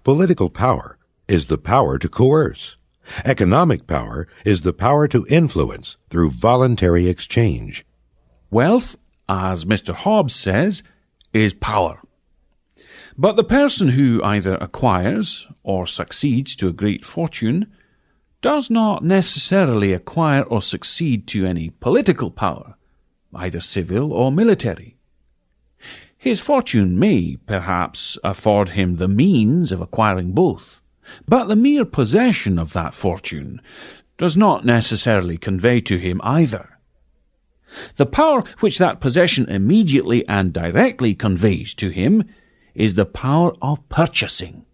Political power is the power to coerce. Economic power is the power to influence through voluntary exchange. Wealth, as Mr. Hobbes says, is power. But the person who either acquires or succeeds to a great fortune does not necessarily acquire or succeed to any political power, either civil or military. His fortune may, perhaps, afford him the means of acquiring both, but the mere possession of that fortune does not necessarily convey to him either. The power which that possession immediately and directly conveys to him is the power of purchasing,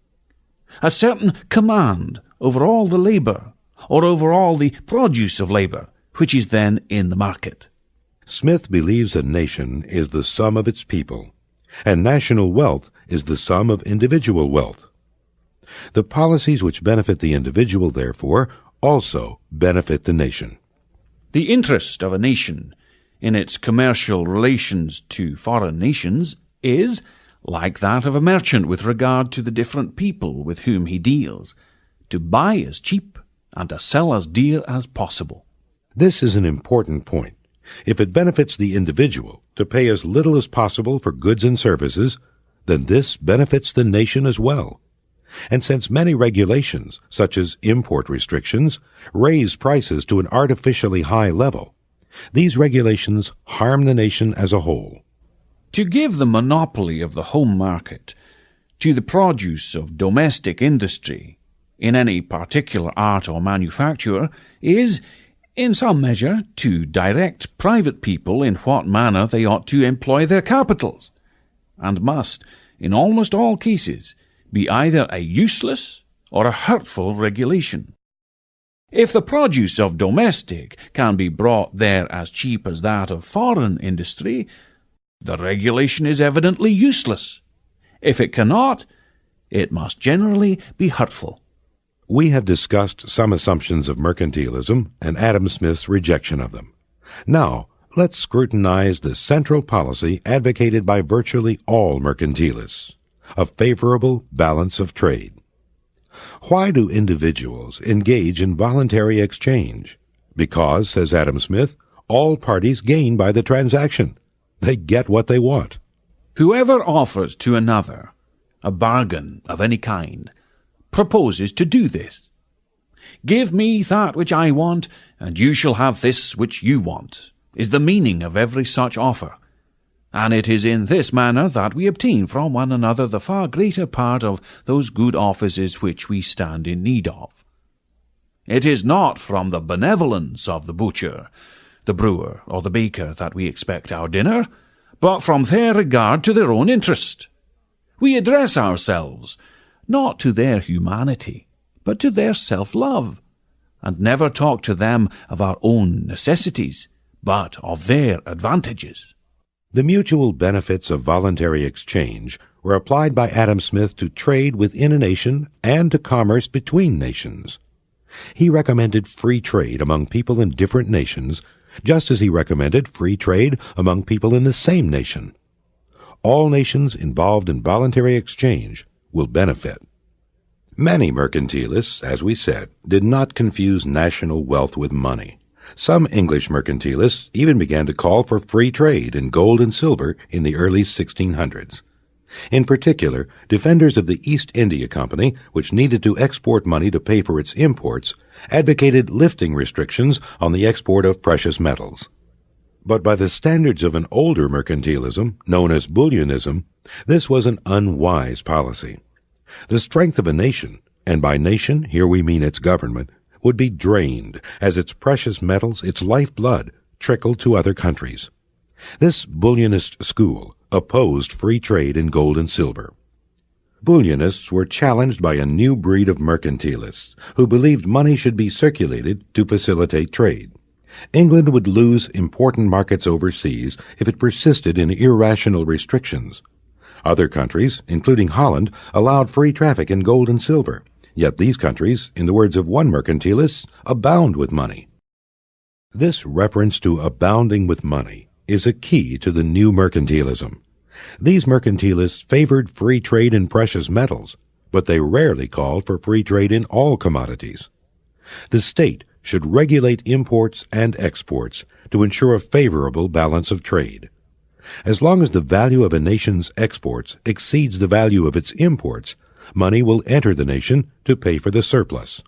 a certain command over all the labour, or over all the produce of labour, which is then in the market. Smith believes a nation is the sum of its people, and national wealth is the sum of individual wealth. The policies which benefit the individual, therefore, also benefit the nation. The interest of a nation in its commercial relations to foreign nations is, like that of a merchant with regard to the different people with whom he deals, to buy as cheap and to sell as dear as possible. This is an important point. If it benefits the individual to pay as little as possible for goods and services, then this benefits the nation as well. And since many regulations, such as import restrictions, raise prices to an artificially high level, these regulations harm the nation as a whole. To give the monopoly of the home market to the produce of domestic industry in any particular art or manufacture is, in some measure, to direct private people in what manner they ought to employ their capitals, and must, in almost all cases, be either a useless or a hurtful regulation. If the produce of domestic can be brought there as cheap as that of foreign industry, the regulation is evidently useless. If it cannot, it must generally be hurtful. We have discussed some assumptions of mercantilism and Adam Smith's rejection of them. Now, let's scrutinize the central policy advocated by virtually all mercantilists: a favorable balance of trade. Why do individuals engage in voluntary exchange? Because, says Adam Smith, all parties gain by the transaction. They get what they want. Whoever offers to another a bargain of any kind proposes to do this. Give me that which I want, and you shall have this which you want, is the meaning of every such offer. And it is in this manner that we obtain from one another the far greater part of those good offices which we stand in need of. It is not from the benevolence of the butcher, the brewer, or the baker that we expect our dinner, but from their regard to their own interest. We address ourselves not to their humanity, but to their self-love, and never talk to them of our own necessities, but of their advantages. The mutual benefits of voluntary exchange were applied by Adam Smith to trade within a nation and to commerce between nations. He recommended free trade among people in different nations, just as he recommended free trade among people in the same nation. All nations involved in voluntary exchange will benefit. Many mercantilists, as we said, did not confuse national wealth with money. Some English mercantilists even began to call for free trade in gold and silver in the early 1600s. In particular, defenders of the East India Company, which needed to export money to pay for its imports, advocated lifting restrictions on the export of precious metals. But by the standards of an older mercantilism, known as bullionism, this was an unwise policy. The strength of a nation, and by nation here we mean its government, would be drained as its precious metals, its lifeblood, trickled to other countries. This bullionist school opposed free trade in gold and silver. Bullionists were challenged by a new breed of mercantilists who believed money should be circulated to facilitate trade. England would lose important markets overseas if it persisted in irrational restrictions. Other countries, including Holland, allowed free traffic in gold and silver. Yet these countries, in the words of one mercantilist, abound with money. This reference to abounding with money is a key to the new mercantilism. These mercantilists favored free trade in precious metals, but they rarely called for free trade in all commodities. The state should regulate imports and exports to ensure a favorable balance of trade. As long as the value of a nation's exports exceeds the value of its imports, money will enter the nation to pay for the surplus.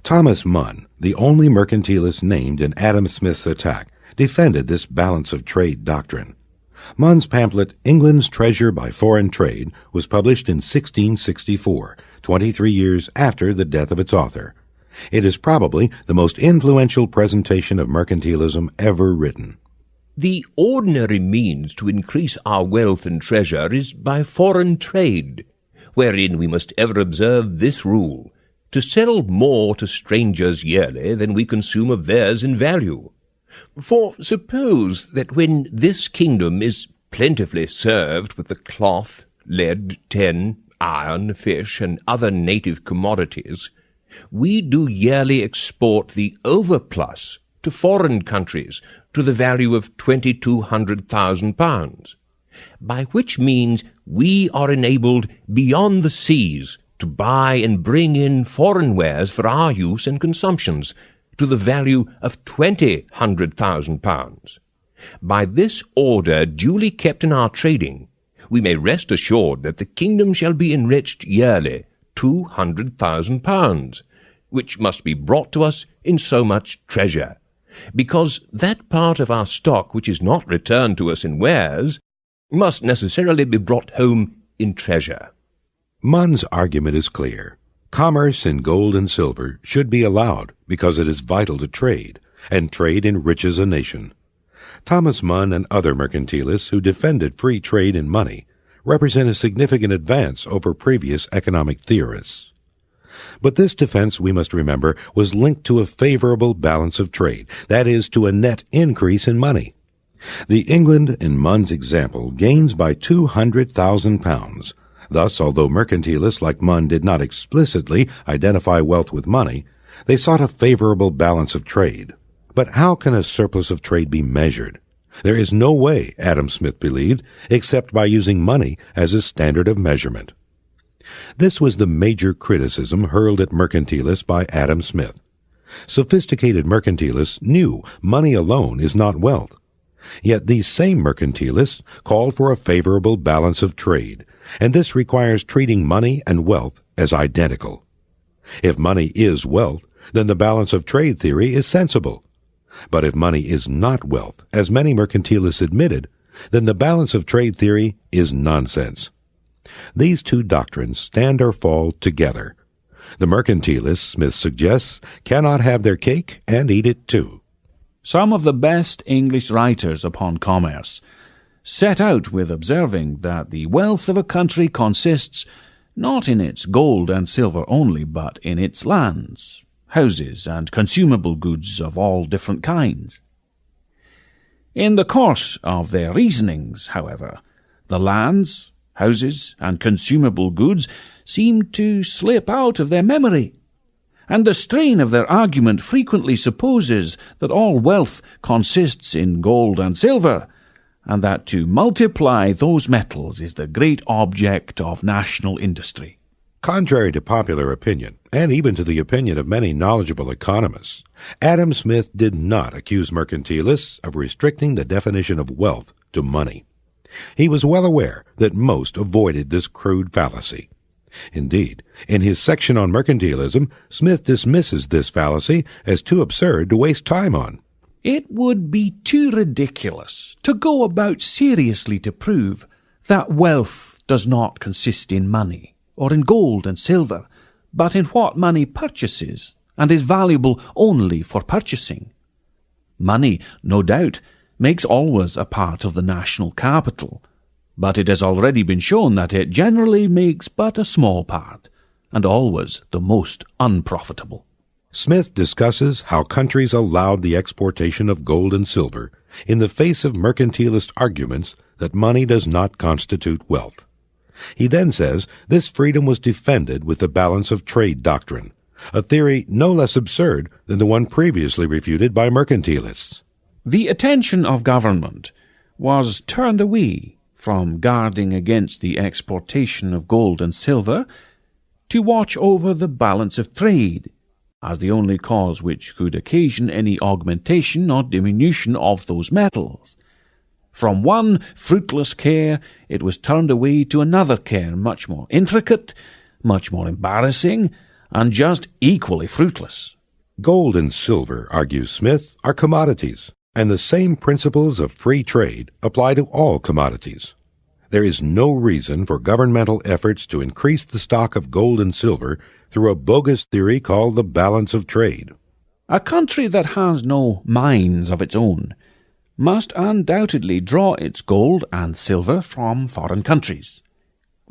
Thomas Munn, the only mercantilist named in Adam Smith's attack, defended this balance of trade doctrine. Munn's pamphlet, England's Treasure by Foreign Trade, was published in 1664, 23 years after the death of its author. It is probably the most influential presentation of mercantilism ever written. The ordinary means to increase our wealth and treasure is by foreign trade, wherein we must ever observe this rule, to sell more to strangers yearly than we consume of theirs in value. For suppose that when this kingdom is plentifully served with the cloth, lead, tin, iron, fish, and other native commodities, we do yearly export the overplus to foreign countries to the value of £2,200,000, by which means we are enabled beyond the seas to buy and bring in foreign wares for our use and consumptions, to the value of £2,000,000. By this order duly kept in our trading, we may rest assured that the kingdom shall be enriched yearly £200,000, which must be brought to us in so much treasure, because that part of our stock which is not returned to us in wares must necessarily be brought home in treasure. Munn's argument is clear. Commerce in gold and silver should be allowed because it is vital to trade, and trade enriches a nation. Thomas Munn and other mercantilists who defended free trade in money represent a significant advance over previous economic theorists. But this defense, we must remember, was linked to a favorable balance of trade, that is, to a net increase in money. The England, in Munn's example, gains by £200,000. Thus, although mercantilists like Munn did not explicitly identify wealth with money, they sought a favorable balance of trade. But how can a surplus of trade be measured? There is no way, Adam Smith believed, except by using money as a standard of measurement. This was the major criticism hurled at mercantilists by Adam Smith. Sophisticated mercantilists knew money alone is not wealth. Yet these same mercantilists called for a favorable balance of trade, and this requires treating money and wealth as identical. If money is wealth, then the balance of trade theory is sensible. But if money is not wealth, as many mercantilists admitted, then the balance of trade theory is nonsense. These two doctrines stand or fall together. The mercantilists, Smith suggests, cannot have their cake and eat it too. Some of the best English writers upon commerce set out with observing that the wealth of a country consists not in its gold and silver only, but in its lands, houses, and consumable goods of all different kinds. In the course of their reasonings, however, the lands, houses, and consumable goods seemed to slip out of their memory, and the strain of their argument frequently supposes that all wealth consists in gold and silver, and that to multiply those metals is the great object of national industry. Contrary to popular opinion, and even to the opinion of many knowledgeable economists, Adam Smith did not accuse mercantilists of restricting the definition of wealth to money. He was well aware that most avoided this crude fallacy. Indeed, in his section on mercantilism, Smith dismisses this fallacy as too absurd to waste time on. It would be too ridiculous to go about seriously to prove that wealth does not consist in money, or in gold and silver, but in what money purchases, and is valuable only for purchasing. Money, no doubt, makes always a part of the national capital, but it has already been shown that it generally makes but a small part, and always the most unprofitable. Smith discusses how countries allowed the exportation of gold and silver in the face of mercantilist arguments that money does not constitute wealth. He then says this freedom was defended with the balance of trade doctrine, a theory no less absurd than the one previously refuted by mercantilists. The attention of government was turned away from guarding against the exportation of gold and silver to watch over the balance of trade, as the only cause which could occasion any augmentation or diminution of those metals. From one fruitless care it was turned away to another care much more intricate, much more embarrassing, and just equally fruitless. Gold and silver, argues Smith, are commodities, and the same principles of free trade apply to all commodities. There is no reason for governmental efforts to increase the stock of gold and silver through a bogus theory called the balance of trade. A country that has no mines of its own must undoubtedly draw its gold and silver from foreign countries,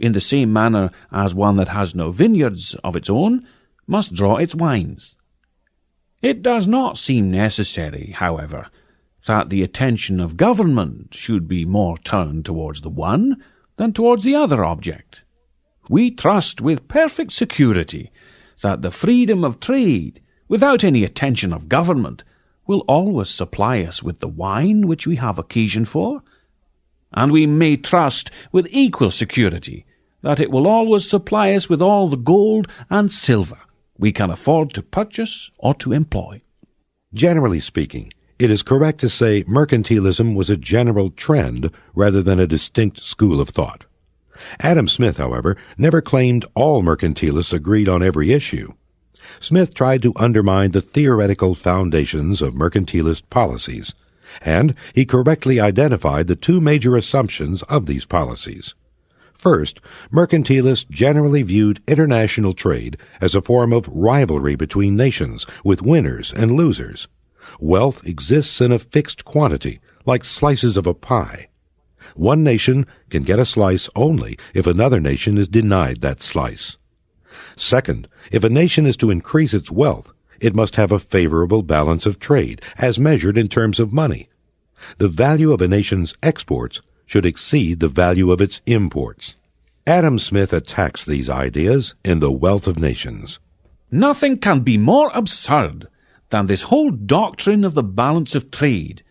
in the same manner as one that has no vineyards of its own must draw its wines. It does not seem necessary, however, that the attention of government should be more turned towards the one than towards the other object. We trust with perfect security that the freedom of trade, without any attention of government, will always supply us with the wine which we have occasion for, and we may trust with equal security that it will always supply us with all the gold and silver we can afford to purchase or to employ. Generally speaking, it is correct to say mercantilism was a general trend rather than a distinct school of thought. Adam Smith, however, never claimed all mercantilists agreed on every issue. Smith tried to undermine the theoretical foundations of mercantilist policies, and he correctly identified the two major assumptions of these policies. First, mercantilists generally viewed international trade as a form of rivalry between nations, with winners and losers. Wealth exists in a fixed quantity, like slices of a pie. One nation can get a slice only if another nation is denied that slice. Second, if a nation is to increase its wealth, it must have a favorable balance of trade, as measured in terms of money. The value of a nation's exports should exceed the value of its imports. Adam Smith attacks these ideas in The Wealth of Nations. Nothing can be more absurd than this whole doctrine of the balance of trade,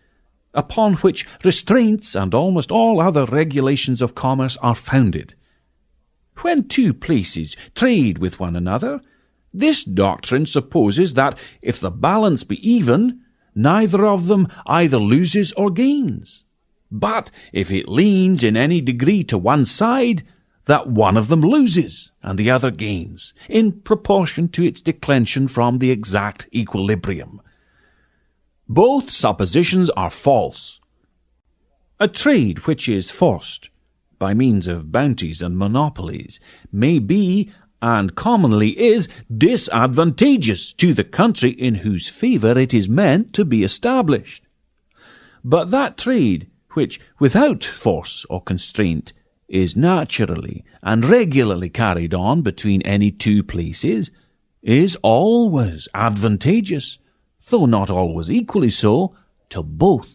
upon which restraints and almost all other regulations of commerce are founded. When two places trade with one another, this doctrine supposes that if the balance be even, neither of them either loses or gains. But if it leans in any degree to one side, that one of them loses and the other gains, in proportion to its declension from the exact equilibrium. Both suppositions are false. A trade which is forced by means of bounties and monopolies may be, and commonly is, disadvantageous to the country in whose favour it is meant to be established. But that trade which, without force or constraint, is naturally and regularly carried on between any two places, is always advantageous, though not always equally so, to both.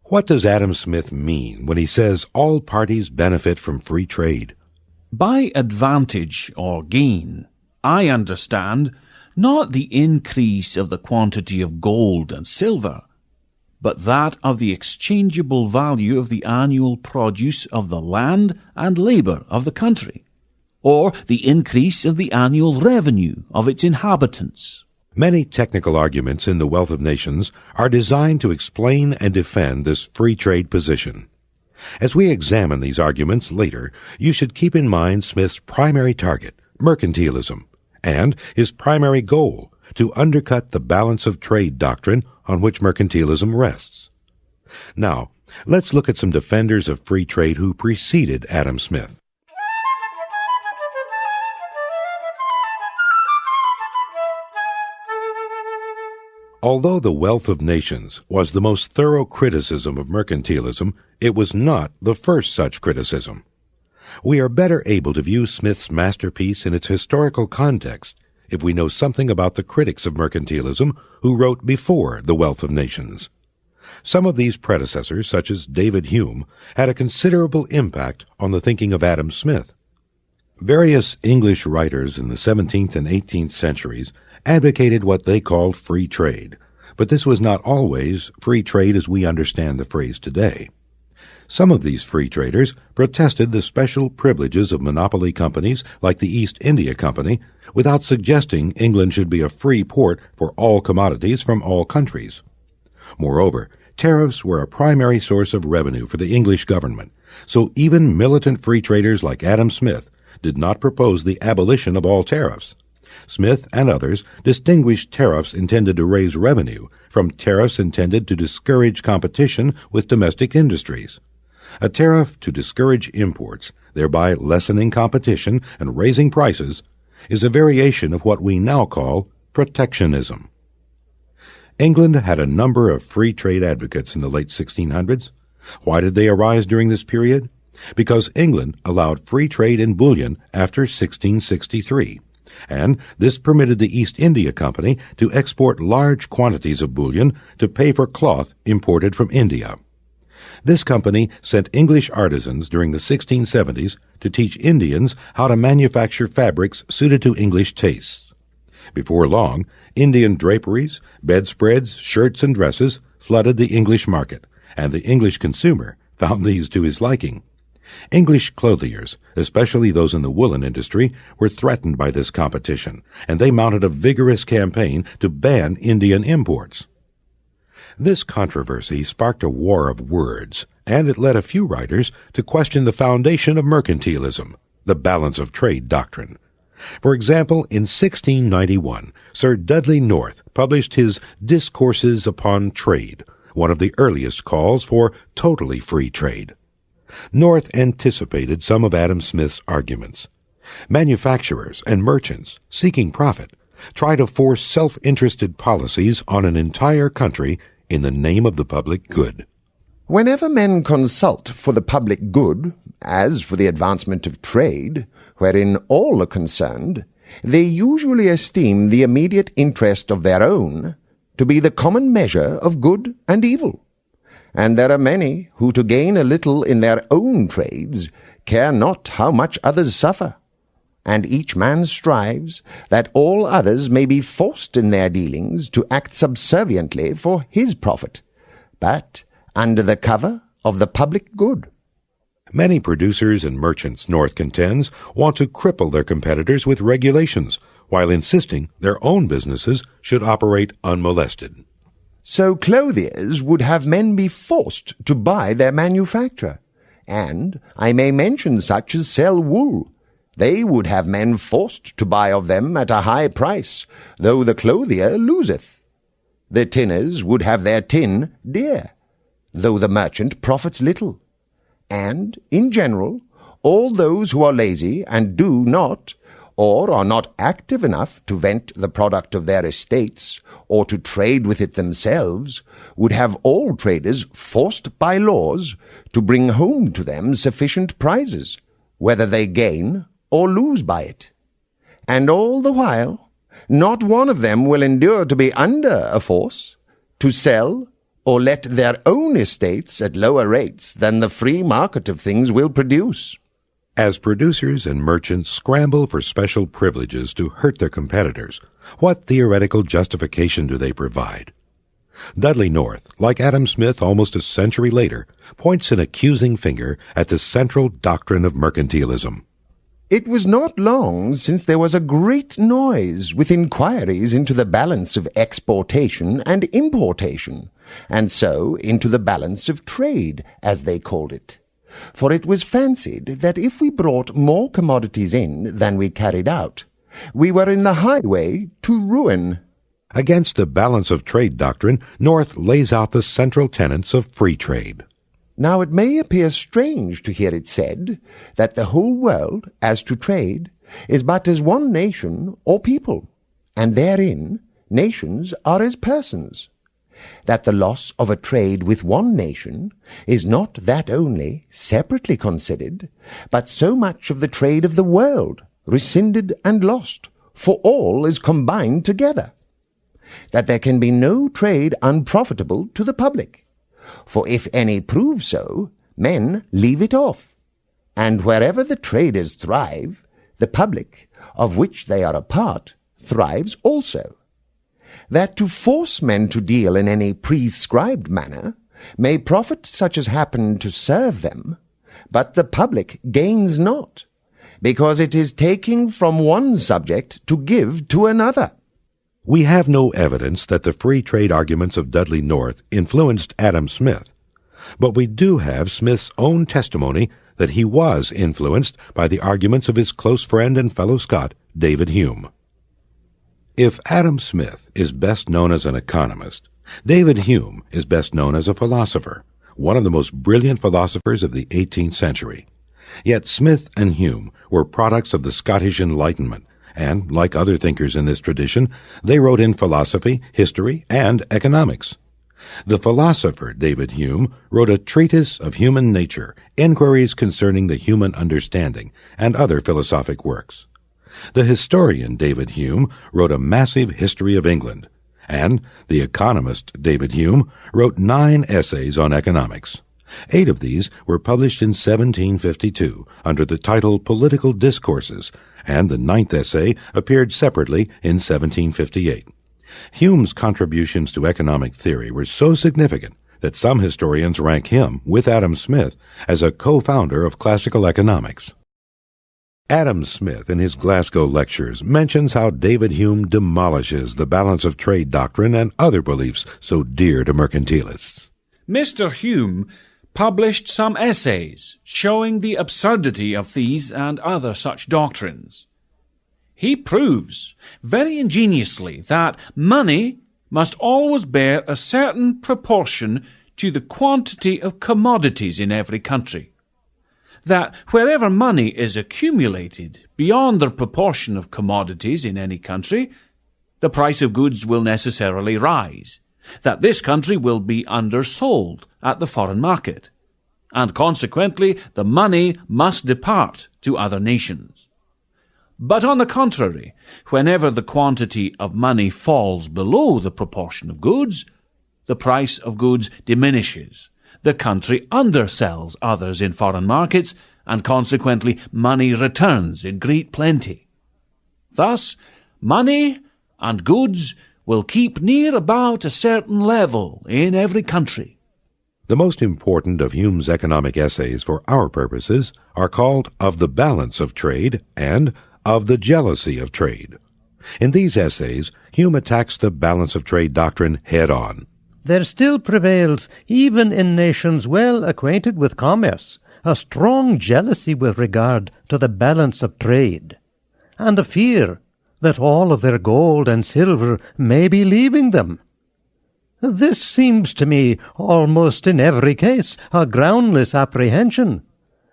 What does Adam Smith mean when he says all parties benefit from free trade? By advantage or gain, I understand not the increase of the quantity of gold and silver, but that of the exchangeable value of the annual produce of the land and labour of the country, or the increase of the annual revenue of its inhabitants. Many technical arguments in The Wealth of Nations are designed to explain and defend this free trade position. As we examine these arguments later, you should keep in mind Smith's primary target, mercantilism, and his primary goal, to undercut the balance of trade doctrine on which mercantilism rests. Now, let's look at some defenders of free trade who preceded Adam Smith. Although The Wealth of Nations was the most thorough criticism of mercantilism, it was not the first such criticism. We are better able to view Smith's masterpiece in its historical context if we know something about the critics of mercantilism who wrote before The Wealth of Nations. Some of these predecessors, such as David Hume, had a considerable impact on the thinking of Adam Smith. Various English writers in the 17th and 18th centuries advocated what they called free trade, but this was not always free trade as we understand the phrase today. Some of these free traders protested the special privileges of monopoly companies like the East India Company without suggesting England should be a free port for all commodities from all countries. Moreover, tariffs were a primary source of revenue for the English government, so even militant free traders like Adam Smith did not propose the abolition of all tariffs. Smith and others distinguished tariffs intended to raise revenue from tariffs intended to discourage competition with domestic industries. A tariff to discourage imports, thereby lessening competition and raising prices, is a variation of what we now call protectionism. England had a number of free trade advocates in the late 1600s. Why did they arise during this period? Because England allowed free trade in bullion after 1663. And this permitted the East India Company to export large quantities of bullion to pay for cloth imported from India. This company sent English artisans during the 1670s to teach Indians how to manufacture fabrics suited to English tastes. Before long, Indian draperies, bedspreads, shirts, and dresses flooded the English market, and the English consumer found these to his liking. English clothiers, especially those in the woolen industry, were threatened by this competition, and they mounted a vigorous campaign to ban Indian imports. This controversy sparked a war of words, and it led a few writers to question the foundation of mercantilism, the balance of trade doctrine. For example, in 1691, Sir Dudley North published his Discourses upon Trade, one of the earliest calls for totally free trade. North anticipated some of Adam Smith's arguments. Manufacturers and merchants, seeking profit, try to force self-interested policies on an entire country in the name of the public good. Whenever men consult for the public good, as for the advancement of trade, wherein all are concerned, they usually esteem the immediate interest of their own to be the common measure of good and evil. And there are many who, to gain a little in their own trades, care not how much others suffer. And each man strives that all others may be forced in their dealings to act subserviently for his profit, but under the cover of the public good. Many producers and merchants, North contends, want to cripple their competitors with regulations, while insisting their own businesses should operate unmolested. So clothiers would have men be forced to buy their manufacture, and I may mention such as sell wool. They would have men forced to buy of them at a high price, though the clothier loseth. The tinners would have their tin dear, though the merchant profits little. And, in general, all those who are lazy and do not, or are not active enough to vent the product of their estates, or to trade with it themselves, would have all traders forced by laws to bring home to them sufficient prizes, whether they gain or lose by it. And all the while, not one of them will endure to be under a force, to sell or let their own estates at lower rates than the free market of things will produce. As producers and merchants scramble for special privileges to hurt their competitors, what theoretical justification do they provide? Dudley North, like Adam Smith almost a century later, points an accusing finger at the central doctrine of mercantilism. It was not long since there was a great noise with inquiries into the balance of exportation and importation, and so into the balance of trade, as they called it. For it was fancied that if we brought more commodities in than we carried out, we were in the highway to ruin. Against the balance of trade doctrine, North lays out the central tenets of free trade. Now it may appear strange to hear it said that the whole world, as to trade, is but as one nation or people, and therein nations are as persons. That the loss of a trade with one nation is not that only separately considered, but so much of the trade of the world rescinded and lost, for all is combined together. That there can be no trade unprofitable to the public, for if any prove so, men leave it off. And wherever the traders thrive, the public, of which they are a part, thrives also. That to force men to deal in any prescribed manner may profit such as happen to serve them, but the public gains not, because it is taking from one subject to give to another. We have no evidence that the free trade arguments of Dudley North influenced Adam Smith, but we do have Smith's own testimony that he was influenced by the arguments of his close friend and fellow Scot, David Hume. If Adam Smith is best known as an economist, David Hume is best known as a philosopher, one of the most brilliant philosophers of the 18th century. Yet Smith and Hume were products of the Scottish Enlightenment, and, like other thinkers in this tradition, they wrote in philosophy, history, and economics. The philosopher David Hume wrote a treatise of human nature, inquiries concerning the human understanding, and other philosophic works. The historian David Hume wrote a massive history of England, and the economist David Hume wrote 9 essays on economics. 8 of these were published in 1752 under the title Political Discourses, and the 9th essay appeared separately in 1758. Hume's contributions to economic theory were so significant that some historians rank him, with Adam Smith, as a co-founder of classical economics. Adam Smith, in his Glasgow lectures, mentions how David Hume demolishes the balance of trade doctrine and other beliefs so dear to mercantilists. Mr. Hume published some essays showing the absurdity of these and other such doctrines. He proves, very ingeniously, that money must always bear a certain proportion to the quantity of commodities in every country. That wherever money is accumulated beyond the proportion of commodities in any country, the price of goods will necessarily rise. That this country will be undersold at the foreign market, and consequently the money must depart to other nations. But on the contrary, whenever the quantity of money falls below the proportion of goods, the price of goods diminishes. The country undersells others in foreign markets, and consequently money returns in great plenty. Thus, money and goods will keep near about a certain level in every country. The most important of Hume's economic essays for our purposes are called Of the Balance of Trade and Of the Jealousy of Trade. In these essays, Hume attacks the balance of trade doctrine head-on. There still prevails, even in nations well acquainted with commerce, a strong jealousy with regard to the balance of trade, and a fear that all of their gold and silver may be leaving them. This seems to me almost in every case a groundless apprehension,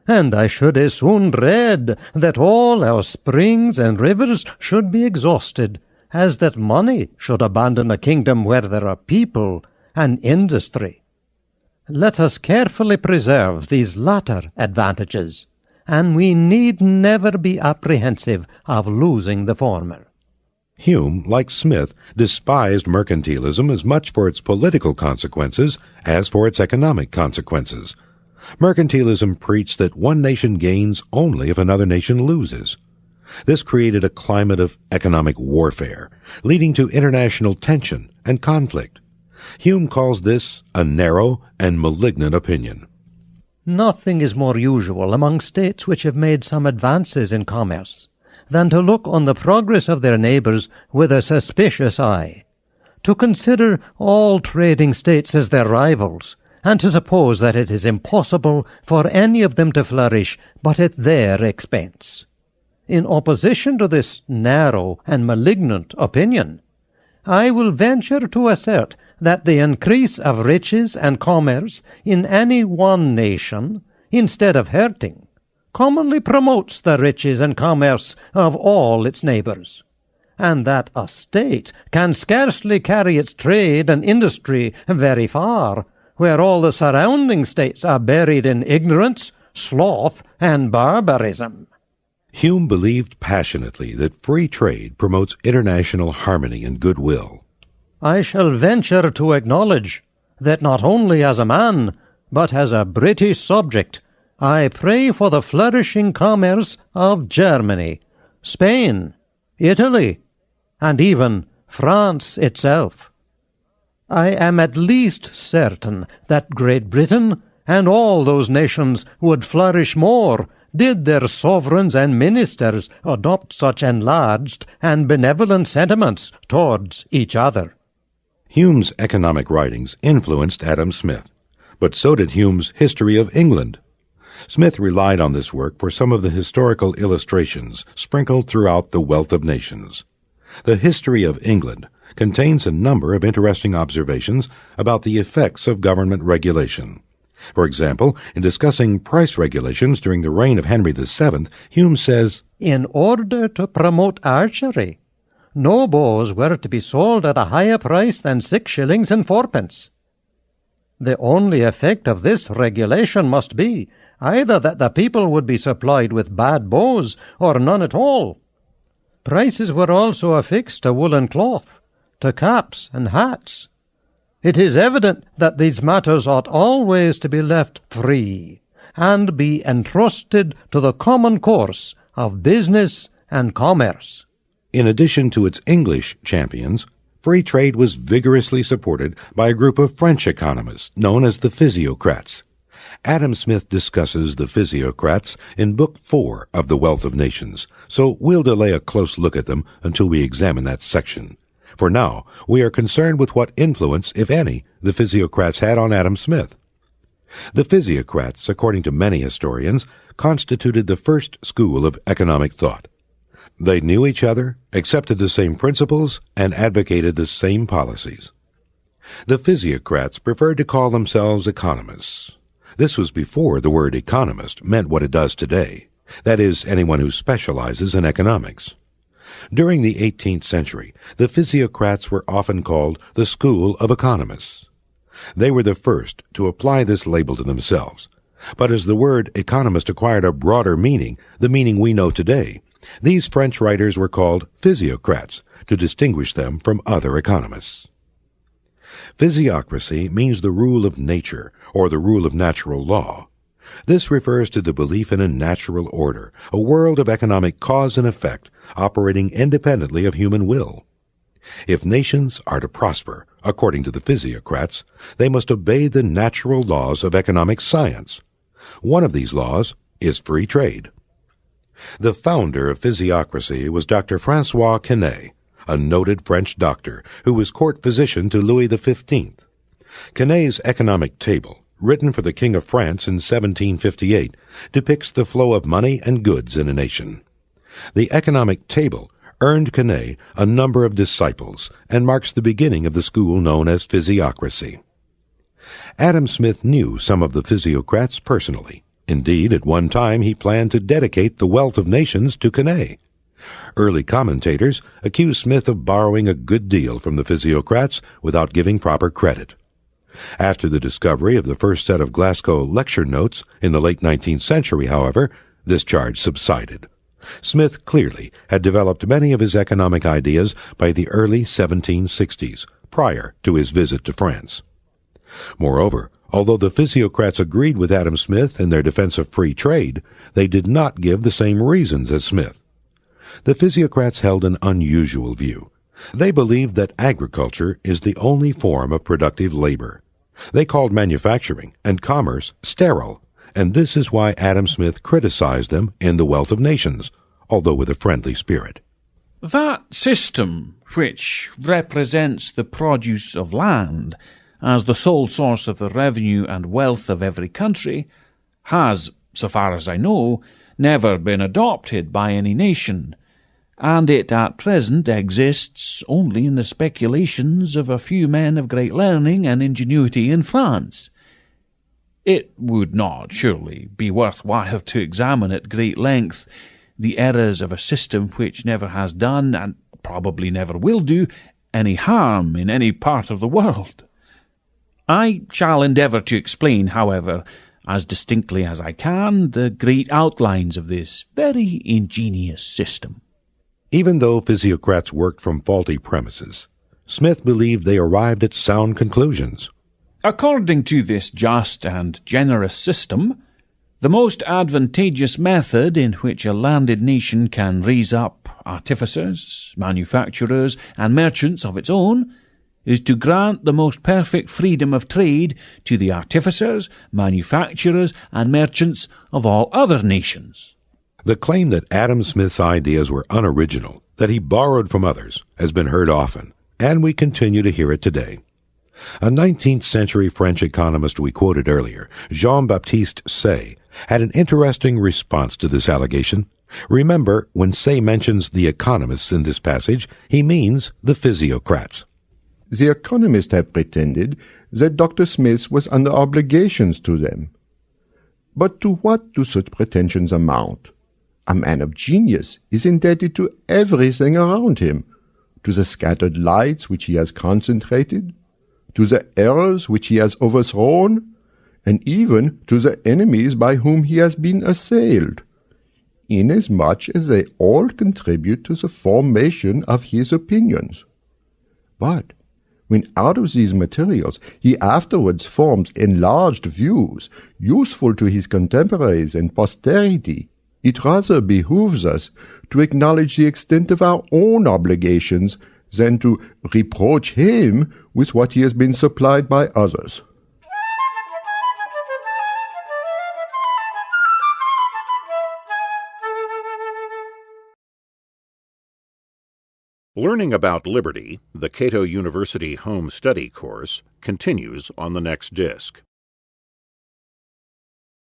and I should as soon dread that all our springs and rivers should be exhausted, as that money should abandon a kingdom where there are people and industry. Let us carefully preserve these latter advantages, and we need never be apprehensive of losing the former. Hume, like Smith, despised mercantilism as much for its political consequences as for its economic consequences. Mercantilism preached that one nation gains only if another nation loses. This created a climate of economic warfare, leading to international tension and conflict. Hume calls this a narrow and malignant opinion. Nothing is more usual among states which have made some advances in commerce than to look on the progress of their neighbours with a suspicious eye, to consider all trading states as their rivals, and to suppose that it is impossible for any of them to flourish but at their expense. In opposition to this narrow and malignant opinion, I will venture to assert that the increase of riches and commerce in any one nation, instead of hurting, commonly promotes the riches and commerce of all its neighbours, and that a state can scarcely carry its trade and industry very far, where all the surrounding states are buried in ignorance, sloth, and barbarism. Hume believed passionately that free trade promotes international harmony and goodwill. I shall venture to acknowledge that not only as a man, but as a British subject, I pray for the flourishing commerce of Germany, Spain, Italy, and even France itself. I am at least certain that Great Britain and all those nations would flourish more did their sovereigns and ministers adopt such enlarged and benevolent sentiments towards each other. Hume's economic writings influenced Adam Smith, but so did Hume's History of England. Smith relied on this work for some of the historical illustrations sprinkled throughout The Wealth of Nations. The History of England contains a number of interesting observations about the effects of government regulation. For example, in discussing price regulations during the reign of Henry VII, Hume says, "In order to promote archery, no bows were to be sold at a higher price than 6 shillings and 4pence. The only effect of this regulation must be either that the people would be supplied with bad bows or none at all. Prices were also affixed to woolen cloth, to caps and hats. It is evident that these matters ought always to be left free, and be entrusted to the common course of business and commerce." In addition to its English champions, free trade was vigorously supported by a group of French economists known as the physiocrats. Adam Smith discusses the physiocrats in Book 4 of The Wealth of Nations, so we'll delay a close look at them until we examine that section. For now, we are concerned with what influence, if any, the physiocrats had on Adam Smith. The physiocrats, according to many historians, constituted the first school of economic thought. They knew each other, accepted the same principles, and advocated the same policies. The physiocrats preferred to call themselves economists. This was before the word economist meant what it does today, that is, anyone who specializes in economics. During the 18th century, the physiocrats were often called the school of economists. They were the first to apply this label to themselves. But as the word economist acquired a broader meaning, the meaning we know today, These French writers were called physiocrats to distinguish them from other economists. Physiocracy means the rule of nature, or the rule of natural law. This refers to the belief in a natural order, a world of economic cause and effect, operating independently of human will. If nations are to prosper, according to the physiocrats, they must obey the natural laws of economic science. One of these laws is free trade. The founder of physiocracy was Dr. François Quesnay, a noted French doctor who was court physician to Louis XV. Quesnay's economic table, written for the King of France in 1758, depicts the flow of money and goods in a nation. The economic table earned Quesnay a number of disciples and marks the beginning of the school known as physiocracy. Adam Smith knew some of the physiocrats personally. Indeed, at one time he planned to dedicate The Wealth of Nations to Quesnay. Early commentators accuse Smith of borrowing a good deal from the physiocrats without giving proper credit. After the discovery of the first set of Glasgow lecture notes in the late 19th century, however, this charge subsided. Smith clearly had developed many of his economic ideas by the early 1760s, prior to his visit to France. Moreover, although the physiocrats agreed with Adam Smith in their defense of free trade, they did not give the same reasons as Smith. The physiocrats held an unusual view. They believed that agriculture is the only form of productive labor. They called manufacturing and commerce sterile, and this is why Adam Smith criticized them in The Wealth of Nations, although with a friendly spirit. That system, which represents the produce of land as the sole source of the revenue and wealth of every country, has, so far as I know, never been adopted by any nation, and it at present exists only in the speculations of a few men of great learning and ingenuity in France. It would not surely be worthwhile to examine at great length the errors of a system which never has done, and probably never will do, any harm in any part of the world. I shall endeavour to explain, however, as distinctly as I can, the great outlines of this very ingenious system. Even though physiocrats worked from faulty premises, Smith believed they arrived at sound conclusions. According to this just and generous system, the most advantageous method in which a landed nation can raise up artificers, manufacturers, and merchants of its own is to grant the most perfect freedom of trade to the artificers, manufacturers, and merchants of all other nations. The claim that Adam Smith's ideas were unoriginal, that he borrowed from others, has been heard often, and we continue to hear it today. A 19th century French economist we quoted earlier, Jean-Baptiste Say, had an interesting response to this allegation. Remember, when Say mentions the economists in this passage, he means the physiocrats. The economists have pretended that Dr. Smith was under obligations to them. But to what do such pretensions amount? A man of genius is indebted to everything around him, to the scattered lights which he has concentrated, to the errors which he has overthrown, and even to the enemies by whom he has been assailed, inasmuch as they all contribute to the formation of his opinions. But when out of these materials he afterwards forms enlarged views, useful to his contemporaries and posterity, it rather behooves us to acknowledge the extent of our own obligations than to reproach him with what he has been supplied by others. Learning about liberty, the Cato University Home Study course, continues on the next disc.